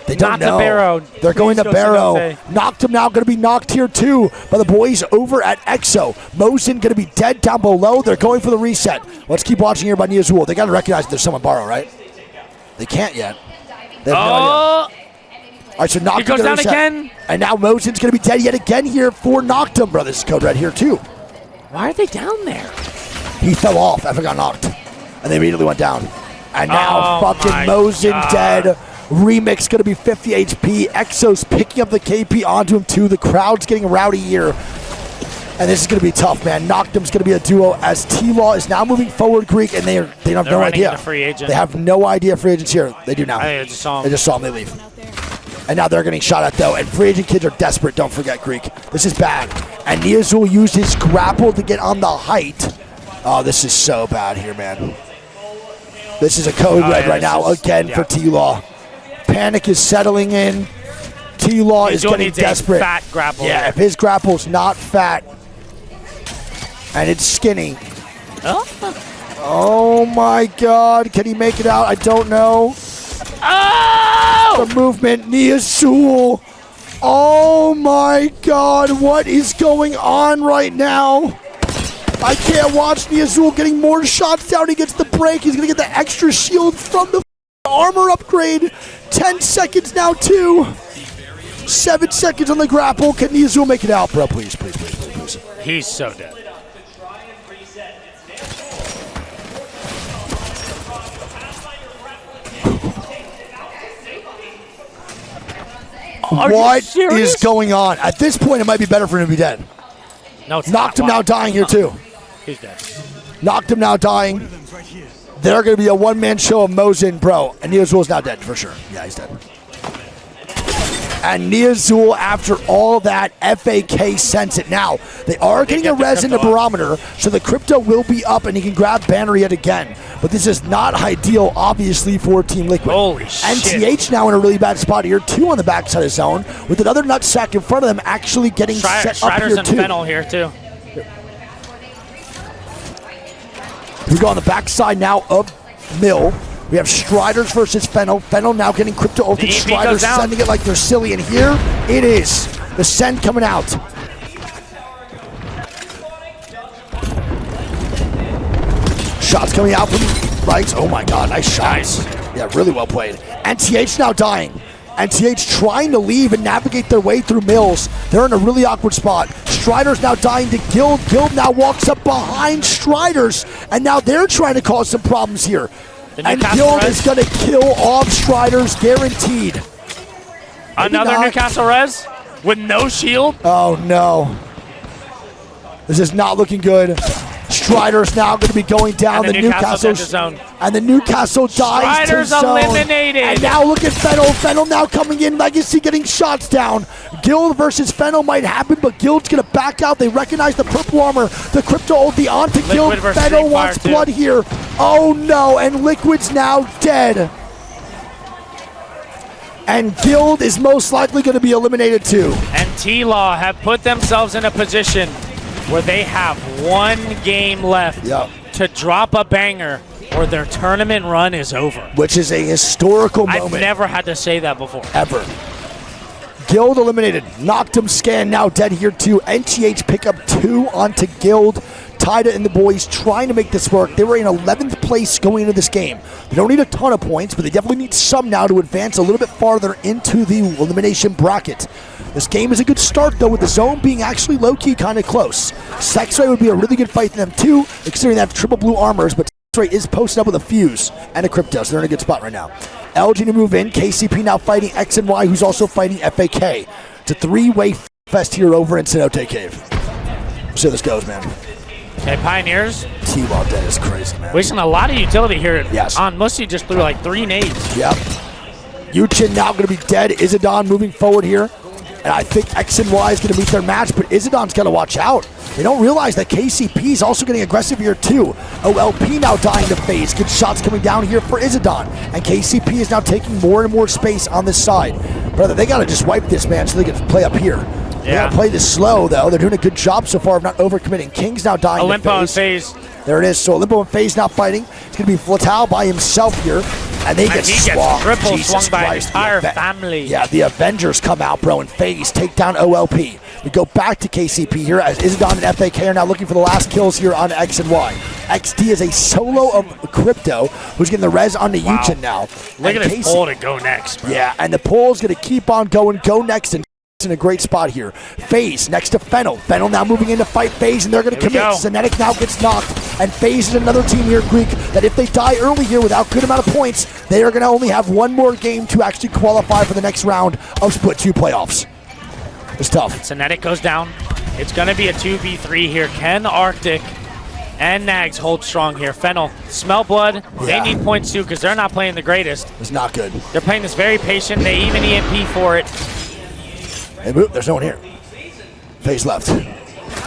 They don't know. Barrow. They're going to Barrow. Knocked him now. Going to be knocked here too by the boys over at EXO. Mosin going to be dead down below. They're going for the reset. Let's keep watching here by NiceWigg. They got to recognize there's someone Barrow, right? They can't yet. They have no idea. All right, so Noctum goes down again. And now Mosin's going to be dead yet again here for Noctum. Bro, this is code red here too. Why are they down there? He fell off after got knocked. And they immediately went down. And now fucking Mosin dead. Remix going to be 50 HP. Exo's picking up the KP onto him too. The crowd's getting rowdy here. And this is going to be tough, man. Noctum's going to be a duo as T-Law is now moving forward, Greek, and they have no idea. Free agent. They have no idea free agents here. They do now. I just saw him. They just saw him. They leave. And now they're getting shot at, though. And free agent kids are desperate. Don't forget, Greek. This is bad. And NiceWigg used his grapple to get on the height. Oh, this is so bad here, man. This is a code red right now again for T-Law. Panic is settling in. T-Law is getting desperate. Fat grapple. Yeah, if his grapple's not fat and it's skinny. Oh my God. Can he make it out? I don't know. Oh! The movement. NiceWigg. Oh my God. What is going on right now? I can't watch NiceWigg getting more shots down. He gets the break. He's going to get the extra shield from the armor upgrade. 10 seconds now, too. 7 seconds on the grapple. Can NiceWigg make it out, bro? Please, please, please, please, please. He's so dead. What is going on? At this point, it might be better for him to be dead. No, it's Knocked him now dying here, too. He's dead. Knocked him now dying. They're going to be a one-man show of Mosin, bro. And NiceWigg's now dead, for sure. Yeah, he's dead. And NiceWigg, after all that, FAK sends it. Now, they are getting a res in the barometer, so the crypto will be up and he can grab banner yet again. But this is not ideal, obviously, for Team Liquid. Holy shit. NTH now in a really bad spot here, 2 on the backside of the zone, with another nutsack in front of them actually getting set up here, and too. Fennel here, too. We go on the backside now of Mill. We have Striders versus Fennel. Fennel now getting crypto ulted. Striders sending it like they're silly. And here it is. The send coming out. Shots coming out from right. Oh my God, nice shots. Yeah, really well played. NTH now dying. NTH trying to leave and navigate their way through Mills. They're in a really awkward spot. Striders now dying to Guild. Guild now walks up behind Striders. And now they're trying to cause some problems here. And Guild is going to kill off Striders, guaranteed. Another Newcastle res with no shield. Oh, no. This is not looking good. Strider's now going to be going down. And the Newcastle zone. And the Newcastle dies Strider's to zone. eliminated. And now look at Fennel. Fennel now coming in. Legacy getting shots down. Guild versus Fennel might happen, but Guild's going to back out. They recognize the purple armor. The crypto ulti onto Guild. Fennel wants blood here. Oh no, and Liquid's now dead. And Guild is most likely going to be eliminated too. And T-Law have put themselves in a position where they have one game left to drop a banger or their tournament run is over. Which is a historical moment. I've never had to say that before. Ever. Guild eliminated. Knocked him Scan now dead here too. NTH pick up 2 onto Guild. Tida and the boys trying to make this work. They were in 11th place going into this game. They don't need a ton of points, but they definitely need some now to advance a little bit farther into the elimination bracket. This game is a good start, though, with the zone being actually low-key kind of close. Sexray would be a really good fight for them, too, considering they have triple blue armors, but Sexray is posted up with a fuse and a crypto, so they're in a good spot right now. LG to move in. KCP now fighting X and Y, who's also fighting FAK. It's a 3-way fest here over in Cenote Cave. We'll see how this goes, man. Okay, Pioneers. T-Law dead is crazy, man. Wasting a lot of utility here. Yes. On Mussy just threw like 3 nades. Yep. Yuchin now going to be dead. Izadon moving forward here. And I think X and Y is going to meet their match, but Izadon's got to watch out. They don't realize that KCP is also getting aggressive here too. OLP now dying to phase. Good shots coming down here for Izadon. And KCP is now taking more and more space on this side. Brother, they got to just wipe this, man, so they can play up here. They got to play this slow, though. They're doing a good job so far of not overcommitting. King's now dying Olympo to phase. and phase. There it is. So Olympo and phase now fighting. It's going to be Flatal by himself here. And they get swamped. Triple Jesus swung by Christ. an entire family. Yeah, the Avengers come out, bro, and phase take down OLP. We go back to KCP here as Izadon and FAK are now looking for the last kills here on X and Y. XD is a solo of Crypto who's getting the res on the Yuchin now. Look at his pull to go next, bro. Yeah, and the pull's going to keep on going. Go next and in a great spot here. FaZe next to Fennel. Fennel now moving in to fight FaZe, and they're going to commit. Zenetic now gets knocked, and FaZe is another team here, Greek, that if they die early here without good amount of points, they are going to only have one more game to actually qualify for the next round of Split 2 playoffs. It's tough. Zenetic goes down. It's going to be a 2v3 here. Can Arctic and Nags hold strong here? Fennel, smell blood. They need points too because they're not playing the greatest. It's not good. They're playing this very patient. They even EMP for it. Hey, there's no one here. FaZe left.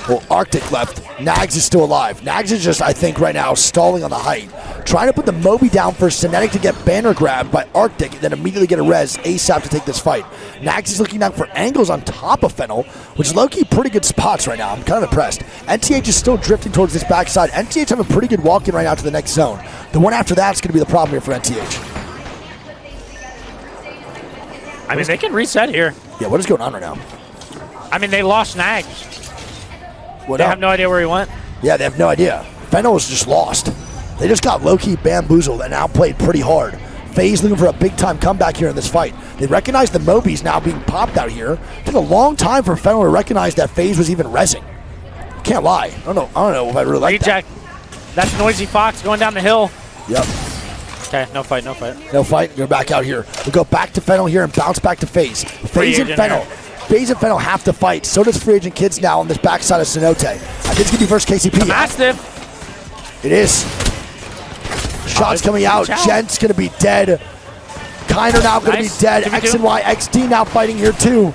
Well, Arctic left. Nags is still alive. Nags is just, I think, right now stalling on the height. Trying to put the Moby down for Zenetic to get banner grabbed by Arctic and then immediately get a res ASAP to take this fight. Nags is looking down for angles on top of Fennel, which is low-key pretty good spots right now. I'm kind of impressed. NTH is still drifting towards this backside. NTH have a pretty good walk-in right now to the next zone. The one after that's going to be the problem here for NTH. I mean, they can reset here. Yeah, what is going on right now? I mean, they lost Nags. What they have no idea where he went. Yeah, they have no idea. Fennel was just lost. They just got low-key bamboozled and now played pretty hard. FaZe looking for a big-time comeback here in this fight. They recognize the Mobies now being popped out here. It took a long time for Fennel to recognize that FaZe was even rezzing. Can't lie. I don't know if I really like that. That's Noisy Fox going down the hill. Yep. Okay, no fight, no fight. No fight. You're back out here. We go back to Fennel here and bounce back to FaZe. FaZe and Fennel. FaZe and Fennel have to fight. So does Free Agent Kids now on this backside of Cenote. I think it's going to be first KCP. Mastiff. It is. Shots coming out. Gent's going to be dead. Kiner now going to be dead. X and Y. XD now fighting here too.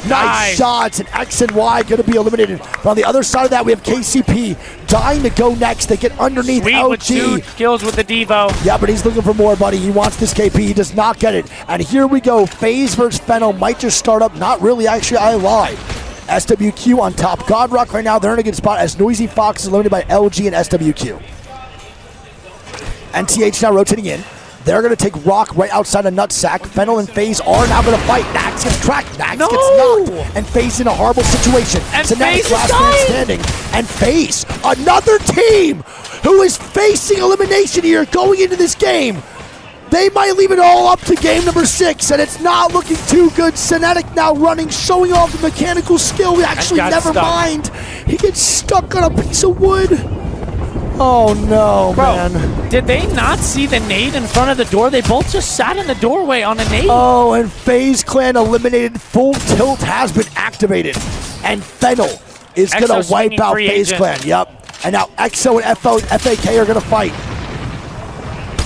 Nice shots, and X and Y going to be eliminated. But on the other side of that, we have KCP dying to go next. They get underneath Sweet LG. With 2 kills with the Devo. Yeah, but he's looking for more, buddy. He wants this KP. He does not get it. And here we go. FaZe versus Fennel might just start up. Not really, actually. I lied. SWQ on top. Godrock right now, they're in a good spot as Noisy Fox is eliminated by LG and SWQ. NTH now rotating in. They're going to take Rock right outside of Nutsack. Fennel and FaZe are now going to fight. Nags gets tracked. Nags gets knocked. And FaZe in a horrible situation. And Zenetic FaZe last man standing. And FaZe, another team who is facing elimination here going into this game. They might leave it all up to game number 6, and it's not looking too good. Zenetic now running, showing off the mechanical skill. Actually, never mind. He gets stuck on a piece of wood. Oh no, man. Did they not see the nade in front of the door? They both just sat in the doorway on a nade. Oh, and FaZe Clan eliminated. Full tilt has been activated. And Fennel is going to wipe out FaZe Clan. Yep. And now EXO and FAK are going to fight.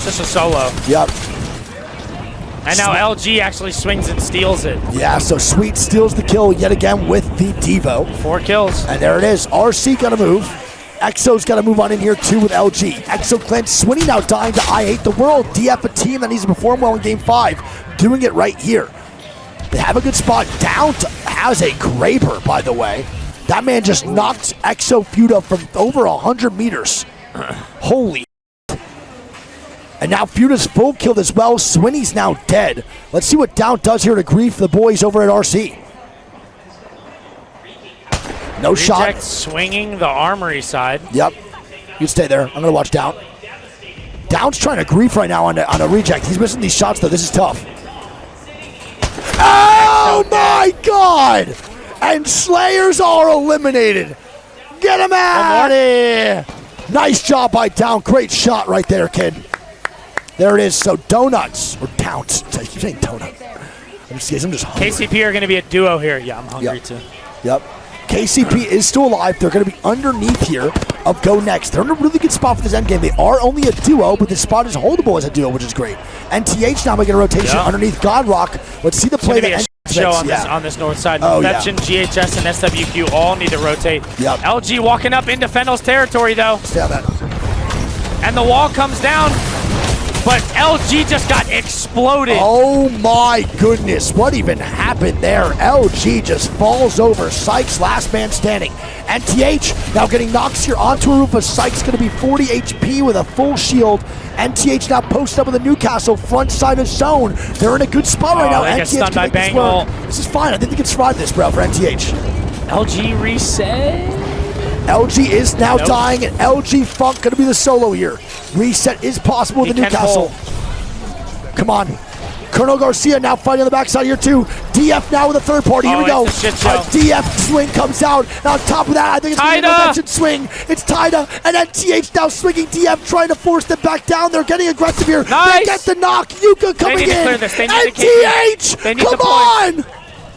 Just a solo. Yep. And now LG actually swings and steals it. Yeah, so Sweet steals the kill yet again with the Devo. 4 kills. And there it is. RC got to move. EXO's got to move on in here too with LG. EXO Clint Swinny now dying to I Hate the World. DF, a team that needs to perform well in Game 5, doing it right here. They have a good spot. Down to has a Graber, by the way. That man just knocked EXO Feud up from over 100 meters. Holy. And now Feud is full killed as well. Swinny's now dead. Let's see what Down does here to grief the boys over at RC. No shot. Swinging the armory side. Yep. You stay there. I'm going to watch Down. Down's trying to grief right now on a reject. He's missing these shots, though. This is tough. Oh, my God. And Slayers are eliminated. Get him out of here. Nice job by Down. Great shot right there, kid. There it is. So Donuts, or Towns. I keep saying Donut. I'm just hungry. KCP are going to be a duo here. Yeah, I'm hungry too. Yep. KCP is still alive. They're going to be underneath here of Go Next. They're in a really good spot for this endgame. They are only a duo, but this spot is holdable as a duo, which is great. And TH now making a rotation underneath Godrock. Let's see the play that show on this north side. Infection, GHS, and SWQ all need to rotate. Yep. LG walking up into Fennel's territory, though. Stay on that. And the wall comes down. But LG just got exploded. Oh my goodness, what even happened there? LG just falls over. Sykes, last man standing. And TH now getting knocks here onto a roof of Sykes, going to be 40 HP with a full shield. And TH now posted up with the Newcastle front side of zone. They're in a good spot right now. They get stunned by Bangle. This is fine. I think they can survive this, bro, for NTH. LG reset. LG is now dying, and LG Funk going to be the solo here. Reset is possible with the Newcastle. Come on. Colonel Garcia now fighting on the backside here too. DF now with a third party. Here we go. A DF swing comes out. And on top of that, I think it's going to be a mentioned swing. It's Tida, and then TH now swinging. DF trying to force them back down. They're getting aggressive here. They get the knock. Yuka coming in. Clear this. They need and TH, come on.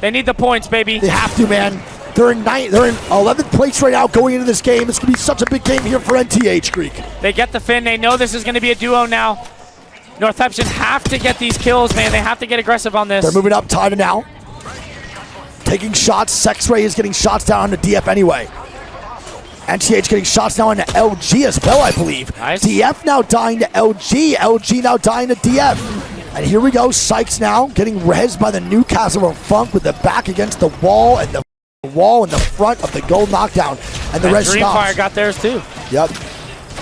They need the points, baby. They have to, man. They're in 11th place right now going into this game. It's going to be such a big game here for NTH, Greek. They get the fin. They know this is going to be a duo now. Northampton have to get these kills, man. They have to get aggressive on this. They're moving up. Tida now. Taking shots. Sexray is getting shots down on the DF anyway. NTH getting shots now on the LG as well, I believe. Nice. DF now dying to LG. LG now dying to DF. And here we go. Sykes now getting rezzed by the Newcastle of Funk with the back against the wall and the wall in the front of the gold knockdown, and the res stops. Dreamfire got theirs too. Yep.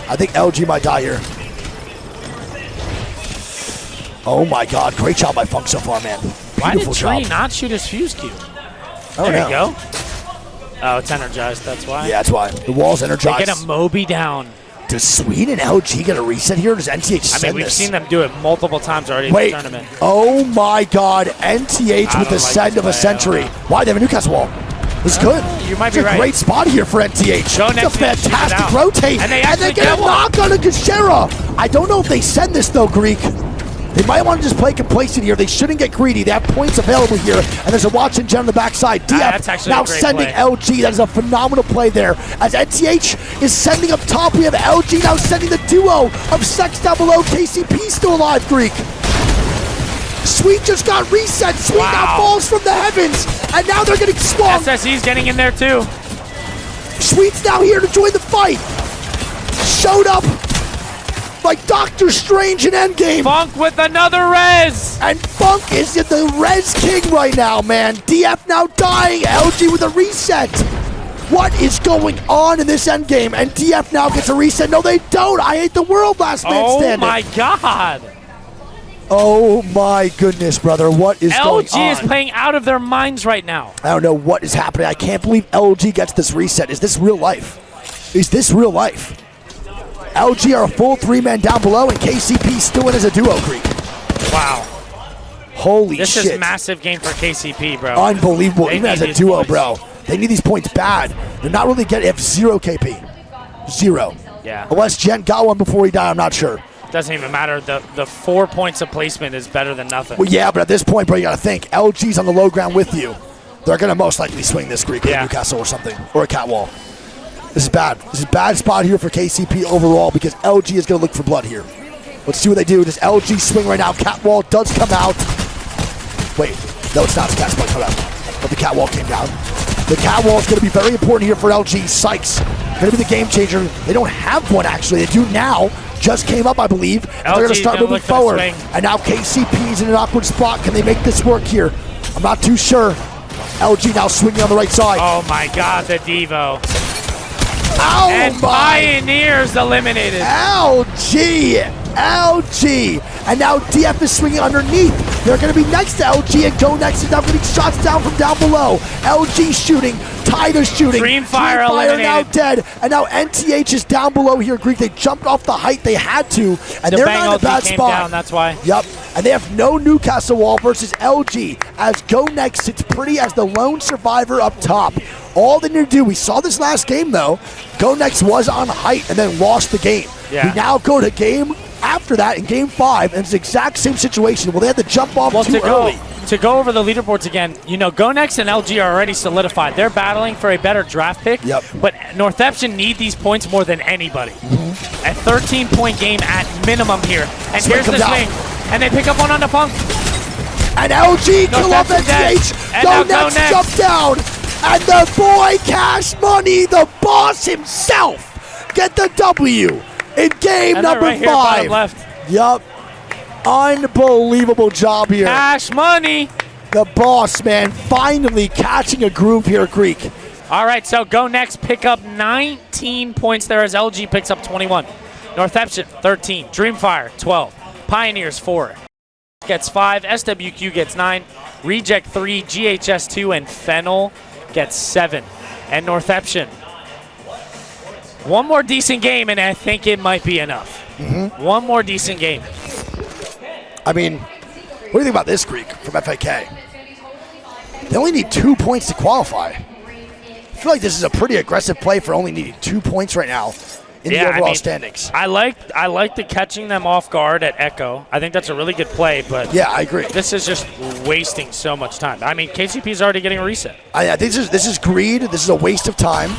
I think LG might die here. Oh my God! Great job by Funk so far, man. Why did Beautiful Tree job. not shoot his fuse cube? There you go. Oh, it's energized. That's why. Yeah, that's why. The wall's energized. They get a Moby down. Does Sweden and LG get a reset here? Does NTH send I mean, we've seen them do it multiple times already in the tournament. Oh my God! NTH with the send of a century. Why they have a Newcastle wall? This is good. You might be right. It's a great spot here for NTH. It's a fantastic rotate. And they get a knock on a Gashera. I don't know if they send this though, Greek. They might want to just play complacent here. They shouldn't get greedy. They have points available here. And there's a watch and gen on the backside. DF now sending LG. That is a phenomenal play there. As NTH is sending up top, we have LG now sending the duo of Sex down below. KCP still alive, Greek. Sweet just got reset. Sweet now falls from the heavens. And now they're getting swung. SSE's getting in there too. Sweet's now here to join the fight. Showed up like Doctor Strange in Endgame. Funk with another res. And Funk is in the res king right now, man. DF now dying. LG with a reset. What is going on in this endgame? And DF now gets a reset. No, they don't. I Hate the World, last man standing. Oh my God. Oh my goodness, brother. What is going on? LG is playing out of their minds right now. I don't know what is happening. I can't believe LG gets this reset. Is this real life? Is this real life? LG are a full three-man down below, and KCP still in as a duo, Greek. Wow. Holy shit. This is a massive game for KCP, bro. Unbelievable. Even as a duo, bro. They need these points bad. They're not really getting. They have 0 KP. 0. Yeah. Unless Gent got one before he died, I'm not sure. Doesn't even matter. The 4 points of placement is better than nothing. Well, yeah, but at this point, bro, you got to think. LG's on the low ground with you. They're going to most likely swing this Greek with Newcastle or something. Or a cat wall. This is bad. This is a bad spot here for KCP overall because LG is going to look for blood here. Let's see what they do. Does LG swing right now? Catwall does come out. Wait, no, it's not. Cat's come out. But the catwall came down. The catwall is going to be very important here for LG. Sykes, going to be the game changer. They don't have one, actually. They do now. Just came up, I believe. They're going to start moving forward. And now KCP is in an awkward spot. Can they make this work here? I'm not too sure. LG now swinging on the right side. Oh my God, the Devo. Oh and my. Pioneers eliminated. LG. And now DF is swinging underneath. They're going to be next to LG, and Go Next is now getting shots down from down below. LG shooting, Tiger's shooting. Dreamfire eliminated. Now dead, and now NTH is down below here, Greek. They jumped off the height they had to, and they're not in a bad spot. Down, that's why. Yep, and they have no Newcastle wall versus LG, as Go Next sits pretty as the lone survivor up top. All they need to do, we saw this last game though, Go Next was on height and then lost the game. Yeah. We now go to game after that in game 5, and it's the exact same situation. Well, they had to jump off too early. To go over the leaderboards again, you know, Go Next and LG are already solidified. They're battling for a better draft pick, yep. But Northeption need these points more than anybody. A 13-point game at minimum here. And here's the swing. And they pick up one on the punk. And LG kill off NTH. Go Next jump down. And the boy Cash Money, the boss himself, get the W in game and number right 5. Here, left. Yup. Unbelievable job here. Cash Money. The boss, man, finally catching a groove here, Greek. All right, so Go Next pick up 19 points there as LG picks up 21. Northeption, 13. Dreamfire, 12. Pioneers, 4. Gets 5. SWQ gets 9. Reject, 3. GHS, 2. And Fennel gets 7. And Northeption, one more decent game, and I think it might be enough. One more decent game. I mean, what do you think about this, Greek, from FAK? They only need 2 points to qualify. I feel like this is a pretty aggressive play for only needing 2 points right now in the overall standings. I like the catching them off guard at Echo. I think that's a really good play, but yeah, I agree. This is just wasting so much time. I mean, KCP is already getting a reset. I think this is greed. This is a waste of time.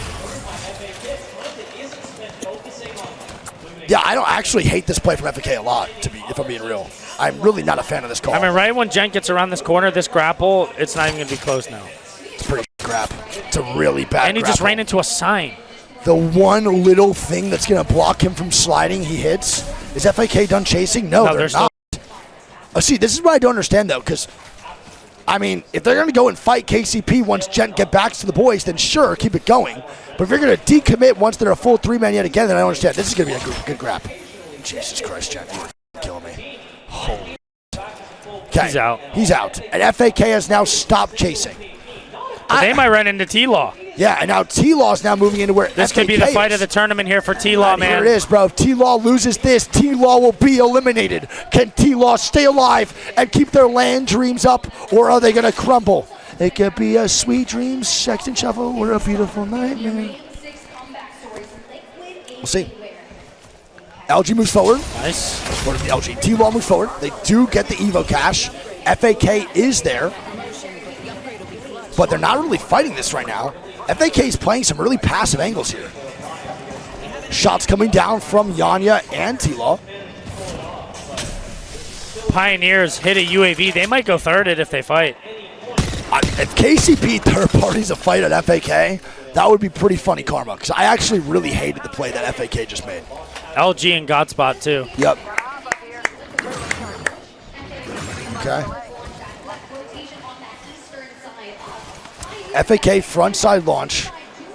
Yeah, I don't actually hate this play from FAK a lot, if I'm being real. I'm really not a fan of this call. I mean, right when Gent gets around this corner, this grapple, it's not even going to be close now. It's a pretty grab. It's a really bad And he grapple. just ran into a sign. The one little thing that's going to block him from sliding, he hits. Is FAK done chasing? No, they're not. See, this is what I don't understand, though, because, I mean, if they're going to go and fight KCP once Gent get back to the boys, then sure, keep it going. But if you're going to decommit once they're a full 3-man yet again, then I don't understand. This is going to be a good grab. Jesus Christ, Gent, you're killing me. Holy. Okay, he's out. He's out. And FAK has now stopped chasing. They might run into T-Law. Yeah, and now T-Law is now moving into where this could be the fight of the tournament here for T-Law, man. Here it is, bro. If T-Law loses this, T-Law will be eliminated. Can T-Law stay alive and keep their land dreams up, or are they going to crumble? It could be a sweet dream, sex and shuffle, or a beautiful nightmare. We'll see. LG moves forward. Nice. Or the LG. T-Law moves forward. They do get the Evo cash. FAK is there. But they're not really fighting this right now. FAK is playing some really passive angles here. Shots coming down from Yanya and T-Law. Pioneers hit a UAV. They might go third if they fight. If KCP third parties a fight at FAK, that would be pretty funny karma, because I actually really hated the play that FAK just made. LG and Godspot too. Yep. Okay. FAK frontside launch.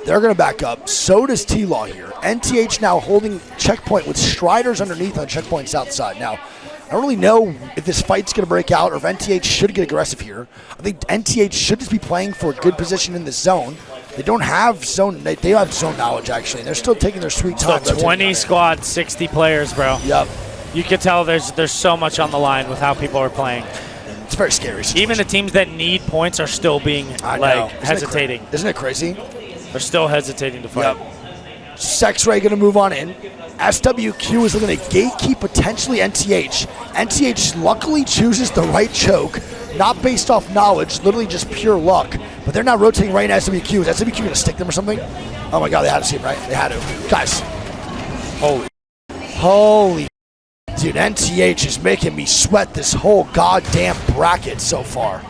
They're going to back up. So does T-Law here. NTH now holding checkpoint with Striders underneath on checkpoint south side. Now, I don't really know if this fight's going to break out or if NTH should get aggressive here. I think NTH should just be playing for a good position in this zone. They don't have zone. They have zone knowledge, actually, and they're still taking their sweet time. So 20 squad, 60 players, bro. Yep. You can tell there's so much on the line with how people are playing. It's a very scary situation. Even the teams that need points are still being hesitating. Isn't it crazy? They're still hesitating to fight. Yep. Sexray going to move on in. SWQ is looking to gatekeep potentially NTH. NTH luckily chooses the right choke, not based off knowledge, literally just pure luck. But they're now rotating right in SWQ. Is SWQ going to stick them or something? Oh my god, they had to see him, right? They had to. Guys. Holy. Dude, NTH is making me sweat this whole goddamn bracket so far.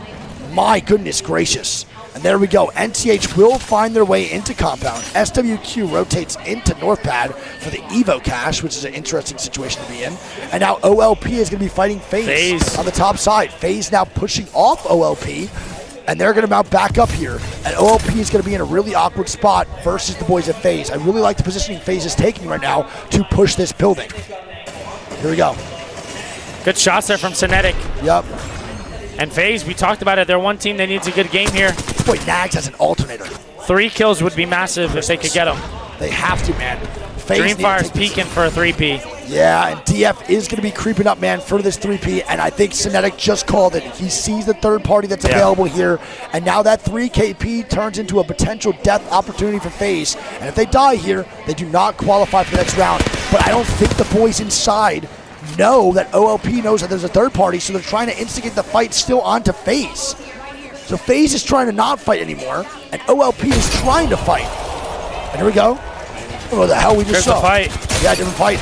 My goodness gracious. And there we go. NTH will find their way into Compound. SWQ rotates into North Pad for the Evo cash, which is an interesting situation to be in. And now OLP is going to be fighting FaZe on the top side. FaZe now pushing off OLP, and they're going to mount back up here. And OLP is going to be in a really awkward spot versus the boys at FaZe. I really like the positioning FaZe is taking right now to push this building. Here we go. Good shots there from Cinetic. Yep. And FaZe, we talked about it. They're one team that needs a good game here. Boy, Nags has an alternator. 3 kills would be massive if they could get them. They have to, man. Dreamfire's peeking for a 3P. Yeah, and DF is going to be creeping up, man, for this 3P, and I think Cinetic just called it. He sees the third party that's available here, and now that 3KP turns into a potential death opportunity for FaZe, and if they die here, they do not qualify for the next round. But I don't think the boys inside know that OLP knows that there's a third party, so they're trying to instigate the fight still onto FaZe. So FaZe is trying to not fight anymore, and OLP is trying to fight. And here we go. What the hell we just saw? Fight. Yeah, different fight.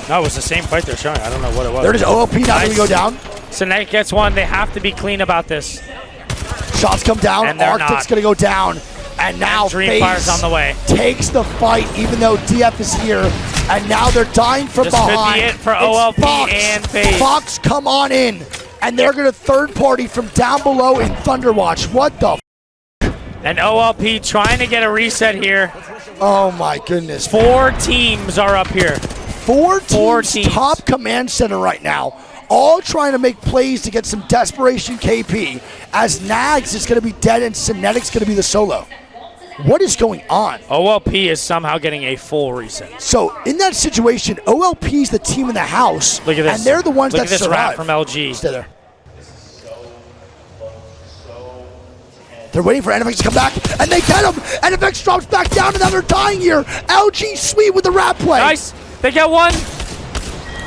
No, it was the same fight they're showing. I don't know what it was. There it is. OLP now going to go down. Cinetic gets one. They have to be clean about this. Shots come down. And Arctic's going to go down. And now Dreamfire's on the way. Takes the fight, even though DF is here. And now they're dying from behind. This could be it for OLP and FaZe. Fox, come on in. And they're going to third party from down below in Thunderwatch. What the And OLP trying to get a reset here. Oh my goodness. 4 teams are up here. 4 teams top command center right now. All trying to make plays to get some desperation KP. As Nags is going to be dead and Cinetic's going to be the solo. What is going on? OLP is somehow getting a full reset. So in that situation, OLP is the team in the house. Look at this. And they're the ones that survive. Look at this rat from LG. Stay there. They're waiting for NFX to come back, and they get him! NFX drops back down, and now they're dying here! LG sweet with the rat play! Nice! They get one!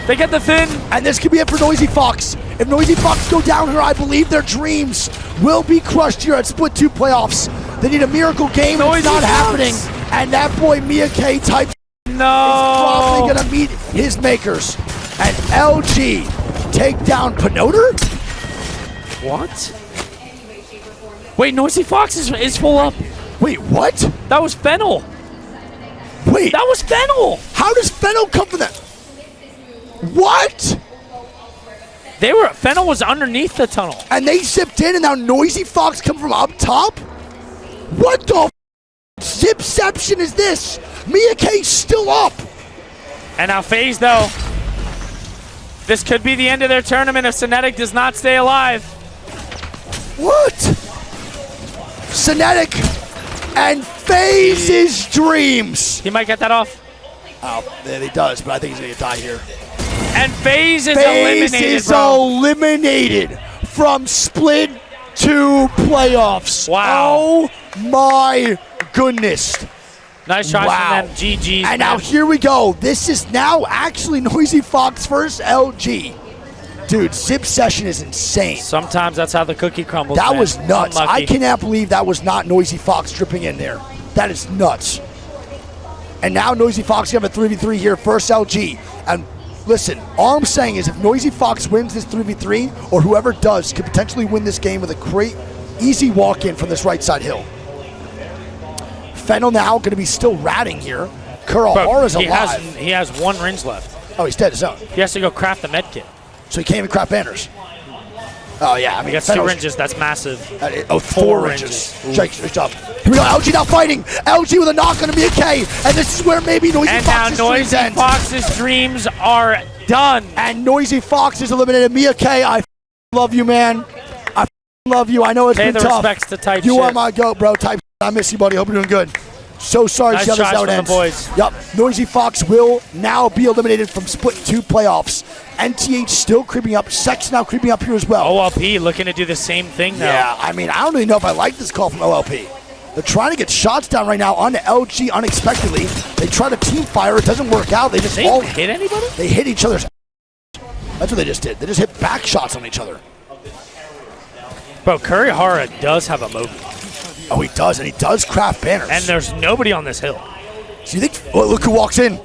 They get the Finn! And this could be it for Noisy Fox. If Noisy Fox go down here, I believe their dreams will be crushed here at Split 2 playoffs. They need a miracle game, and it's not happening. And that boy, Mia K type is probably gonna meet his makers. And LG take down Penoter? What? Wait, Noisy Fox is full up. Wait, what? That was Fennel. Wait. That was Fennel. How does Fennel come from that? What? Fennel was underneath the tunnel. And they zipped in, and now Noisy Fox come from up top? What the zipception is this? Mia K's still up. And now FaZe, though. This could be the end of their tournament if Cinetic does not stay alive. What? Cinetic and FaZe's dreams. He might get that off. Oh, yeah, he does, but I think he's going to die here. And FaZe is eliminated from Split 2 playoffs. Wow. Oh my goodness. Nice try from them. GG's. And now here we go. This is now actually Noisy Fox versus LG. Dude, Zip Session is insane. Sometimes that's how the cookie crumbles. That man. was nuts. Unlucky. I cannot believe that was not Noisy Fox dripping in there. That is nuts. And now Noisy Fox have a 3v3 here, first LG. And listen, all I'm saying is if Noisy Fox wins this 3v3, or whoever does, could potentially win this game with a great, easy walk-in from this right side hill. Fennel now going to be still ratting here. Kurahara's alive. He has 1 range left. Oh, he's dead as hell. He has to go craft the med kit. So he can't even craft banners. Oh, yeah. I mean, he gets 2 ranges. That's massive. 4 ranges. Shake up. Here we go. LG now fighting. LG with a knock on a Mia K. And this is where maybe Noisy Fox's dreams end. And now Noisy Fox's dreams are done. And Noisy Fox is eliminated. Mia K, I love you, man. I love you. I know it's been tough. Pay the respects to Type You are my goat, bro. Type I miss you, buddy. Hope you're doing good. So sorry to see how this out ends. Boys. Yep. Noisy Fox will now be eliminated from Split 2 playoffs. NTH still creeping up. Sex now creeping up here as well. OLP looking to do the same thing now. Yeah, I mean, I don't really know if I like this call from OLP. They're trying to get shots down right now onto LG unexpectedly. They try to team fire. It doesn't work out. They just all hit anybody? They hit each other's. That's what they just did. They just hit back shots on each other. Bro, Kurihara does have a Moby. Oh, he does, and he does craft banners. And there's nobody on this hill. So you think, well, look who walks in.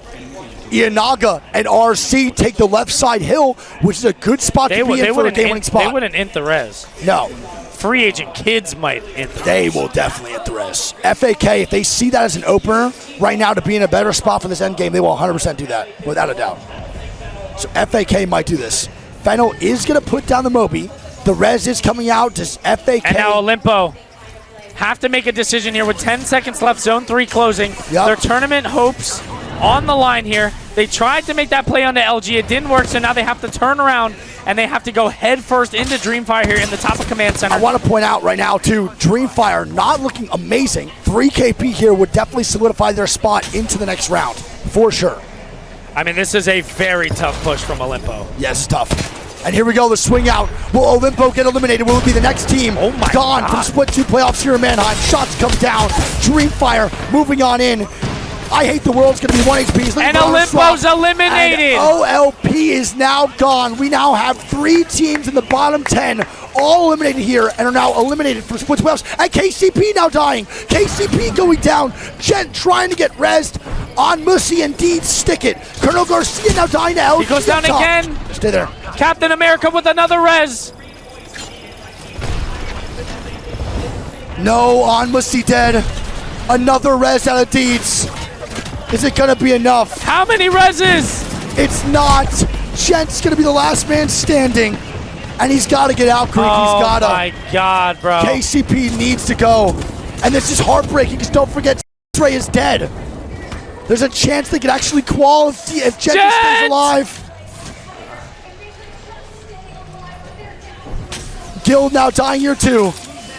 Ianaga and RC take the left side hill, which is a good spot to be in for a game-winning spot. They wouldn't int the res. No. Free agent kids might int the res. They will definitely int the res. FAK, if they see that as an opener right now to be in a better spot for this end game, they will 100% do that, without a doubt. So FAK might do this. Fennel is going to put down the Moby. The res is coming out. Does FAK... And now Olimpo have to make a decision here with 10 seconds left, zone 3 closing. Yep. Their tournament hopes on the line here. They tried to make that play onto LG. It didn't work, so now they have to turn around and they have to go head first into Dreamfire here in the top of Command Center. I want to point out right now, too, Dreamfire not looking amazing. 3 KP here would definitely solidify their spot into the next round, for sure. I mean, this is a very tough push from Olimpo. Yes, it's tough. And here we go, the swing out. Will Olimpo get eliminated? Will it be the next team gone from Split 2 playoffs here in Mannheim? Shots come down. Dreamfire moving on in. I hate the world's going to be 1 HP. And Olimpo's eliminated. And OLP is now gone. We now have 3 teams in the bottom 10 all eliminated here and are now eliminated from Split playoffs. And KCP now dying. KCP going down. Gent trying to get rezzed on Mussy and Deed stick it. Colonel Garcia now dying to LG. He goes down again. Stay there. Captain America with another res. No, on Mussy dead. Another res out of Deeds. Is it going to be enough? How many reses? It's not. Gent's going to be the last man standing. And he's got to get out, Creek. Oh, he's got to. Oh, my God, bro. KCP needs to go. And this is heartbreaking because don't forget, Ray is dead. There's a chance they could actually qual if Jet stays alive. Guild now dying here too.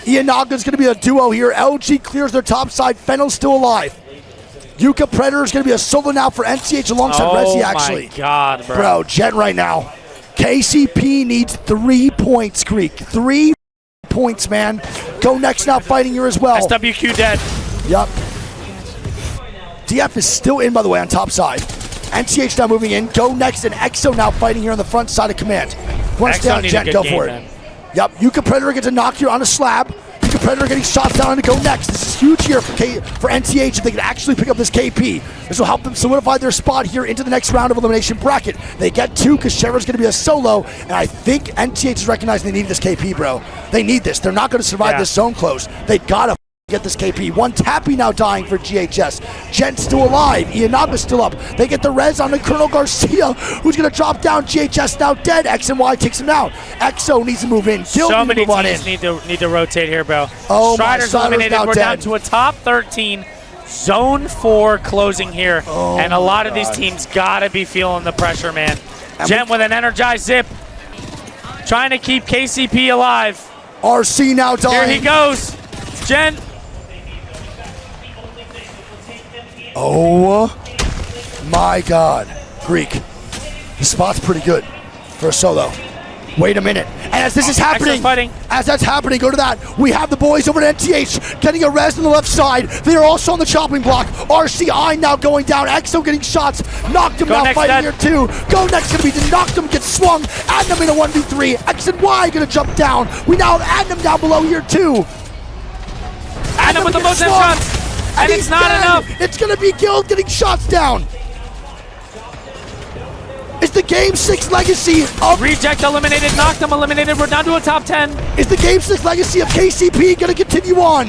Ianaga's going to be a duo here. LG clears their top side. Fennel's still alive. Yuka Predator is going to be a solo now for NCH alongside Resi, actually. Oh, my God, bro. Bro, Jet right now. KCP needs 3 points, Creek. 3 points, man. Go next now fighting here as well. SWQ dead. Yup. DF is still in, by the way, on top side. NCH now moving in. Go next, and EXO now fighting here on the front side of command. Want to stay on Jet, go for it. Yep, Yuka Predator gets a knock here on a slab. Yuka Predator getting shots down to go next. This is huge here for NCH if they can actually pick up this KP. This will help them solidify their spot here into the next round of elimination bracket. They get 2 because Sheriff's going to be a solo, and I think NCH is recognizing they need this KP, bro. They need this. They're not going to survive this zone close. They got to get this KP. 1 Tappy now dying for GHS. Gent's still alive. Ianaga's still up. They get the res on the Colonel Garcia, who's going to drop down. GHS now dead. X and Y takes him out. EXO needs to move in. So many teams need to rotate here, bro. Oh, Strider's eliminated. We're down to a top 13. Zone 4 closing here. Oh, and a lot of these teams got to be feeling the pressure, man. Gent with an energized zip. Trying to keep KCP alive. RC now dying. Here he goes. Gent. Oh my God. Greek. The spot's pretty good for a solo. Wait a minute. And as this is happening, as that's happening, go to that. We have the boys over at NTH getting a res on the left side. They are also on the chopping block. RCI now going down. EXO getting shots. Knocked him now fighting here too. Go next going to be Knocked him, gets swung. Adnam in a 1v3. X and Y going to jump down. We now have Adnam down below here too. Adnam with the most shots. And it's not enough. It's going to be Guild getting shots down. Is the Game 6 legacy of... Reject eliminated, knocked him eliminated. We're down to a top 10. Is the Game 6 legacy of KCP going to continue on?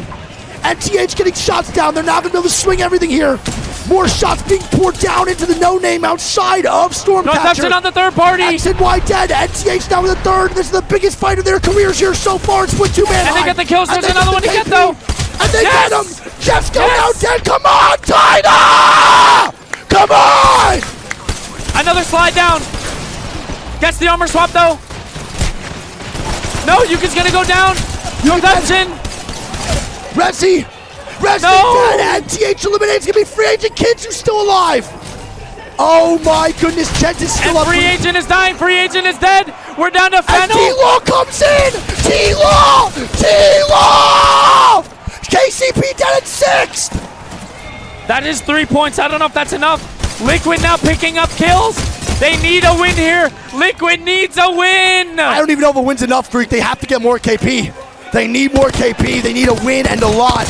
NTH getting shots down. They're now going to be able to swing everything here. More shots being poured down into the no-name outside of Stormcatcher. No touching on the third party. X and Y dead. NTH now with the third. This is the biggest fight of their careers here so far. It's Split 2 man. And they get the kills. There's another one to get, though. And they get him. Jeff's going out dead. Come on, Tina! Come on! Another slide down. Gets the armor swap, though. No, Yuka's going to go down. No touching. Resi dead. NTH eliminates. Going to be free agent kids who's still alive. Oh my goodness, Jet is still up. Free agent is dying. Free agent is dead. We're down to Fennel. And T-Law comes in. T-Law. KCP dead at 6th. That is 3 points. I don't know if that's enough. Liquid now picking up kills. They need a win here. Liquid needs a win. I don't even know if a win's enough, Greek. They have to get more KP. They need more KP. They need a win and a lot.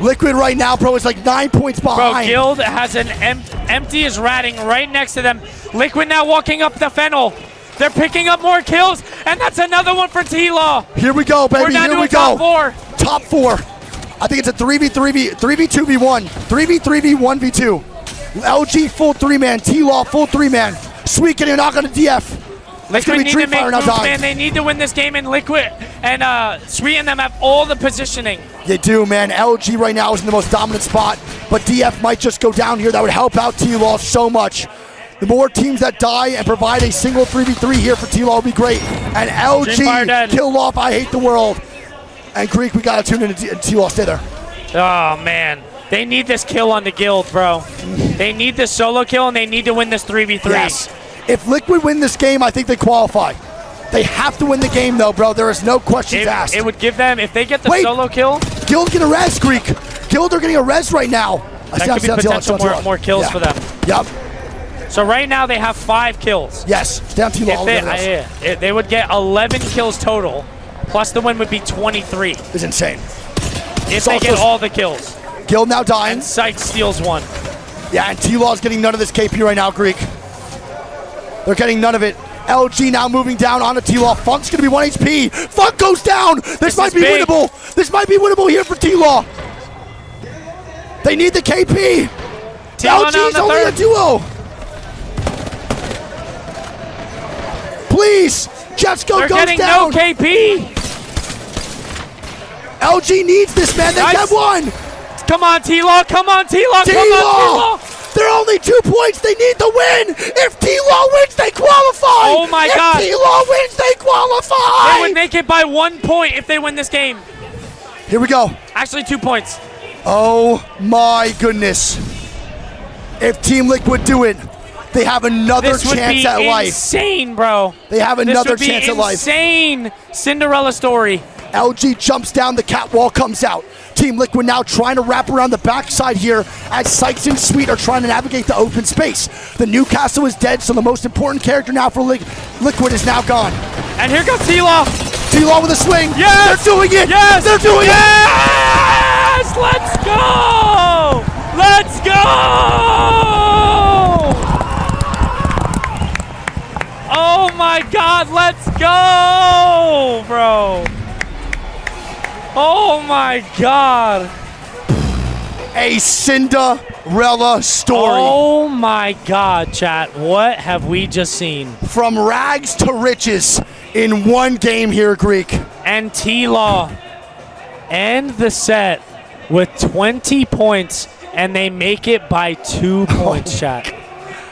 Liquid right now, bro, is like 9 points behind. Bro, Guild has an empty is ratting right next to them. Liquid now walking up the fennel. They're picking up more kills, and that's another one for T-Law. Here we go, baby. We're down Here to we a go. top 4. Top 4. I think it's a 3v2v1, 3v3v1v2. LG full 3-man, T-Law full 3-man. Sweet getting a knock on the DF. Liquid need to make moves, dying. man. They need to win this game, and Liquid and Sweet and them have all the positioning. They do, man. LG right now is in the most dominant spot, but DF might just go down here. That would help out T-Law so much. The more teams that die and provide a single 3v3 here for T-Law will be great. And LG, kill off, I hate the world. And Greek, we got to tune in to T-Law. Stay there. Oh, man. They need this kill on the Guild, bro. They need this solo kill, and they need to win this 3v3. Yes. If Liquid win this game, I think they qualify. They have to win the game, though, bro. There is no questions asked. It would give them, if they get the solo kill. Guild get a res, Greek. Guild are getting a res right now. That could be potential more kills for them. Yep. So right now they have 5 kills. Yes. Down T-Law. They would get 11 kills total, plus the win would be 23. It's insane. If they get all the kills. Guild now dying. And Sight steals 1. Yeah, and T-Law's getting none of this KP right now, Greek. They're getting none of it. LG now moving down onto T-Law. Funk's gonna be 1 HP. Funk goes down. This might be winnable. This might be winnable here for T-Law. They need the KP. LG's only a duo. Please, Jetsko goes down. They're getting no KP. LG needs this, man. They get 1. Come on, T-Law. Come on, T-Law. Come on, T-Law. They're only 2 points. They need the win. If T-Law wins, they qualify. Oh, my God. If T-Law wins, they qualify. They would make it by 1 point if they win this game. Here we go. Actually, 2 points. Oh, my goodness. If Team Liquid do it, they have another chance at life. Insane, bro. They have another chance at life. Insane Cinderella story. LG jumps down, the catwall comes out. Team Liquid now trying to wrap around the backside here as Sykes and Sweet are trying to navigate the open space. The Newcastle is dead, so the most important character now for Liquid is now gone. And here comes T-Law. T-Law with a swing. Yes! They're doing it. Yes! They're doing it. Yes! Let's go! Let's go! Oh my God, let's go, bro. Oh my God. A Cinderella story. Oh my God, chat. What have we just seen? From rags to riches in one game here, Greek. And T-Law end the set with 20 points, and they make it by 2 points, chat.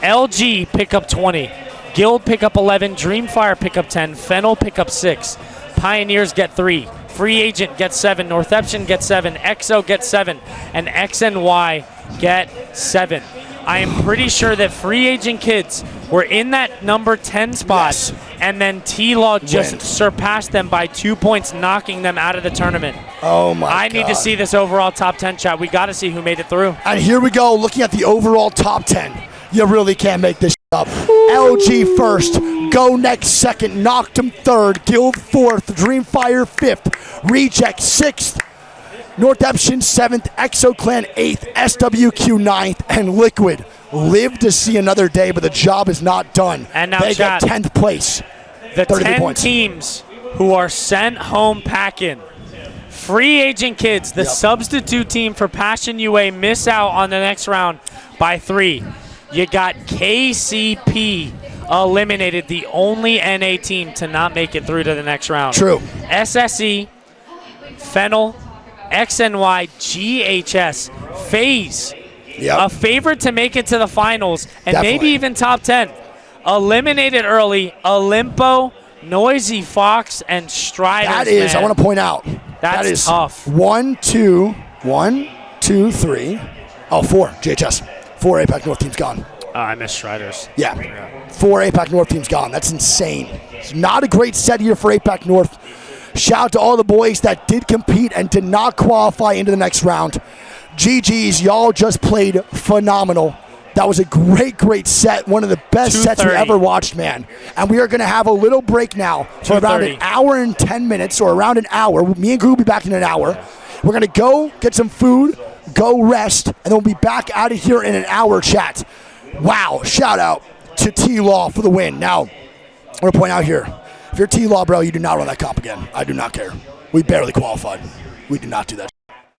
LG pick up 20. Guild pick up 11. Dreamfire pick up 10. Fennel pick up 6. Pioneers get 3. Free Agent gets 7. Northeption gets 7. EXO gets 7. And XNY get 7. I am pretty sure that Free Agent kids were in that number 10 spot, yes, and then T-Law just surpassed them by 2 points, knocking them out of the tournament. Oh my God. I need to see this overall top 10, chat. We got to see who made it through. And here we go, looking at the overall top 10. You really can't make this up. LG first, Go Next second, knocked him third, Guild fourth, Dreamfire fifth, Reject sixth, Northeption seventh, ExoClan eighth, SWQ ninth, and Liquid live to see another day, but the job is not done. And now they get 10th place. The 10 teams who are sent home packing. Free Agent kids, the substitute team for Passion UA, miss out on the next round by 3. You got KCP eliminated, the only NA team to not make it through to the next round. True. SSE, Fennel, XNY, GHS, FaZe, a favorite to make it to the finals, and maybe even top 10. Eliminated early, Olympo, Noisy Fox, and Striders. That is, man. I want to point out. That is tough. 1, 2, 3. Oh, 4 GHS. 4 APAC North teams gone. I miss Striders. Yeah. 4 APAC North teams gone. That's insane. It's not a great set here for APAC North. Shout out to all the boys that did compete and did not qualify into the next round. GG's, y'all just played phenomenal. That was a great set. One of the best sets we ever watched, man. And we are going to have a little break now for around an hour and 10 minutes, or around an hour. Me and Gru will be back in an hour. We're going to go get some food, go rest, and then we'll be back out of here in an hour, chat. Wow, shout out to T-Law for the win. Now, I'm going to point out here, if you're T-Law, bro, you do not run that comp again. I do not care. We barely qualified. We did not do that.